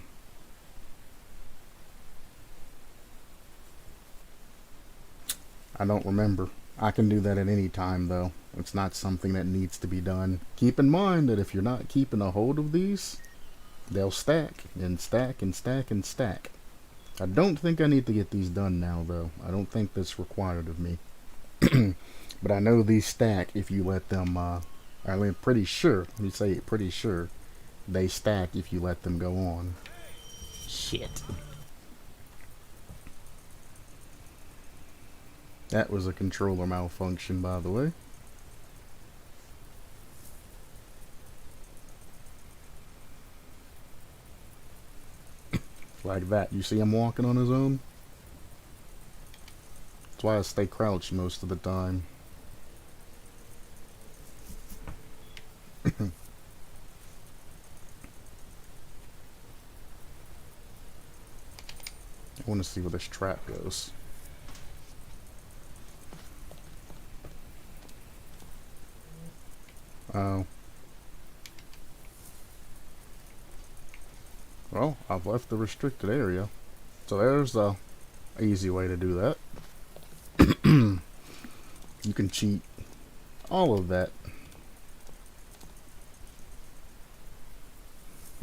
don't remember. I can do that at any time, though. It's not something that needs to be done. Keep in mind that if you're not keeping a hold of these, they'll stack and stack and stack and stack. I don't think I need to get these done now, though. I don't think that's required of me. But I know these stack if you let them, I'm pretty sure, let me say it, pretty sure, they stack if you let them go on. Shit. That was a controller malfunction, by the way. Like that. You see him walking on his own? That's why I stay crouched most of the time. I want to see where this trap goes. Oh. Well, I've left the restricted area. So there's a easy way to do that. You can cheat all of that.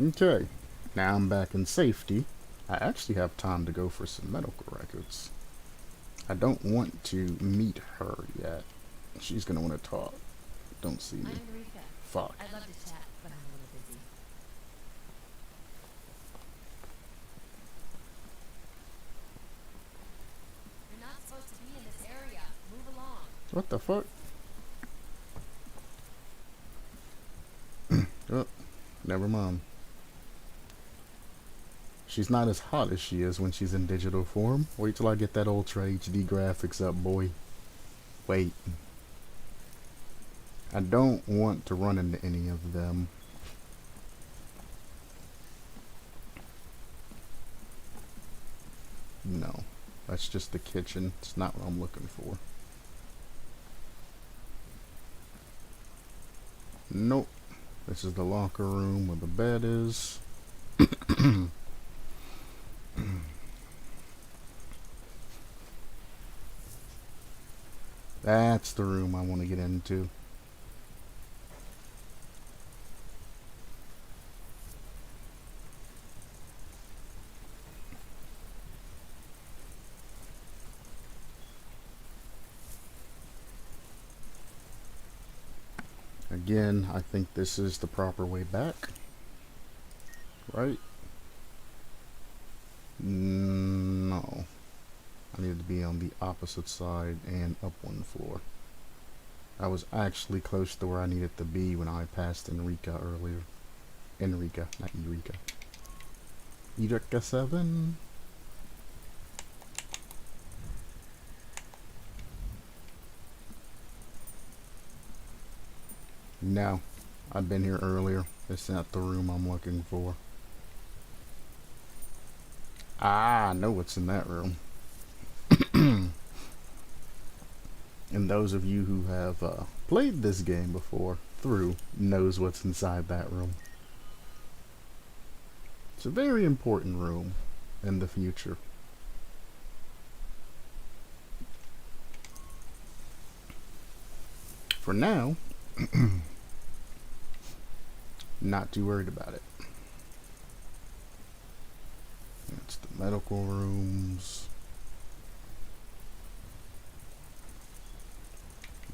Okay. Now I'm back in safety. I actually have time to go for some medical records. I don't want to meet her yet. She's gonna want to talk. Don't see me. I'm Rika. Fuck. I'd love to chat, but I'm a little busy. You're not supposed to be in this area. Move along. What the fuck? Oh, never mind. She's not as hot as she is when she's in digital form. Wait till I get that Ultra HD graphics up, boy. Wait. I don't want to run into any of them. No. That's just the kitchen. It's not what I'm looking for. Nope. This is the locker room where the bed is. That's the room I want to get into. Again, I think this is the proper way back. Right? No. I needed to be on the opposite side and up one floor. I was actually close to where I needed to be when I passed Enrica earlier. Enrica, not Eureka. Eureka 7. No, I've been here earlier. It's not the room I'm looking for. Ah, I know what's in that room. And those of you who have played this game before through knows what's inside that room. It's a very important room in the future. For now, not too worried about it. That's the medical rooms.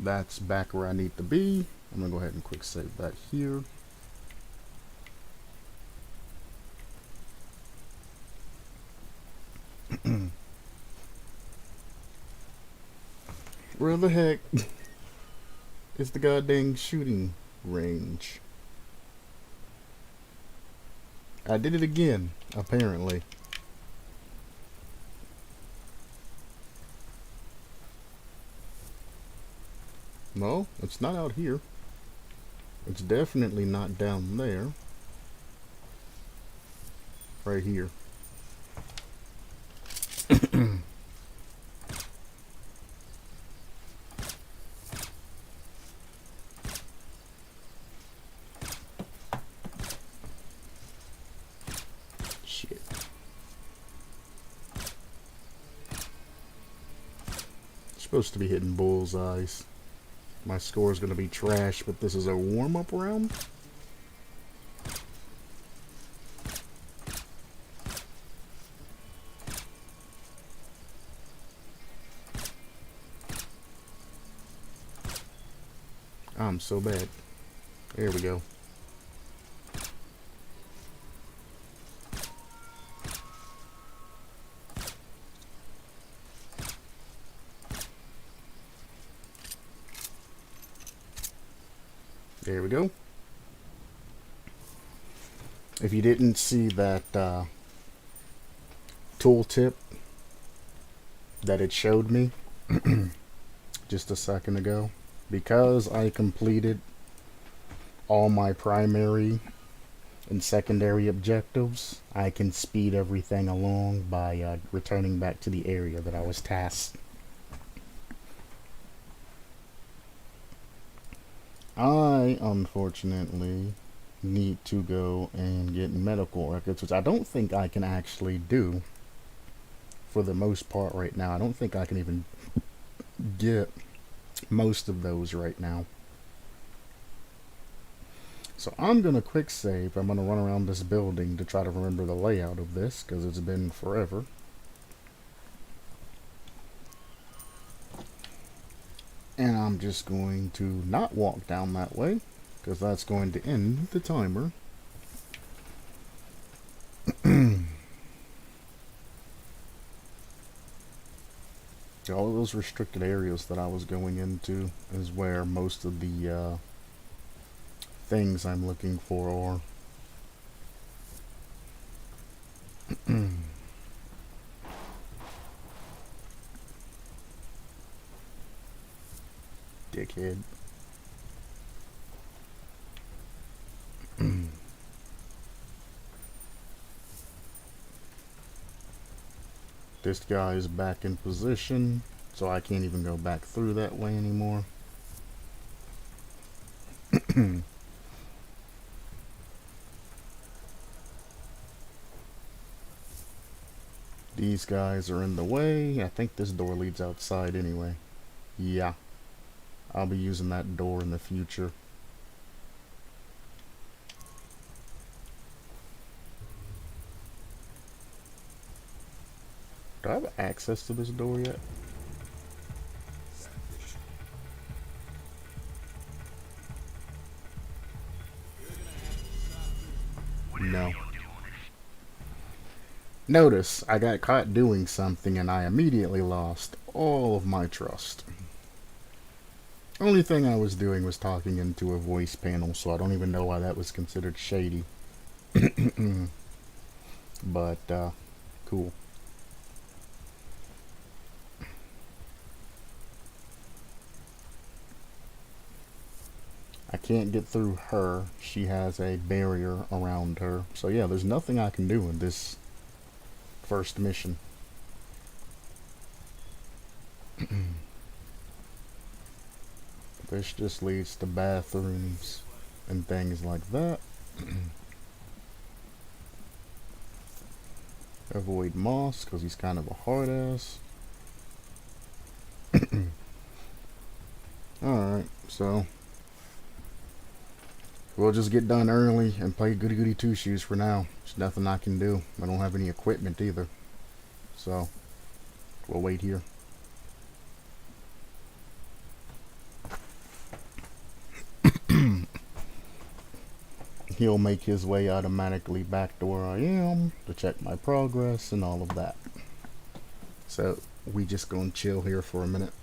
That's back where I need to be. I'm gonna go ahead and quick save that here. Where the heck is the goddamn shooting range? I did it again, apparently. No, it's not out here. It's definitely not down there. Right here. Shit. Supposed to be hitting bullseyes. My score is going to be trash, but this is a warm-up round. I'm so bad. There we go. There we go. If you didn't see that tooltip that it showed me just a second ago, because I completed all my primary and secondary objectives, I can speed everything along by returning back to the area that I was tasked. I, unfortunately, need to go and get medical records, which I don't think I can actually do for the most part right now. I don't think I can even get most of those right now. So I'm going to quick save. I'm going to run around this building to try to remember the layout of this, because it's been forever. And I'm just going to not walk down that way, because that's going to end the timer. All those restricted areas that I was going into is where most of the things I'm looking for are. Dickhead. This guy is back in position, so I can't even go back through that way anymore. These guys are in the way. I think this door leads outside anyway. Yeah, I'll be using that door in the future. Do I have access to this door yet? No. Notice, I got caught doing something and I immediately lost all of my trust. Only thing I was doing was talking into a voice panel, so I don't even know why that was considered shady. But, cool. I can't get through her. She has a barrier around her. So yeah, there's nothing I can do in this first mission. This just leads to bathrooms and things like that. Avoid Moss, because he's kind of a hard ass. Alright, so we'll just get done early and play goody goody two shoes for now. There's nothing I can do. I don't have any equipment either. So we'll wait here. He'll make his way automatically back to where I am to check my progress and all of that. So we just gonna chill here for a minute.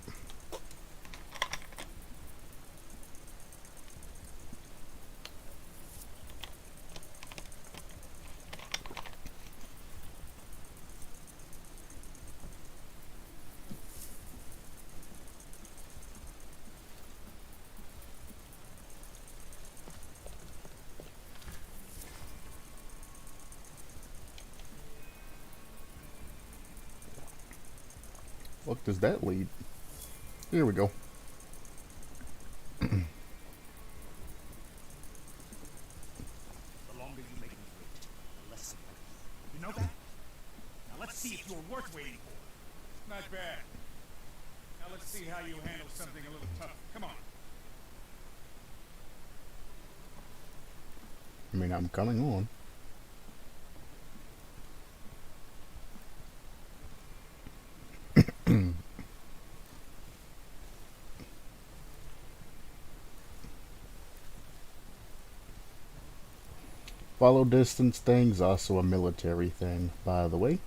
What does that lead? Here we go. The longer you make me wait, the less I like you. You know that? Now let's see if you're worth waiting for. Not bad. Now let's see how you handle something a little tougher. Come on. I mean, I'm coming on. Follow distance thing's also a military thing, by the way.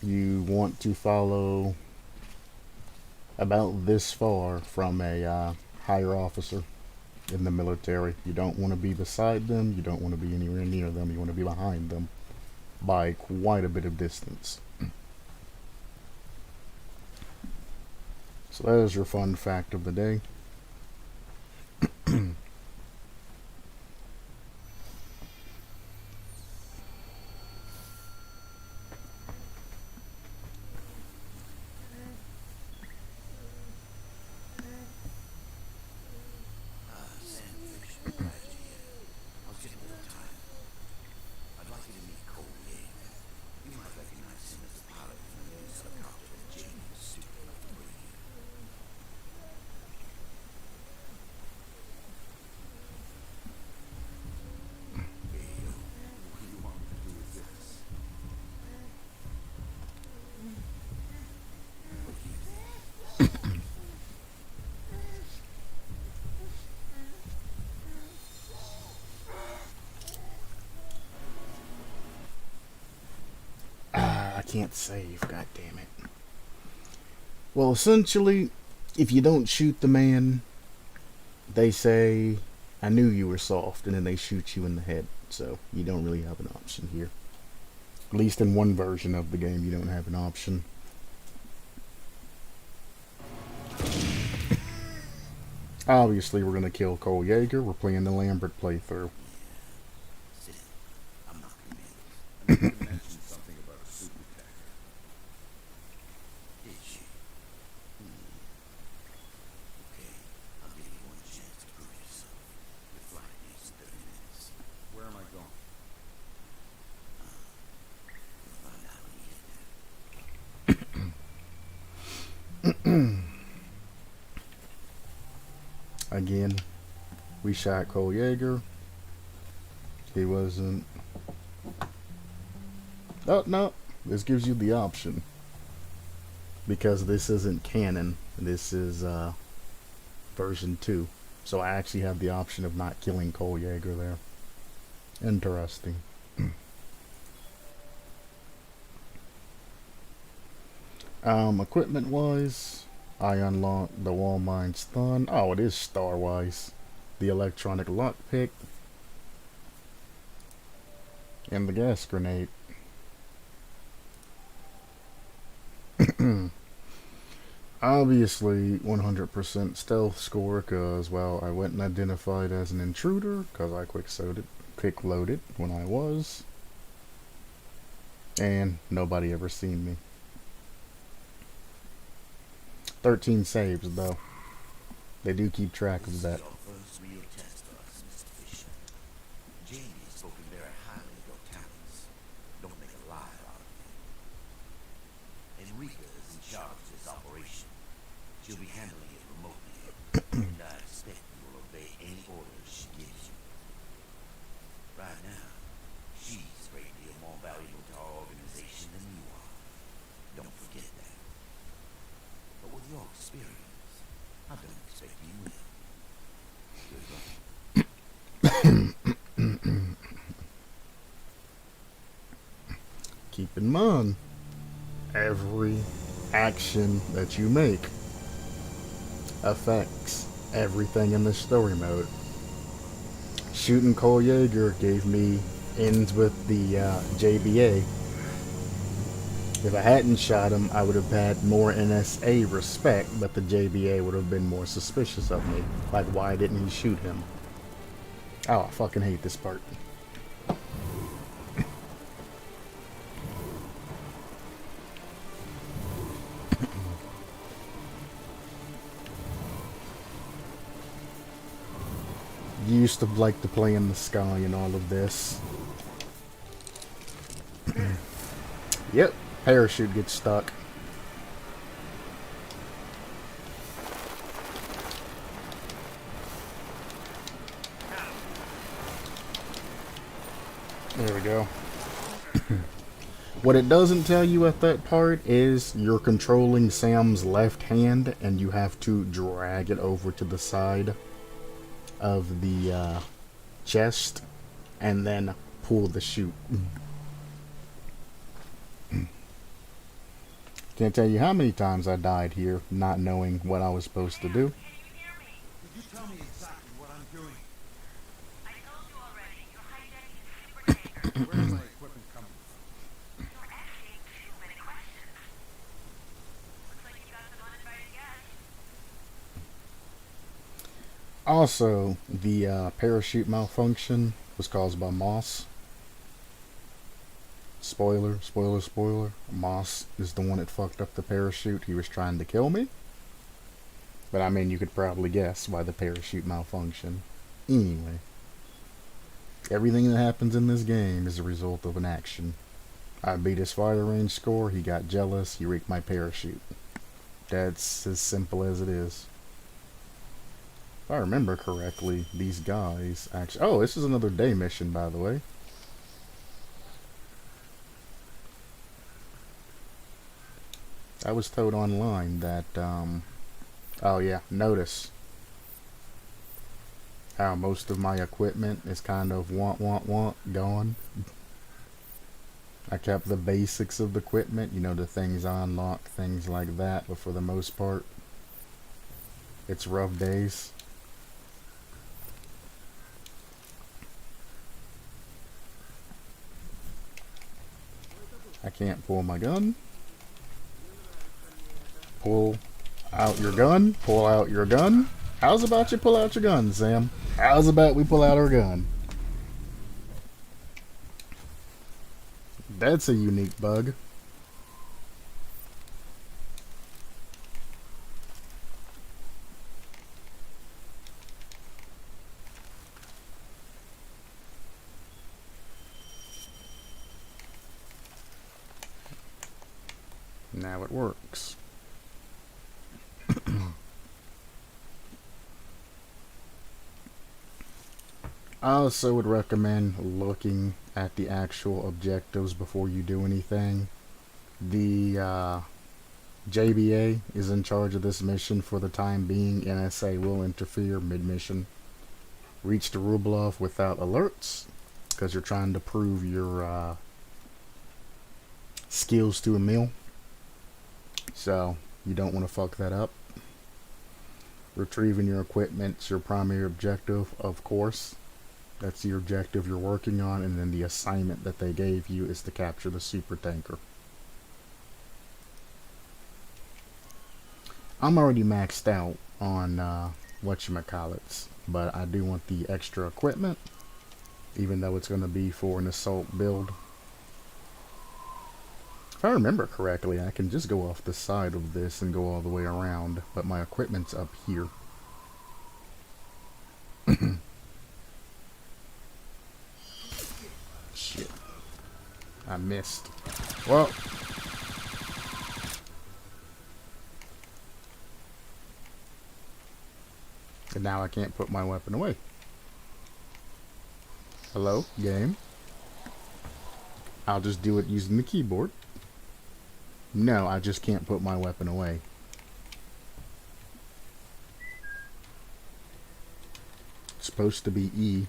You want to follow about this far from a higher officer in the military. You don't want to be beside them, you don't want to be anywhere near them, you want to be behind them by quite a bit of distance. So that is your fun fact of the day. I can't save, god damn it. Well, essentially, if you don't shoot the man, they say, I knew you were soft, and then they shoot you in the head. So, you don't really have an option here. At least in one version of the game, you don't have an option. Obviously, we're going to kill Cole Yeager. We're playing the Lambert playthrough. I'm not convinced. You mentioned something about a suit detector. Did she? Okay, I'll give you one chance to prove yourself. Your flight needs 30 minutes. Where am I going? You'll find out when you get there. again, we shot Cole Yeager. He wasn't. Oh, no. This gives you the option. Because this isn't canon. This is version 2. So I actually have the option of not killing Cole Yeager there. Interesting. Equipment wise, I unlocked the Wall Mine Stun. Oh, it is star wise. The electronic lockpick. And the gas grenade. Obviously 100% stealth score because, well, I went and identified as an intruder because I quick loaded when I was. And nobody ever seen me. 13 saves though. They do keep track of that. Your first real test for us, Mr. Fisher. Jamie has spoken very highly of your talents. Don't make a lie out of it. Enrica is in charge of this operation. She'll be handling it remotely, and I expect you will obey any orders she gives you. Right now, she's a great deal more valuable to our organization than you are. Don't forget that. But with your experience, I don't expect you will. Good luck. Keep in mind, every action that you make affects everything in the story mode. Shooting Cole Yeager gave me ends with the JBA. If I hadn't shot him, I would have had more NSA respect, but the JBA would have been more suspicious of me. Like, why didn't he shoot him? Oh, I fucking hate this part. You used to like to play in the sky and all of this. Yep. Parachute gets stuck. There we go. What it doesn't tell you at that part is you're controlling Sam's left hand and you have to drag it over to the side of the chest and then pull the chute. Can't tell you how many times I died here not knowing what I was supposed to do. Could you tell me exactly what I'm doing? I told you already, you're hijacking a super tanker. Where's my equipment coming from? You're asking too many questions. Looks like you got some uninvited guests. Also, the parachute malfunction was caused by Moss. Spoiler. Moss is the one that fucked up the parachute. He was trying to kill me. But I mean, you could probably guess why the parachute malfunction. Anyway. Everything that happens in this game is a result of an action. I beat his fire range score, he got jealous, he wrecked my parachute. That's as simple as it is. If I remember correctly, these guys actually... Oh, this is another day mission, by the way. I was told online that, oh yeah, notice how most of my equipment is kind of gone. I kept the basics of the equipment, you know, the things I unlock, things like that, but for the most part, it's rough days. I can't pull my gun. Pull out your gun. Pull out your gun. How's about you pull out your gun, Sam? How's about we pull out our gun? That's a unique bug. Now it works. I also would recommend looking at the actual objectives before you do anything. The JBA is in charge of this mission for the time being. NSA will interfere mid-mission. Reach the Rublev without alerts, because you're trying to prove your skills to Emil. So, you don't want to fuck that up. Retrieving your equipment's your primary objective, of course. That's the objective you're working on, and then the assignment that they gave you is to capture the super tanker. I'm already maxed out on whatchamacallits, but I do want the extra equipment, even though it's going to be for an assault build. If I remember correctly, I can just go off the side of this and go all the way around, but my equipment's up here. Shit. I missed. Well. And now I can't put my weapon away. Hello, game? I'll just do it using the keyboard. No, I just can't put my weapon away. It's supposed to be E.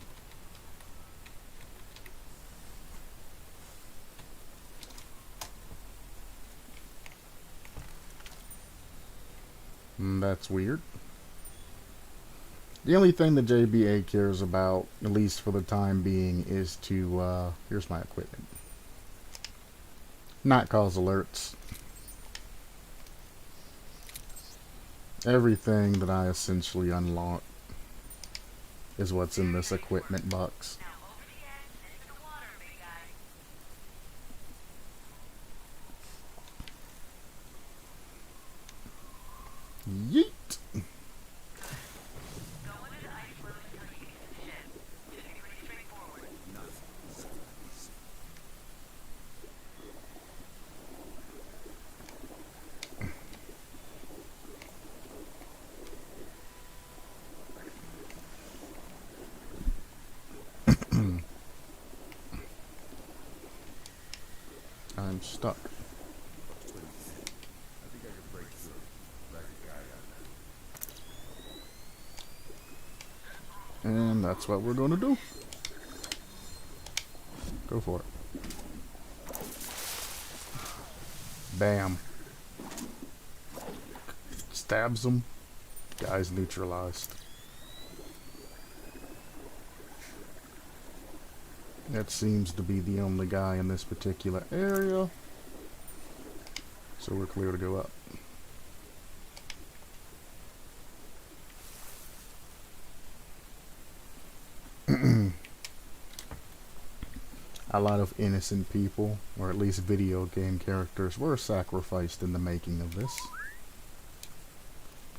That's weird. The only thing the JBA cares about, at least for the time being, is to, here's my equipment. Not cause alerts. Everything that I essentially unlock is what's in this equipment box. Yeet! I'm stuck. I think I could break through. Like a guy on that. And that's what we're gonna do. Go for it. Bam. Stabs him. Guy's neutralized. That seems to be the only guy in this particular area. So we're clear to go up. A lot of innocent people, or at least video game characters, were sacrificed in the making of this.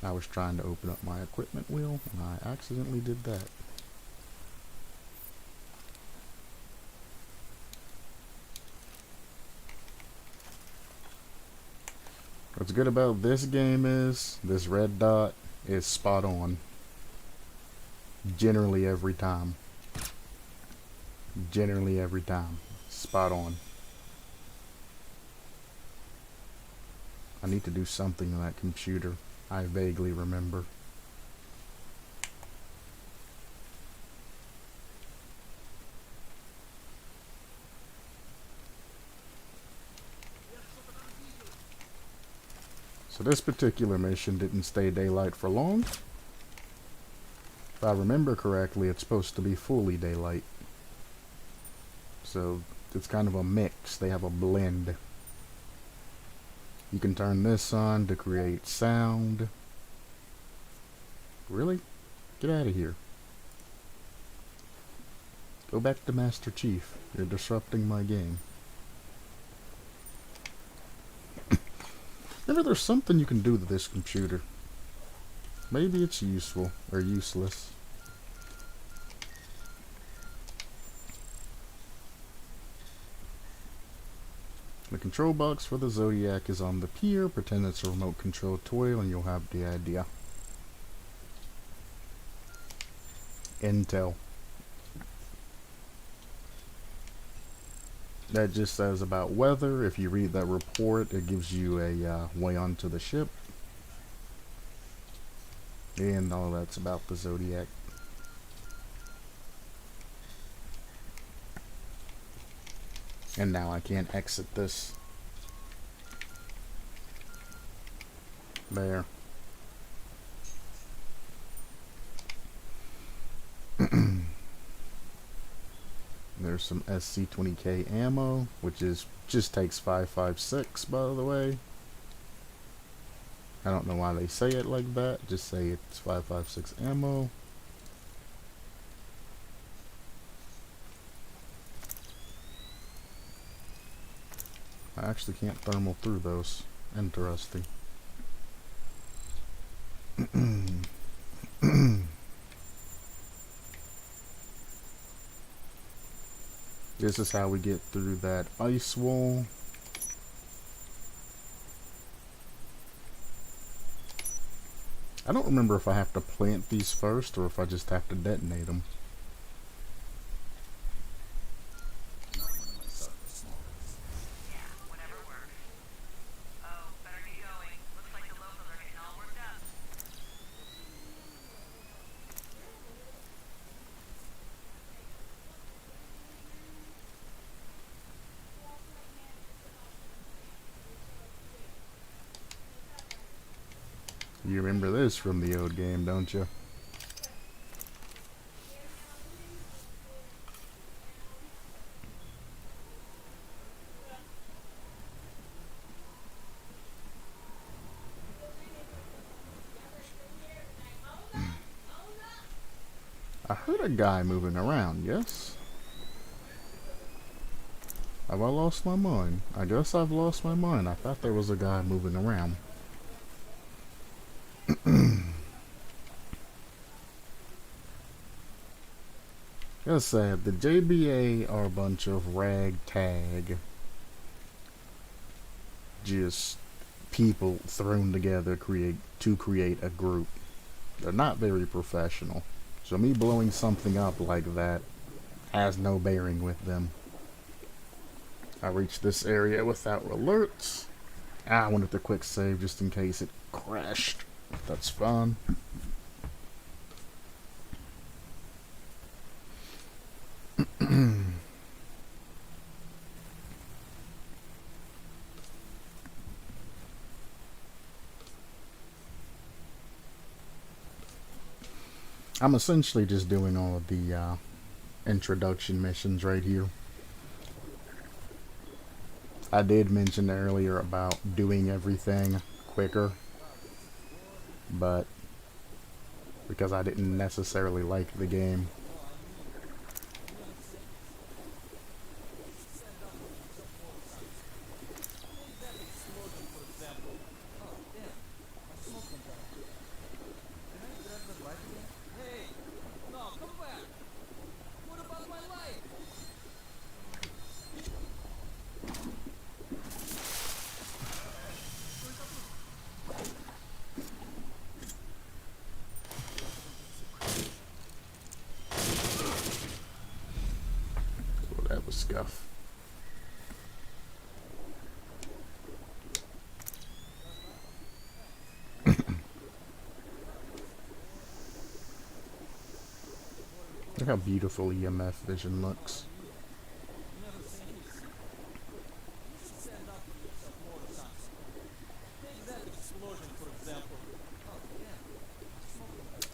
I was trying to open up my equipment wheel, and I accidentally did that. What's good about this game is, this red dot is spot on. Generally every time. Generally every time. Spot on. I need to do something to that computer. I vaguely remember. So this particular mission didn't stay daylight for long. If I remember correctly, it's supposed to be fully daylight. So it's kind of a mix. They have a blend. You can turn this on to create sound. Really? Get out of here. Go back to Master Chief. You're disrupting my game. Maybe there's something you can do to this computer. Maybe it's useful or useless. The control box for the Zodiac is on the pier. Pretend it's a remote control toy and you'll have the idea. Intel. That just says about weather. If you read that report, it gives you a way onto the ship. And all that's about the Zodiac. And now I can't exit this. There. There's some SC20K ammo, which is just takes 5.56, by the way. I don't know why they say it like that. Just say it's 5.56 ammo. I actually can't thermal through those. Interesting. This is how we get through that ice wall. I don't remember if I have to plant these first or if I just have to detonate them. You remember this from the old game, don't you? I heard a guy moving around, yes? Have I lost my mind? I guess I've lost my mind. I thought there was a guy moving around. As I said, the JBA are a bunch of ragtag, just people thrown together to create a group. They're not very professional. So me blowing something up like that has no bearing with them. I reached this area without alerts. I wanted to quick save just in case it crashed. That's fine. I'm essentially just doing all of the introduction missions right here. I did mention earlier about doing everything quicker, but because I didn't necessarily like the game. That was scuff. Look how beautiful EMF vision looks.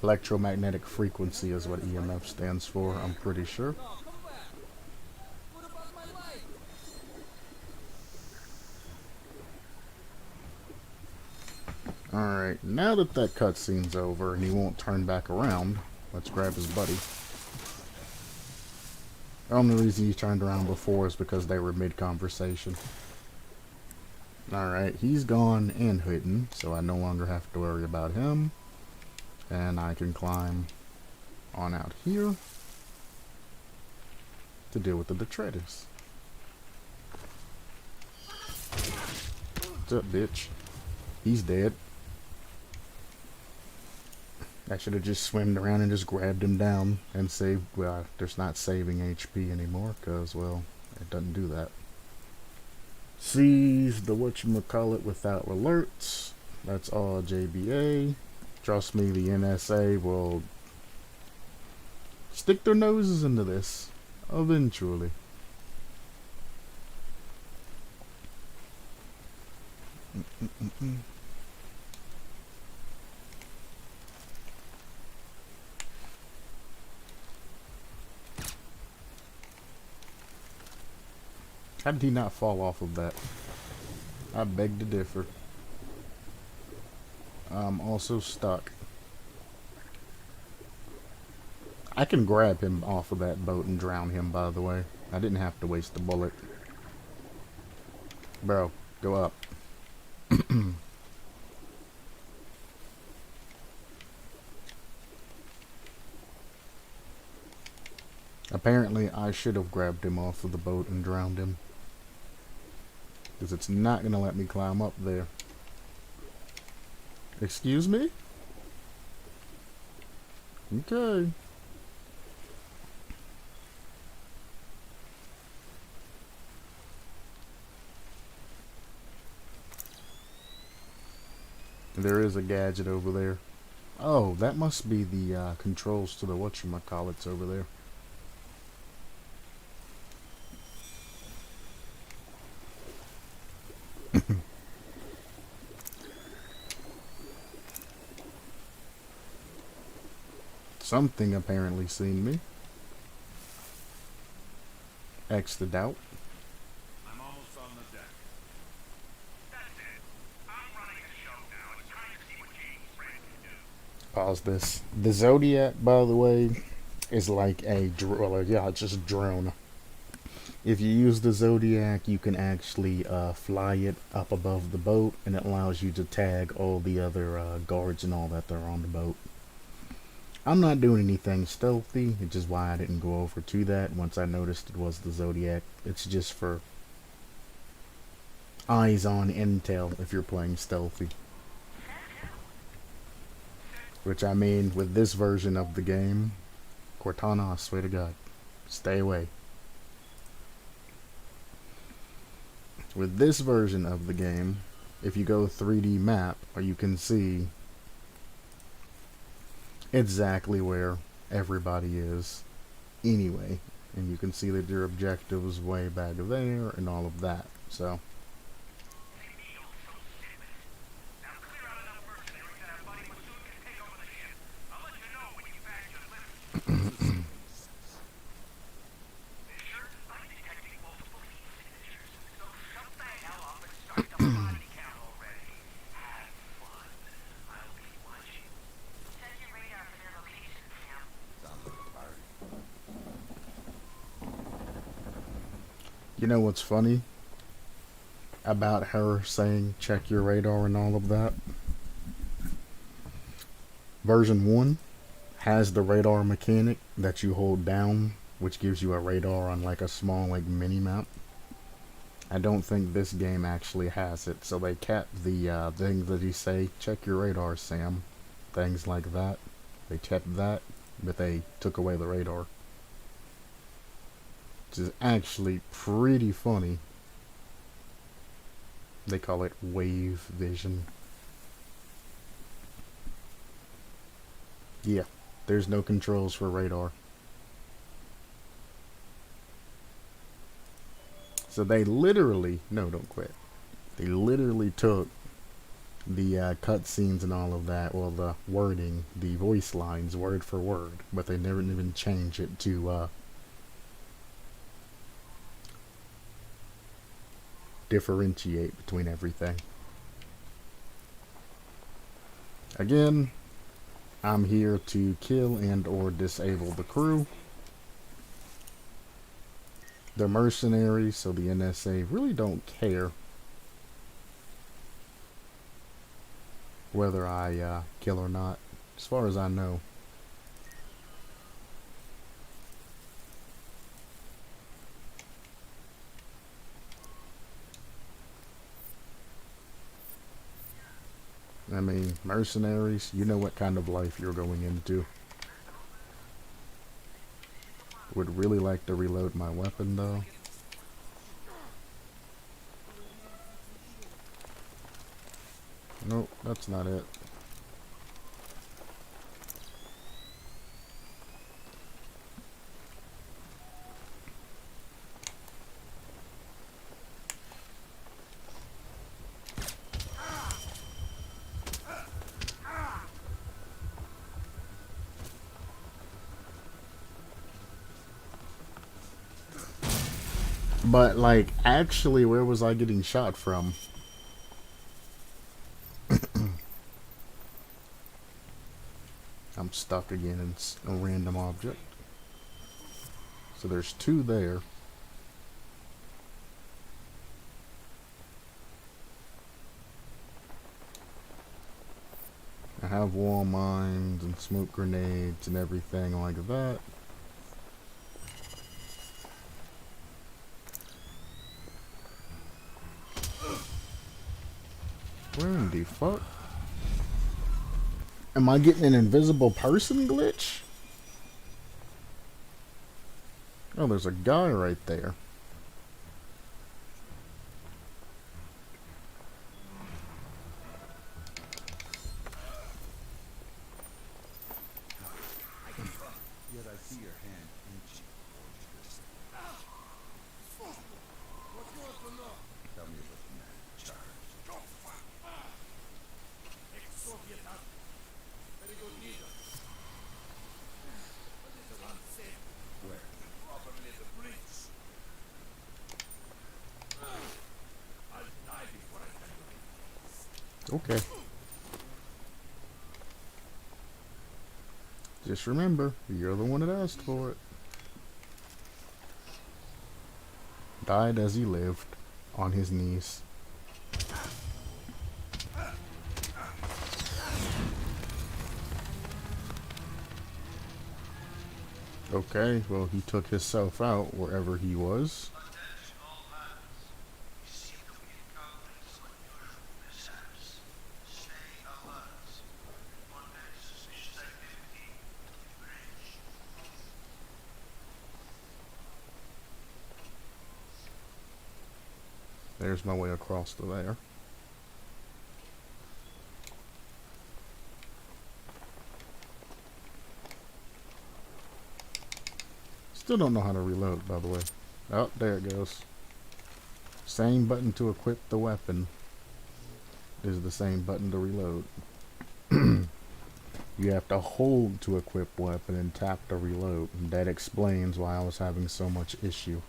Electromagnetic frequency is what EMF stands for, I'm pretty sure. Alright, now that that cutscene's over and he won't turn back around, let's grab his buddy. The only reason he turned around before is because they were mid-conversation. Alright, he's gone and hidden, so I no longer have to worry about him. And I can climb on out here to deal with the detritus. What's up, bitch? He's dead. I should have just swimmed around and just grabbed him down and saved. Well, there's not saving HP anymore because, well, it doesn't do that. Sees the whatchamacallit without alerts. That's all JBA. Trust me, the NSA will stick their noses into this eventually. How did he not fall off of that? I beg to differ. I'm also stuck. I can grab him off of that boat and drown him, by the way. I didn't have to waste a bullet. Bro, go up. Apparently, I should have grabbed him off of the boat and drowned him. Because it's not going to let me climb up there. Excuse me? Okay. There is a gadget over there. Oh, that must be the controls to the whatchamacallits over there. Something apparently seen me. X the doubt. I'm almost on the deck. That's it. I'm running the show now. It's time to see what James Brand can do. Pause this. The Zodiac, by the way, is like a yeah, it's just a drone. If you use the Zodiac, you can actually fly it up above the boat, and it allows you to tag all the other guards and all that that are on the boat. I'm not doing anything stealthy, which is why I didn't go over to that once I noticed it was the Zodiac. It's just for eyes on intel if you're playing stealthy. Which I mean, with this version of the game, Cortana, I swear to God, stay away. With this version of the game, if you go 3D map, you can see exactly where everybody is anyway, and you can see that your objective is way back there and all of that. So you know what's funny about her saying check your radar and all of that? Version 1 has the radar mechanic that you hold down, which gives you a radar on like a small like mini map. I don't think this game actually has it, so they kept the things that you say, check your radar, Sam. Things like that. They kept that, but they took away the radar. Which is actually pretty funny. They call it wave vision. Yeah, there's no controls for radar. So they literally, no, don't quit. They literally took the cutscenes and all of that, well, the wording, the voice lines, word for word, but they never even changed it to differentiate between everything. Again, I'm here to kill and or disable the crew. They're mercenaries, so the NSA really don't care whether I kill or not, as far as I know. I mean, mercenaries, you know what kind of life you're going into. Would really like to reload my weapon, though. Nope, that's not it. But, like, actually, where was I getting shot from? I'm stuck again in a random object. So there's two there. I have wall mines and smoke grenades and everything like that. Where in the fuck? Am I getting an invisible person glitch? Oh, there's a guy right there. Yet I see your hand inching towards this. Tell me about the man in charge. Where? Okay. Just remember, you're the one that asked for it. Died as he lived, on his knees. Okay, well, he took himself out wherever he was. Attention all hands. We seem to be encountering some unusual mishaps. Stay alert. Report any suspicious activity to the bridge. There's my way across to there. Still don't know how to reload, by the way. Oh, there it goes. Same button to equip the weapon is the same button to reload. You have to hold to equip weapon and tap to reload. That explains why I was having so much issue.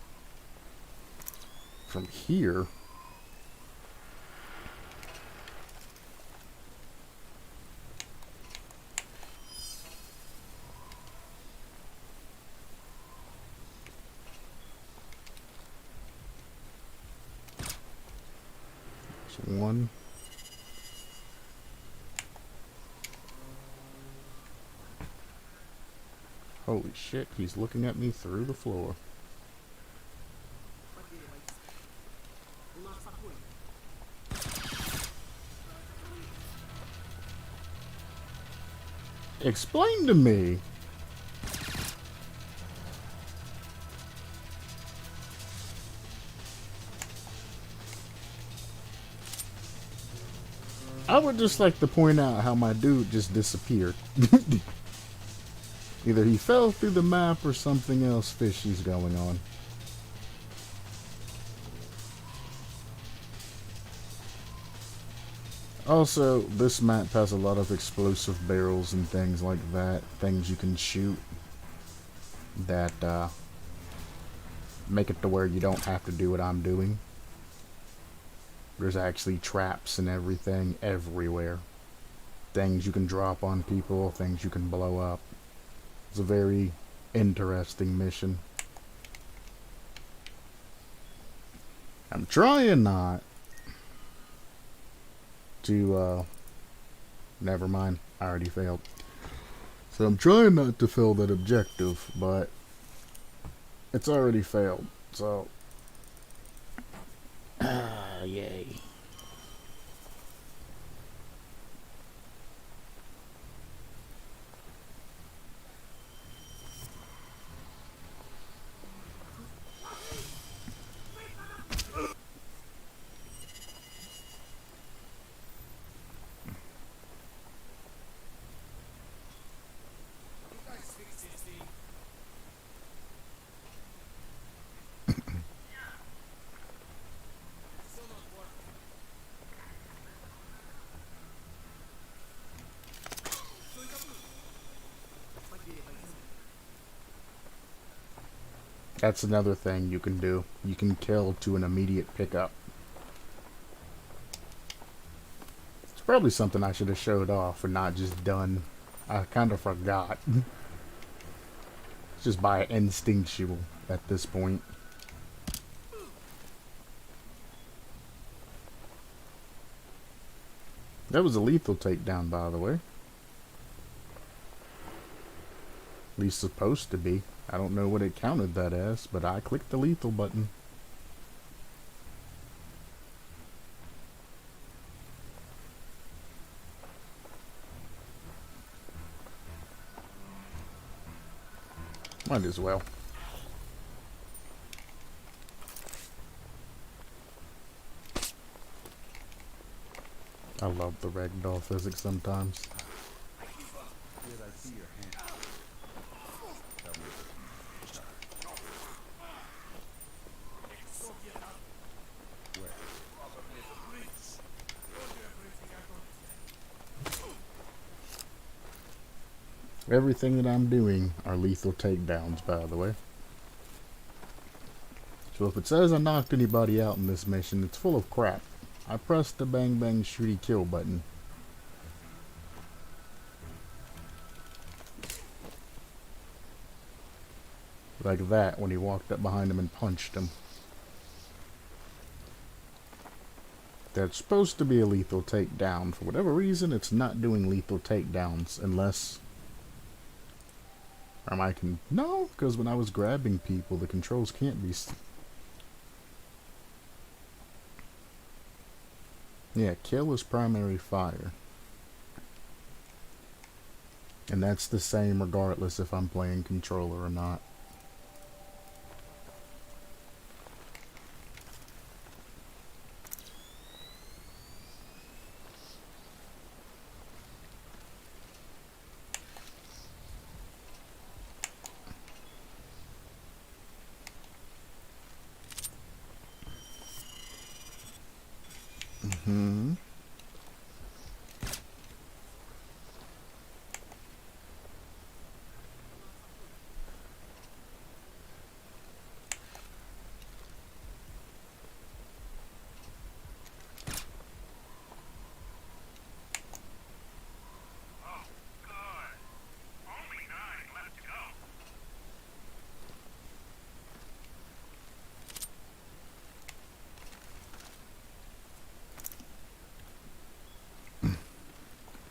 From here, there's one. Holy shit, he's looking at me through the floor. Explain to me. I would just like to point out how my dude just disappeared. Either he fell through the map or something else fishy's going on. Also, this map has a lot of explosive barrels and things like that. Things you can shoot that make it to where you don't have to do what I'm doing. There's actually traps and everything everywhere. Things you can drop on people, things you can blow up. It's a very interesting mission. I'm trying not to, never mind, I already failed. So I'm trying not to fail that objective, but it's already failed, so. Yay. That's another thing you can do. You can kill to an immediate pickup. It's probably something I should have showed off and not just done. I kind of forgot. It's just by instinctual at this point. That was a lethal takedown, by the way. At least supposed to be. I don't know what it counted that as, but I clicked the lethal button. Might as well. I love the ragdoll physics sometimes. Did I see your hand? Tell me where? Everything that I'm doing are lethal takedowns, by the way. So if it says I knocked anybody out in this mission, it's full of crap. I pressed the bang bang shooty kill button. Like that when he walked up behind him and punched him. That's supposed to be a lethal takedown. For whatever reason, it's not doing lethal takedowns unless... No, because when I was grabbing people, the controls can't be... Yeah, kill is primary fire. And that's the same regardless if I'm playing controller or not. Mm-hmm.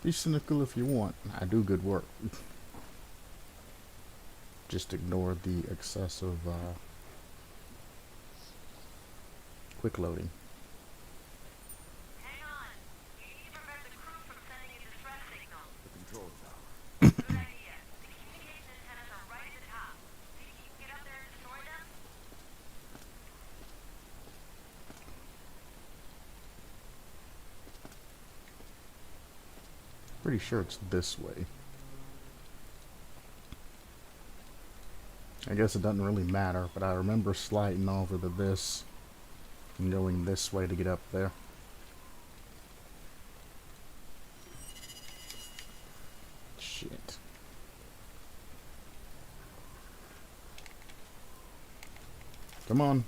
Be cynical if you want. I do good work. Just ignore the excessive quick loading. Hang on. You need to prevent the crew from sending a distress signal. The control tower. Good idea. The communication antennas are right at the top. Think you can get up there and destroy them? Pretty sure it's this way. I guess it doesn't really matter, but I remember sliding over to this and going this way to get up there. Shit. Come on.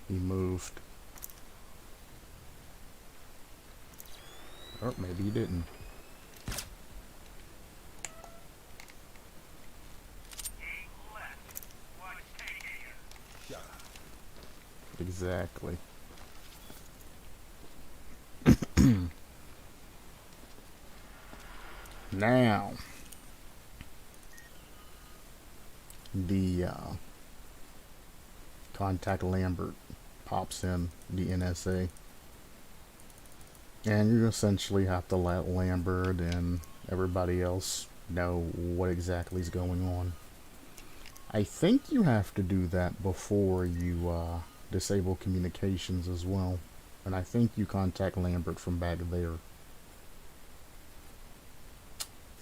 He moved. Or maybe he didn't. Exactly. Now, the contact Lambert pops in the NSA. And you essentially have to let Lambert and everybody else know what exactly is going on. I think you have to do that before you disable communications as well. And I think you contact Lambert from back there.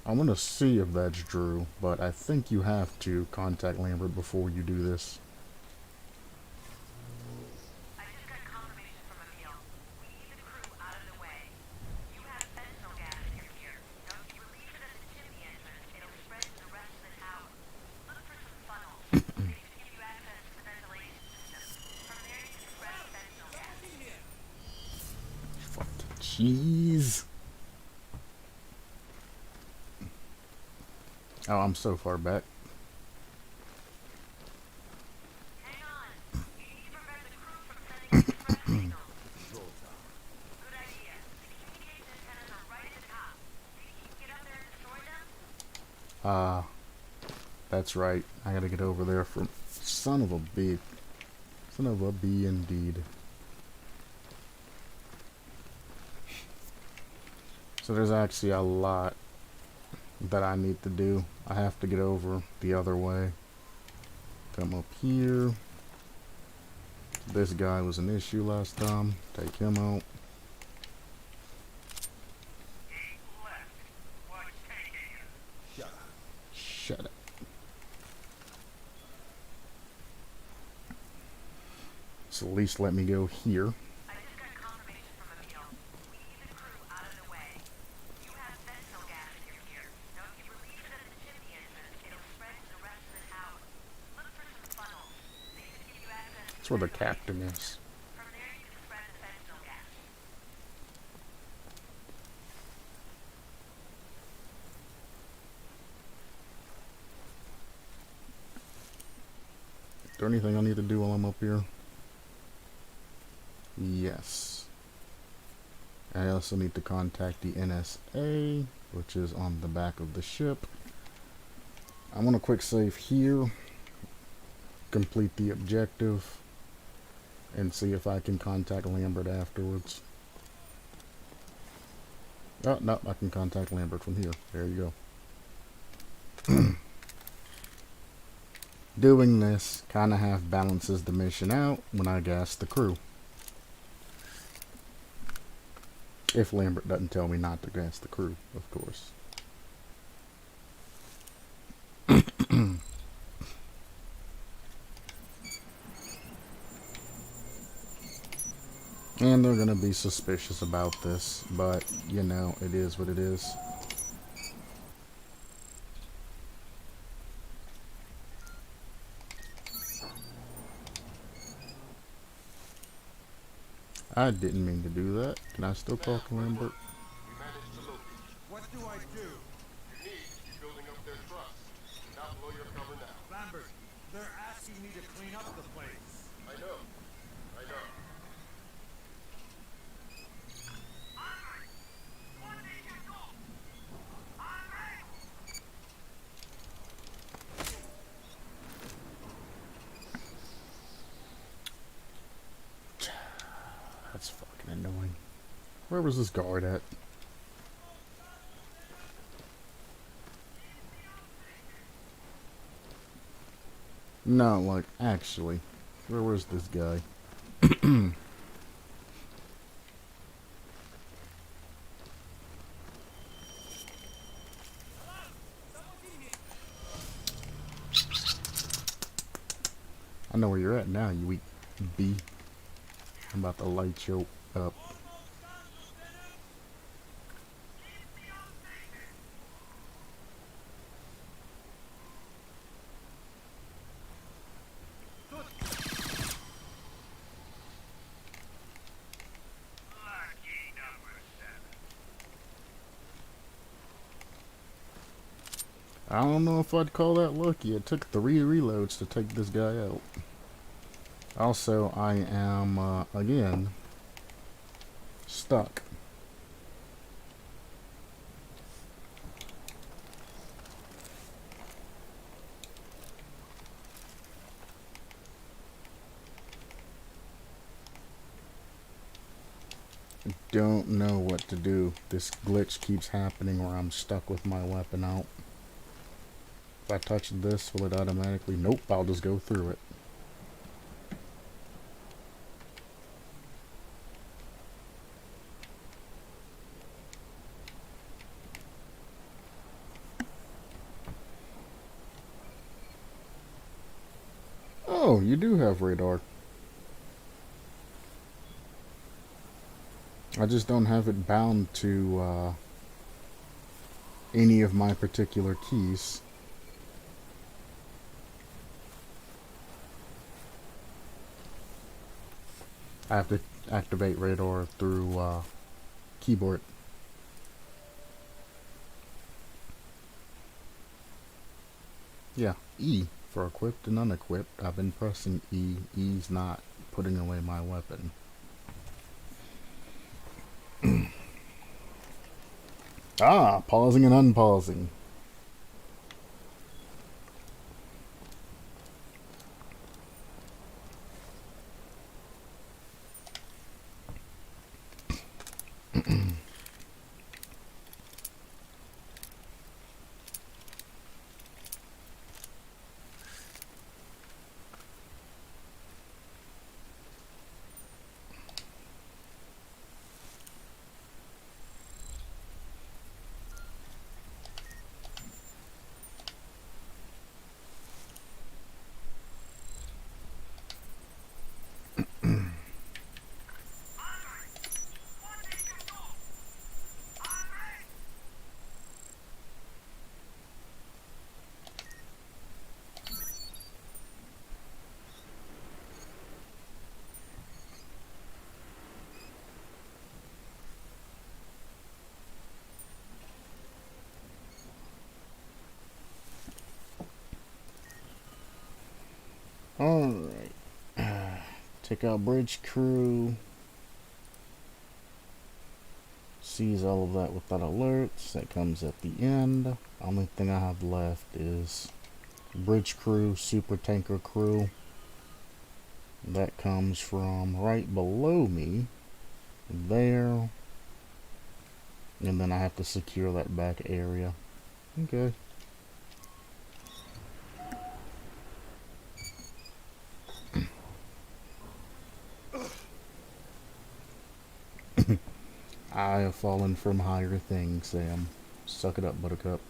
I'm gonna see if that's true, but I think you have to contact Lambert before you do this. I just got confirmation from Emil. We need the crew out of the way. You have fentanyl gas in your gear. Now if you release it at the chimney entrance, it'll Jeez. Oh, I'm so far back. Hang on. You need to prevent the crew from sending a distress signal. Control tower. Good idea. The communication antennas are right at the top. Think you can get up there and destroy them? That's right. I gotta get over there from son of a bee. Son of a bee indeed. So there's actually a lot that I need to do. I have to get over the other way. Come up here. This guy was an issue last time. Take him out. Eight left. What's taking you? Shut up. Shut up. So at least let me go here. I just got confirmation from Emil. We need the crew out of the way. You have fentanyl gas in your gear. Now if you release it at the chimney entrance, it'll spread to the rest of the tower. Look for some funnels. They should give you access to That's where the ventilation. captain is. From there you can spread the fentanyl gas. Is there anything I need to do while I'm up here? Yes. I also need to contact the NSA, which is on the back of the ship. I want a quick save here, complete the objective, and see if I can contact Lambert afterwards. Oh, no, I can contact Lambert from here. There you go. Doing this kind of half balances the mission out when I gas the crew. If Lambert doesn't tell me not to gas the crew, of course. And they're gonna be suspicious about this, but you know, it is what it is. I didn't mean to do that. Can I still talk to Lambert? We managed to locate you. What do I do? You need to be building up their trust. Do not blow your cover now. Lambert, they're asking me to clean up the place. I know. I know. That's fucking annoying. Where was this guard at? No, like, actually. Where was this guy? I know where you're at now, you weak bee. I'm about to light you up. Lucky number 7. I don't know if I'd call that lucky. It took 3 reloads to take this guy out. Also, I am, again, stuck. I don't know what to do. This glitch keeps happening where I'm stuck with my weapon out. If I touch this, will it automatically? Nope, I'll just go through it. Oh, you do have radar. I just don't have it bound to any of my particular keys. I have to activate radar through keyboard. Yeah, E for equipped and unequipped. I've been pressing E. E's not putting away my weapon. Ah, pausing and unpausing. Alright. Take out bridge crew. Sees all of that without alerts. That comes at the end. Only thing I have left is bridge crew, super tanker crew. That comes from right below me. There. And then I have to secure that back area. Okay. I have fallen from higher things, Sam. Suck it up, Buttercup.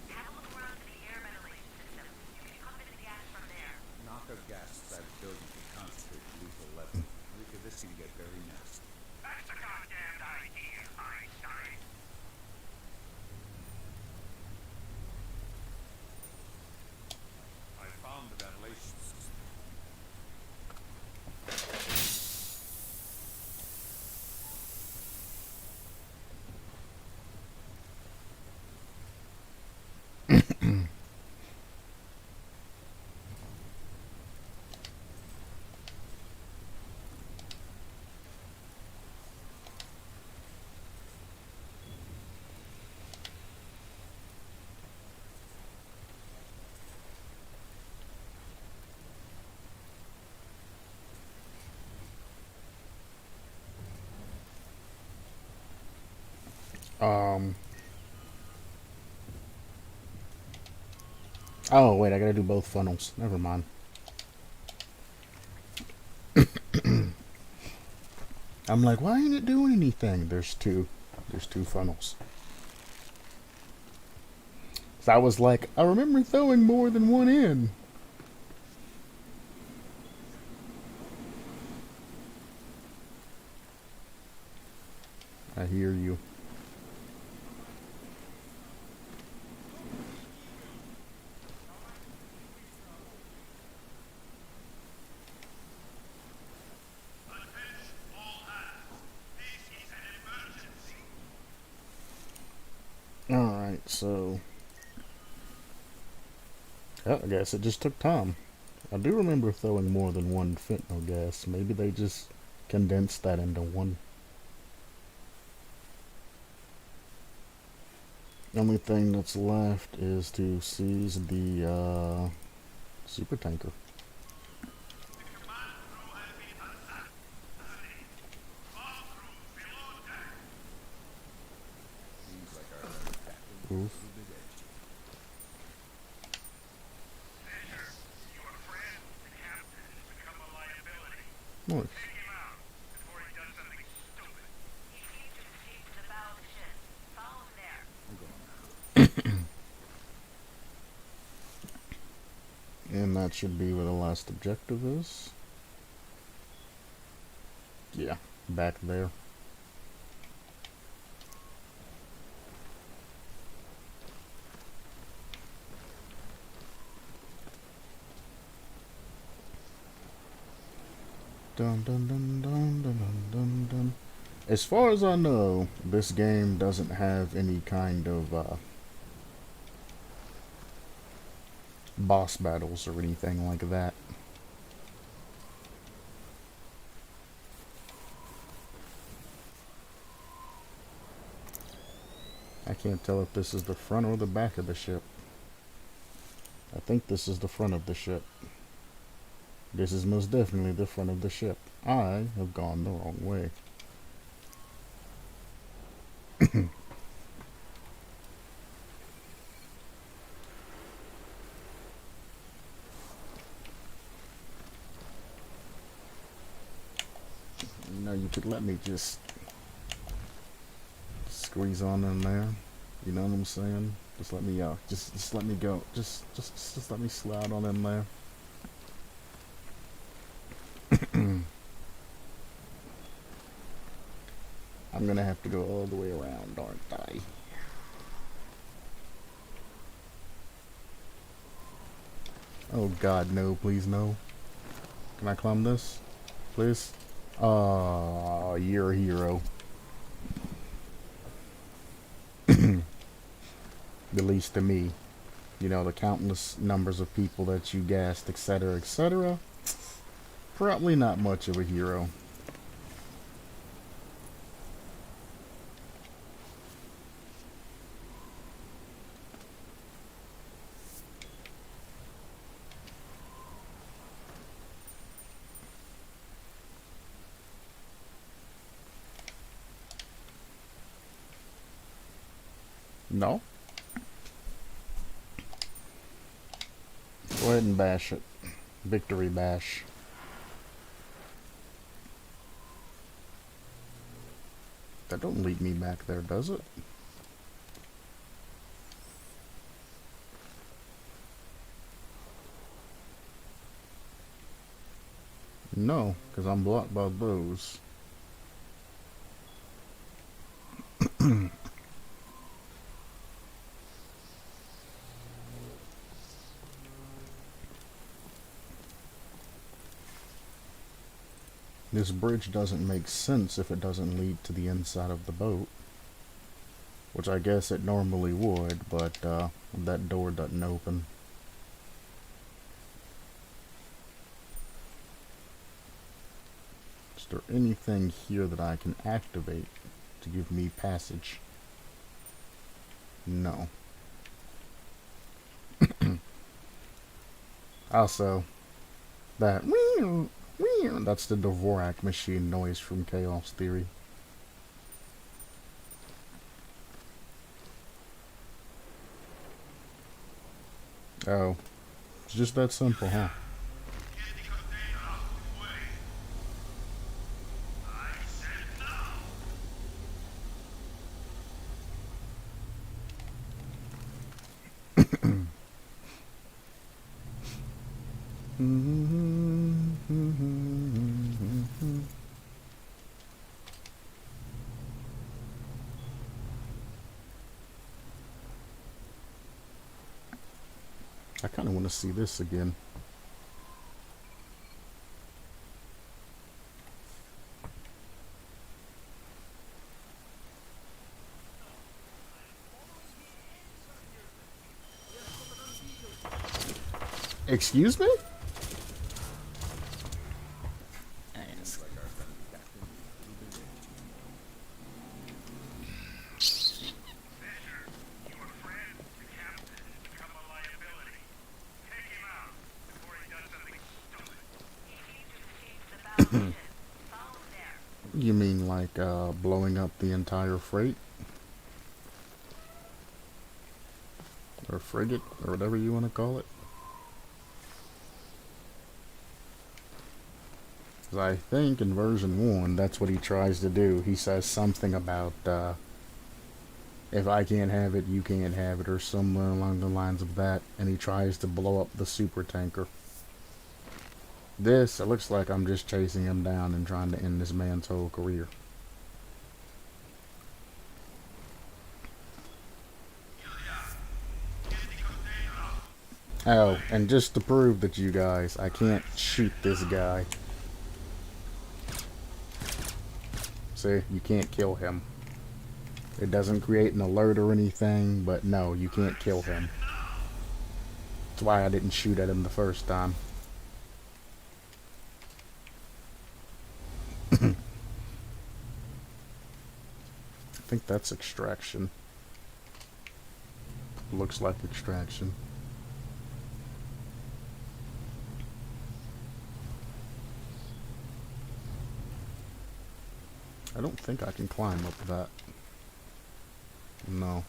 Have a look around to the air ventilation system. You can pump in the gas from there. Knock out gas inside the building can concentrate to lethal level. Rika, this can get very nasty. That's a goddamned idea, Einstein. I found the ventilation system. Oh, wait, I gotta do both funnels. Never mind. I'm like, why ain't it doing anything? There's two. There's two funnels. So I was like, I remember throwing more than one in. I hear you. Alright, so... Oh, I guess it just took time. I do remember throwing more than one fentanyl gas. Maybe they just condensed that into one. The only thing that's left is to seize the super tanker. Seems like our little captain Oof. was a bit edgy. Your friend, the captain, has become a liability. Nice. Take him out before he does something stupid. He seems to escape to the bow of the ship. Follow him there. I'm going now. And that should be where the last objective is. Yeah, back there. Dun dun dun dun dun dun dun dun. As far as I know, this game doesn't have any kind of boss battles or anything like that. I can't tell if this is the front or the back of the ship. I think this is the front of the ship. This is most definitely the front of the ship. I have gone the wrong way. You know, you could let me just squeeze on in there. You know what I'm saying? Just let me just let me go. Just let me slide on in there. I'm gonna have to go all the way around, aren't I? Oh God, no! Please no. Can I climb this, please? Oh, you're a hero. At least to me. You know, the countless numbers of people that you gassed, etc., etc. Probably not much of a hero. No? Go ahead and bash it. Victory bash. That don't lead me back there, does it? No, because I'm blocked by those. This bridge doesn't make sense if it doesn't lead to the inside of the boat. Which I guess it normally would, but that door doesn't open. Is there anything here that I can activate to give me passage? No. Also, that that's the Dvorak machine noise from Chaos Theory. Oh, it's just that simple, huh? I kind of want to see this again. Excuse me? You mean like blowing up the entire freight? Or frigate, or whatever you want to call it? 'Cause I think in version 1, that's what he tries to do. He says something about, if I can't have it, you can't have it, or somewhere along the lines of that, and he tries to blow up the super tanker. This, it looks like I'm just chasing him down and trying to end this man's whole career. Oh, and just to prove that you guys, I can't shoot this guy. See, you can't kill him. It doesn't create an alert or anything, but no, you can't kill him. That's why I didn't shoot at him the first time. I think that's extraction. Looks like extraction. I don't think I can climb up that. No.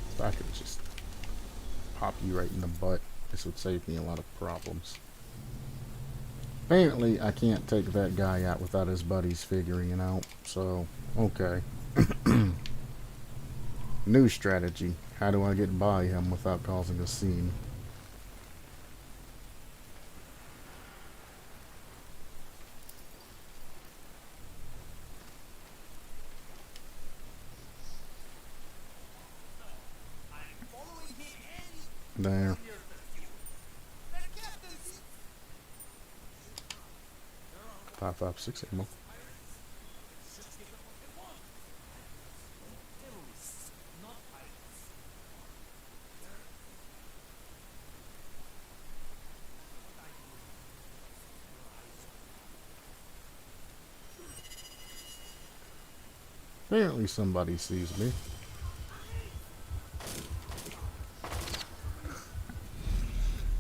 If I could just pop you right in the butt, this would save me a lot of problems. Apparently, I can't take that guy out without his buddies figuring it out, so, okay. New strategy. How do I get by him without causing a scene? There. 5.56 ammo. Apparently somebody sees me.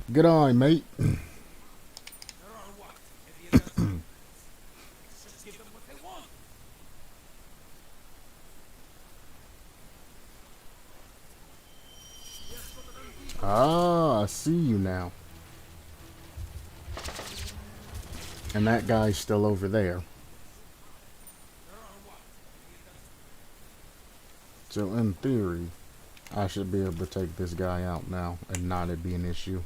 Good eye, mate. Ah, I see you now. And that guy's still over there. So in theory, I should be able to take this guy out now and not it be an issue.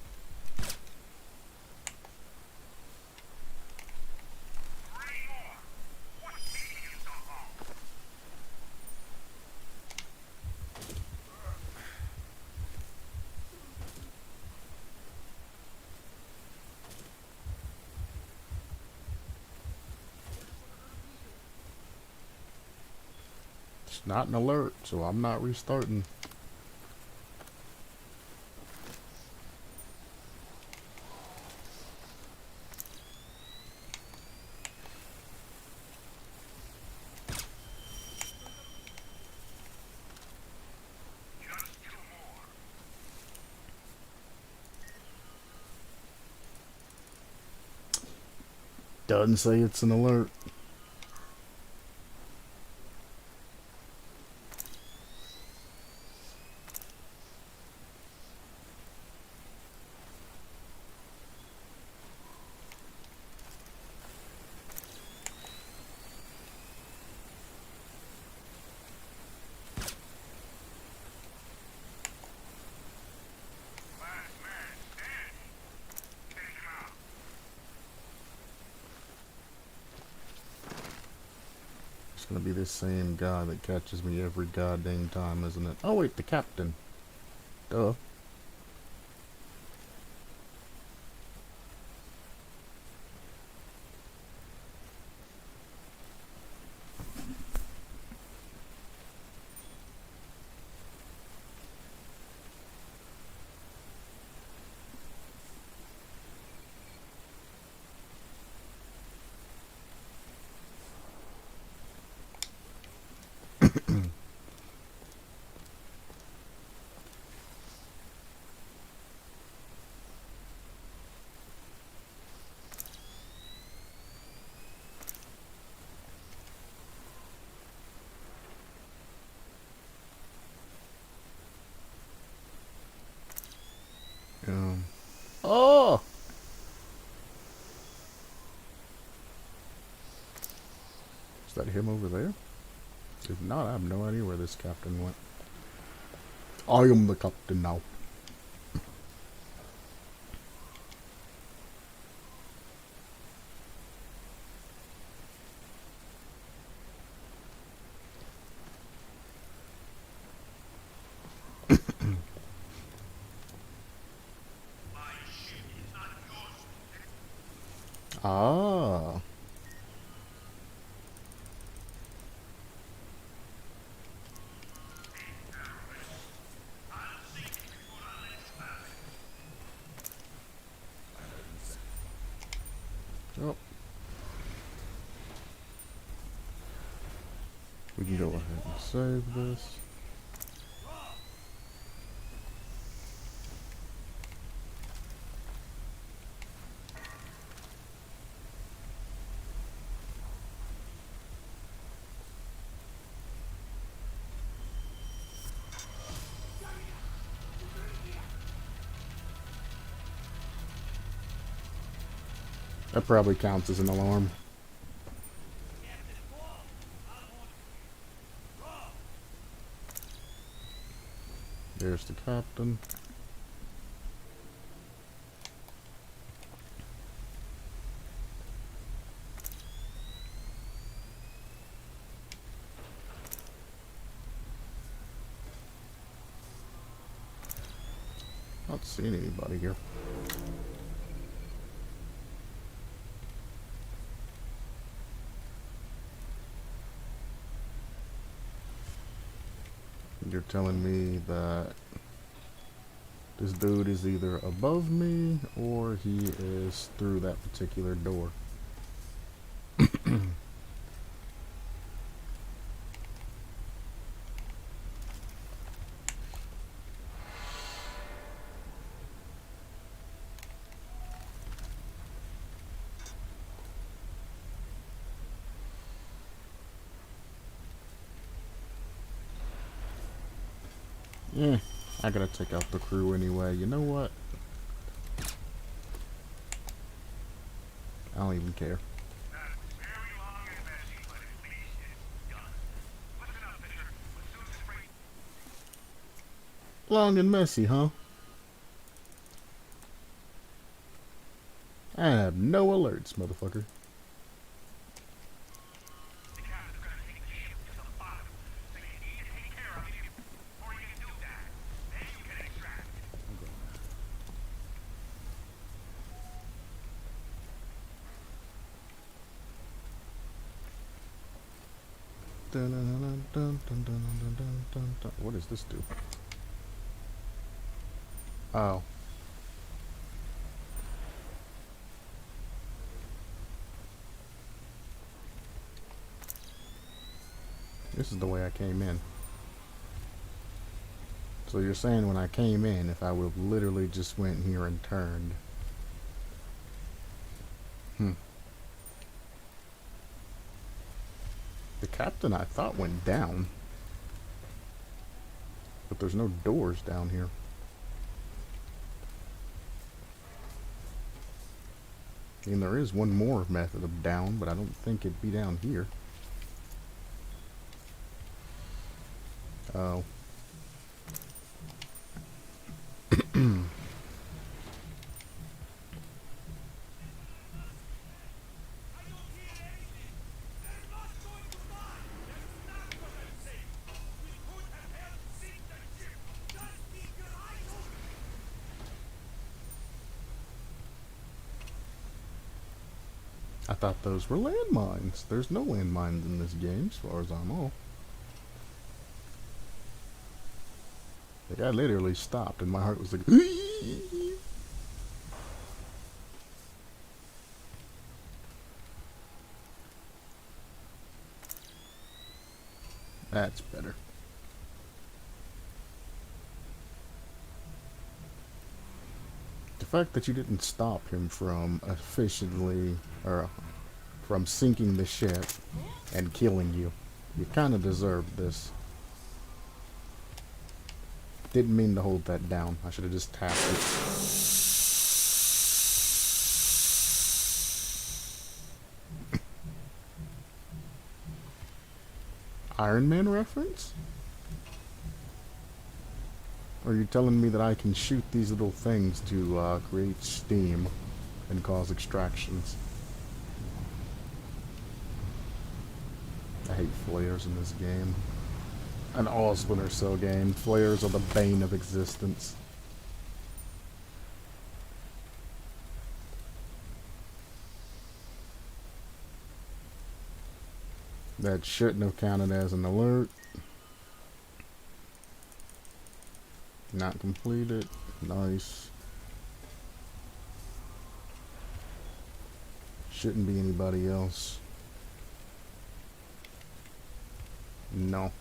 It's not an alert, so I'm not restarting. Doesn't say it's an alert. It's gonna be the same guy that catches me every goddamn time, isn't it? Oh wait, the captain. Duh. Oh! Is that him over there? If not, I have no idea where this captain went. I am the captain now. Ah. Oh. We can go ahead and save this. That probably counts as an alarm. There's the captain. Not seeing anybody here. You're telling me that this dude is either above me or he is through that particular door. Yeah, I gotta take out the crew anyway. You know what? I don't even care. That was very long and messy, but at least it's done. Listen up, Fisher. As soon as spring Long and messy, huh? I have no alerts, motherfucker. the captain's gonna take the ship to the bottom, so you need to take care of it before you can do that. Then you can extract. What does this do? Oh. This is the way I came in. So you're saying when I came in, if I would have literally just went here and turned. The captain I thought went down. But there's no doors down here. I mean, there is one more method of down, but I don't think it'd be down here. Oh. I thought those were landmines. There's no landmines in this game, as far as I know. Like, I literally stopped, and my heart was like, that's better. The fact that you didn't stop him from efficiently, or from sinking the ship and killing you, you kind of deserved this. Didn't mean to hold that down. I should have just tapped it. Iron Man reference? Or are you telling me that I can shoot these little things to create steam and cause extractions? I hate flares in this game. And all Splinter Cell games, flares are the bane of existence. That shouldn't have counted as an alert. Not completed. Nice. Shouldn't be anybody else. No.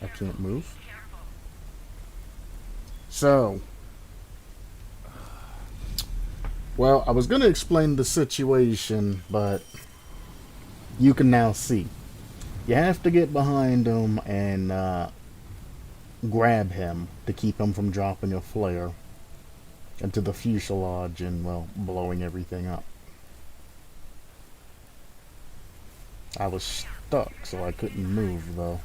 I can't move. So, well, I was going to explain the situation, but you can now see. You have to get behind him and grab him to keep him from dropping a flare into the fuselage and, well, blowing everything up. I was stuck, so I couldn't move, though.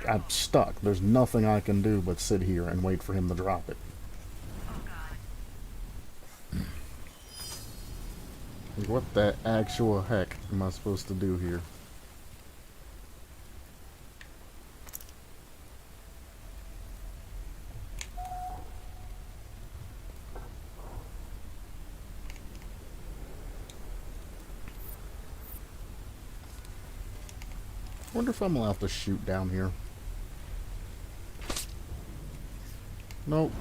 I'm stuck. There's nothing I can do but sit here and wait for him to drop it. What the actual heck am I supposed to do here? I wonder if I'm allowed to shoot down here. Nope.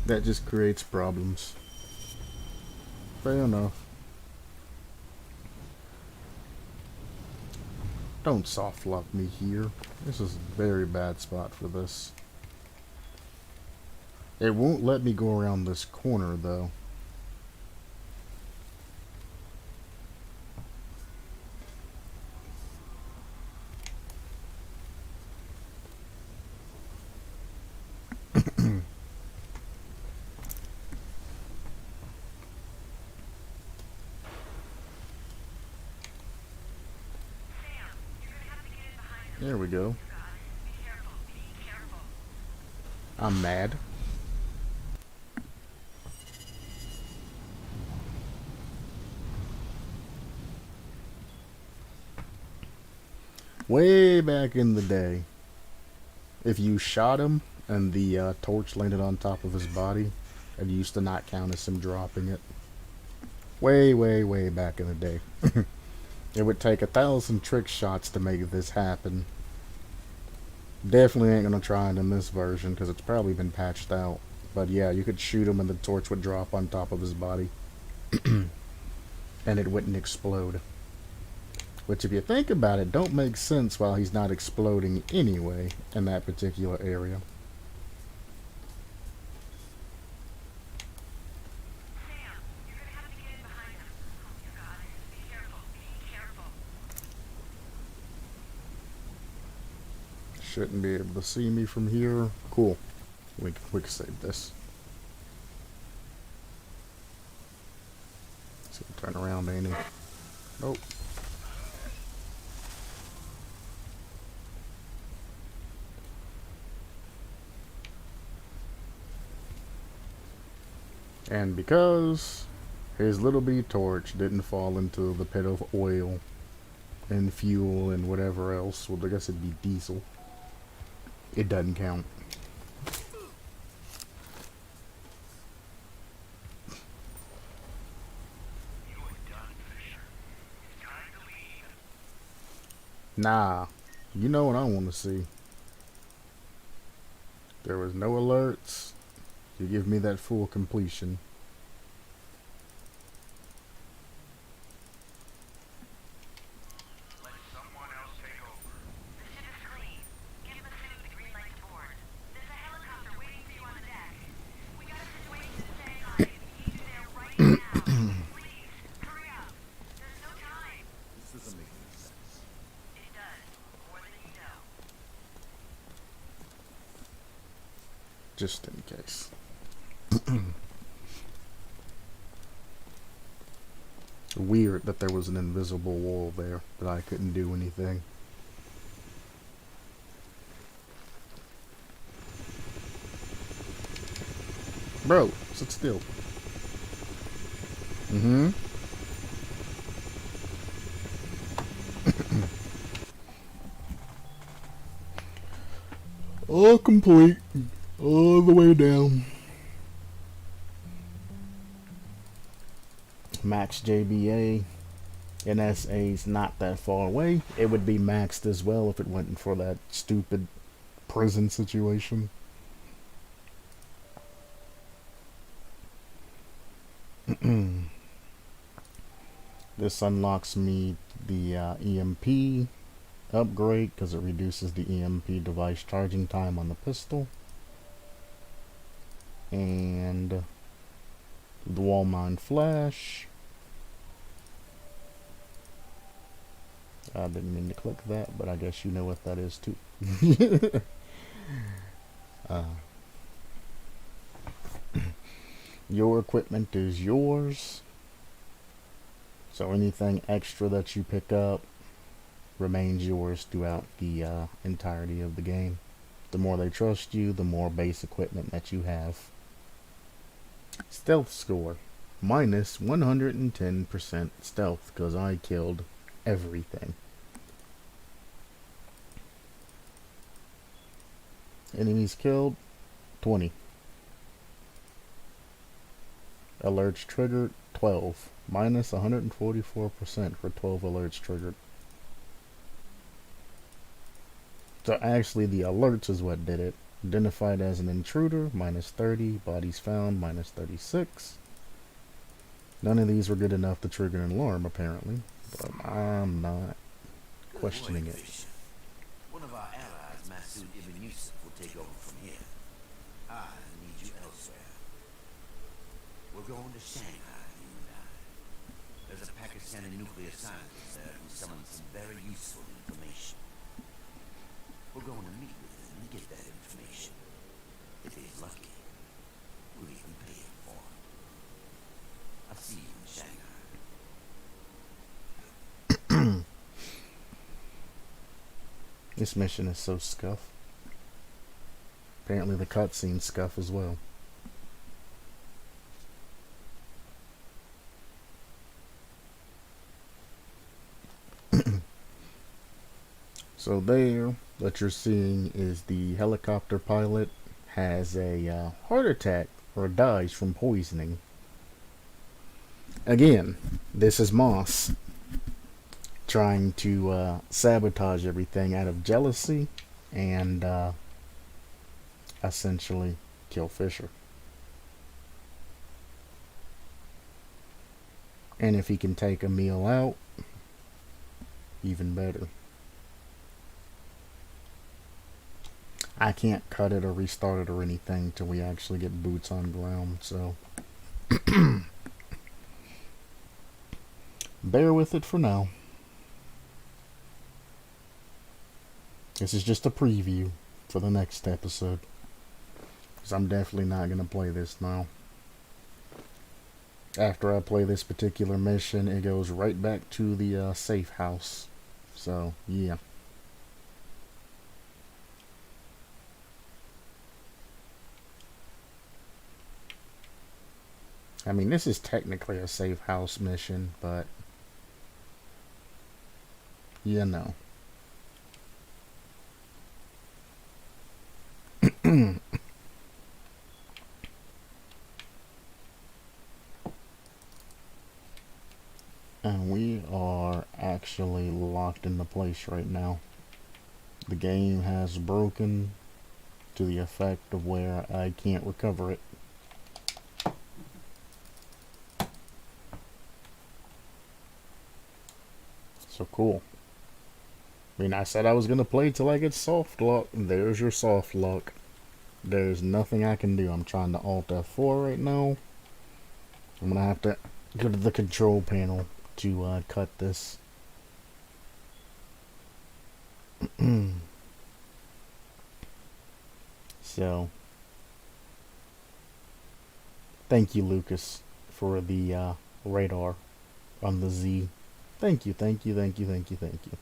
That just creates problems. Fair enough. Don't soft lock me here. This is a very bad spot for this. It won't let me go around this corner, though. There we go. I'm mad. Way back in the day, if you shot him and the torch landed on top of his body, it used to not count as him dropping it. Way back in the day. It would take 1,000 trick shots to make this happen. Definitely ain't gonna try it in this version because it's probably been patched out. But yeah, you could shoot him and the torch would drop on top of his body. And it wouldn't explode. Which, if you think about it, don't make sense while he's not exploding anyway in that particular area. Shouldn't be able to see me from here. Cool. We can quick save this. So turn around, ain't he? Nope. And because his little bitty torch didn't fall into the pit of oil and fuel and whatever else, well, I guess it'd be diesel, it doesn't count. Nah, you know what I want to see. There was no alerts. You give me that full completion. Let someone else take over. just in case. Weird that there was an invisible wall there, but I couldn't do anything. Bro, sit still. Mm-hmm. All complete. All the way down. Max JBA. NSA's not that far away. It would be maxed as well if it wasn't for that stupid prison situation. This unlocks me the EMP upgrade because it reduces the EMP device charging time on the pistol. And the wall mine flash. I didn't mean to click that, but I guess you know what that is too. Your equipment is yours. So anything extra that you pick up remains yours throughout the entirety of the game. The more they trust you, the more base equipment that you have. Stealth score. Minus 110% stealth because I killed everything. Enemies killed, 20. Alerts triggered, 12. Minus 144% for 12 alerts triggered. So actually the alerts is what did it. Identified as an intruder, minus 30. Bodies found, minus 36. None of these were good enough to trigger an alarm, apparently. But I'm not questioning it. One of our allies, Masood Ibn Yusuf, will take over from here. I need you elsewhere. We're going to Shanghai, you and I. There's a Pakistani nuclear scientist there who summoned some very useful information. We're going to meet with him and get that information. If he's lucky, we'll even pay him for it. I'll see you in Shanghai. This mission is so scuff. Apparently the cutscene scuff as well. So there, what you're seeing is the helicopter pilot has a heart attack or dies from poisoning. Again, this is Moss trying to sabotage everything out of jealousy and essentially kill Fisher. And if he can take a meal out, even better. I can't cut it or restart it or anything till we actually get boots on ground, so bear with it for now. This is just a preview for the next episode, because I'm definitely not going to play this now. After I play this particular mission, it goes right back to the safe house. So, yeah. I mean, this is technically a safe house mission, but you know. And we are actually locked into place right now. The game has broken to the effect of where I can't recover it. So cool. I mean, I said I was going to play till I get soft lock. There's your soft lock. There's nothing I can do. I'm trying to Alt F4 right now. I'm going to have to go to the control panel to cut this. So, Thank you, Lucas, for the radar on the Z. Thank you, thank you, thank you, thank you, thank you.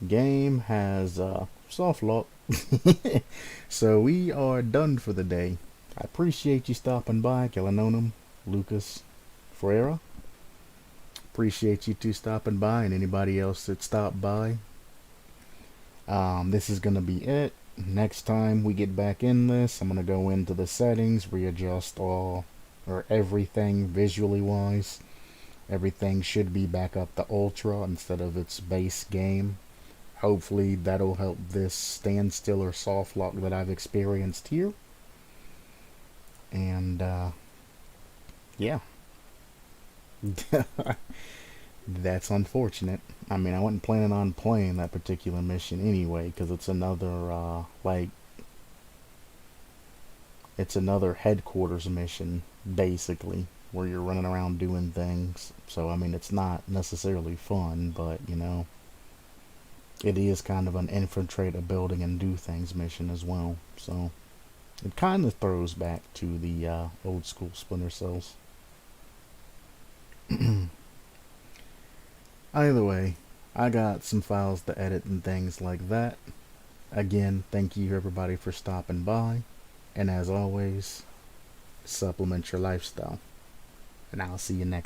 Game has soft lock. So we are done for the day. I appreciate you stopping by, Kellanonum, Lucas, Ferreira. Appreciate you two stopping by and anybody else that stopped by. This is gonna be it. Next time we get back in this, I'm gonna go into the settings, readjust all or everything visually wise. Everything should be back up to ultra instead of its base game. Hopefully that'll help this standstill or soft lock that I've experienced here. And yeah. That's unfortunate. I mean, I wasn't planning on playing that particular mission anyway, because it's another, it's another headquarters mission, basically, where you're running around doing things. So, I mean, it's not necessarily fun, but, you know, it is kind of an infiltrate a building and do things mission as well. So, it kind of throws back to the old school Splinter Cells. Either way, I got some files to edit and things like that. Again, thank you everybody for stopping by. And as always, supplement your lifestyle. And I'll see you next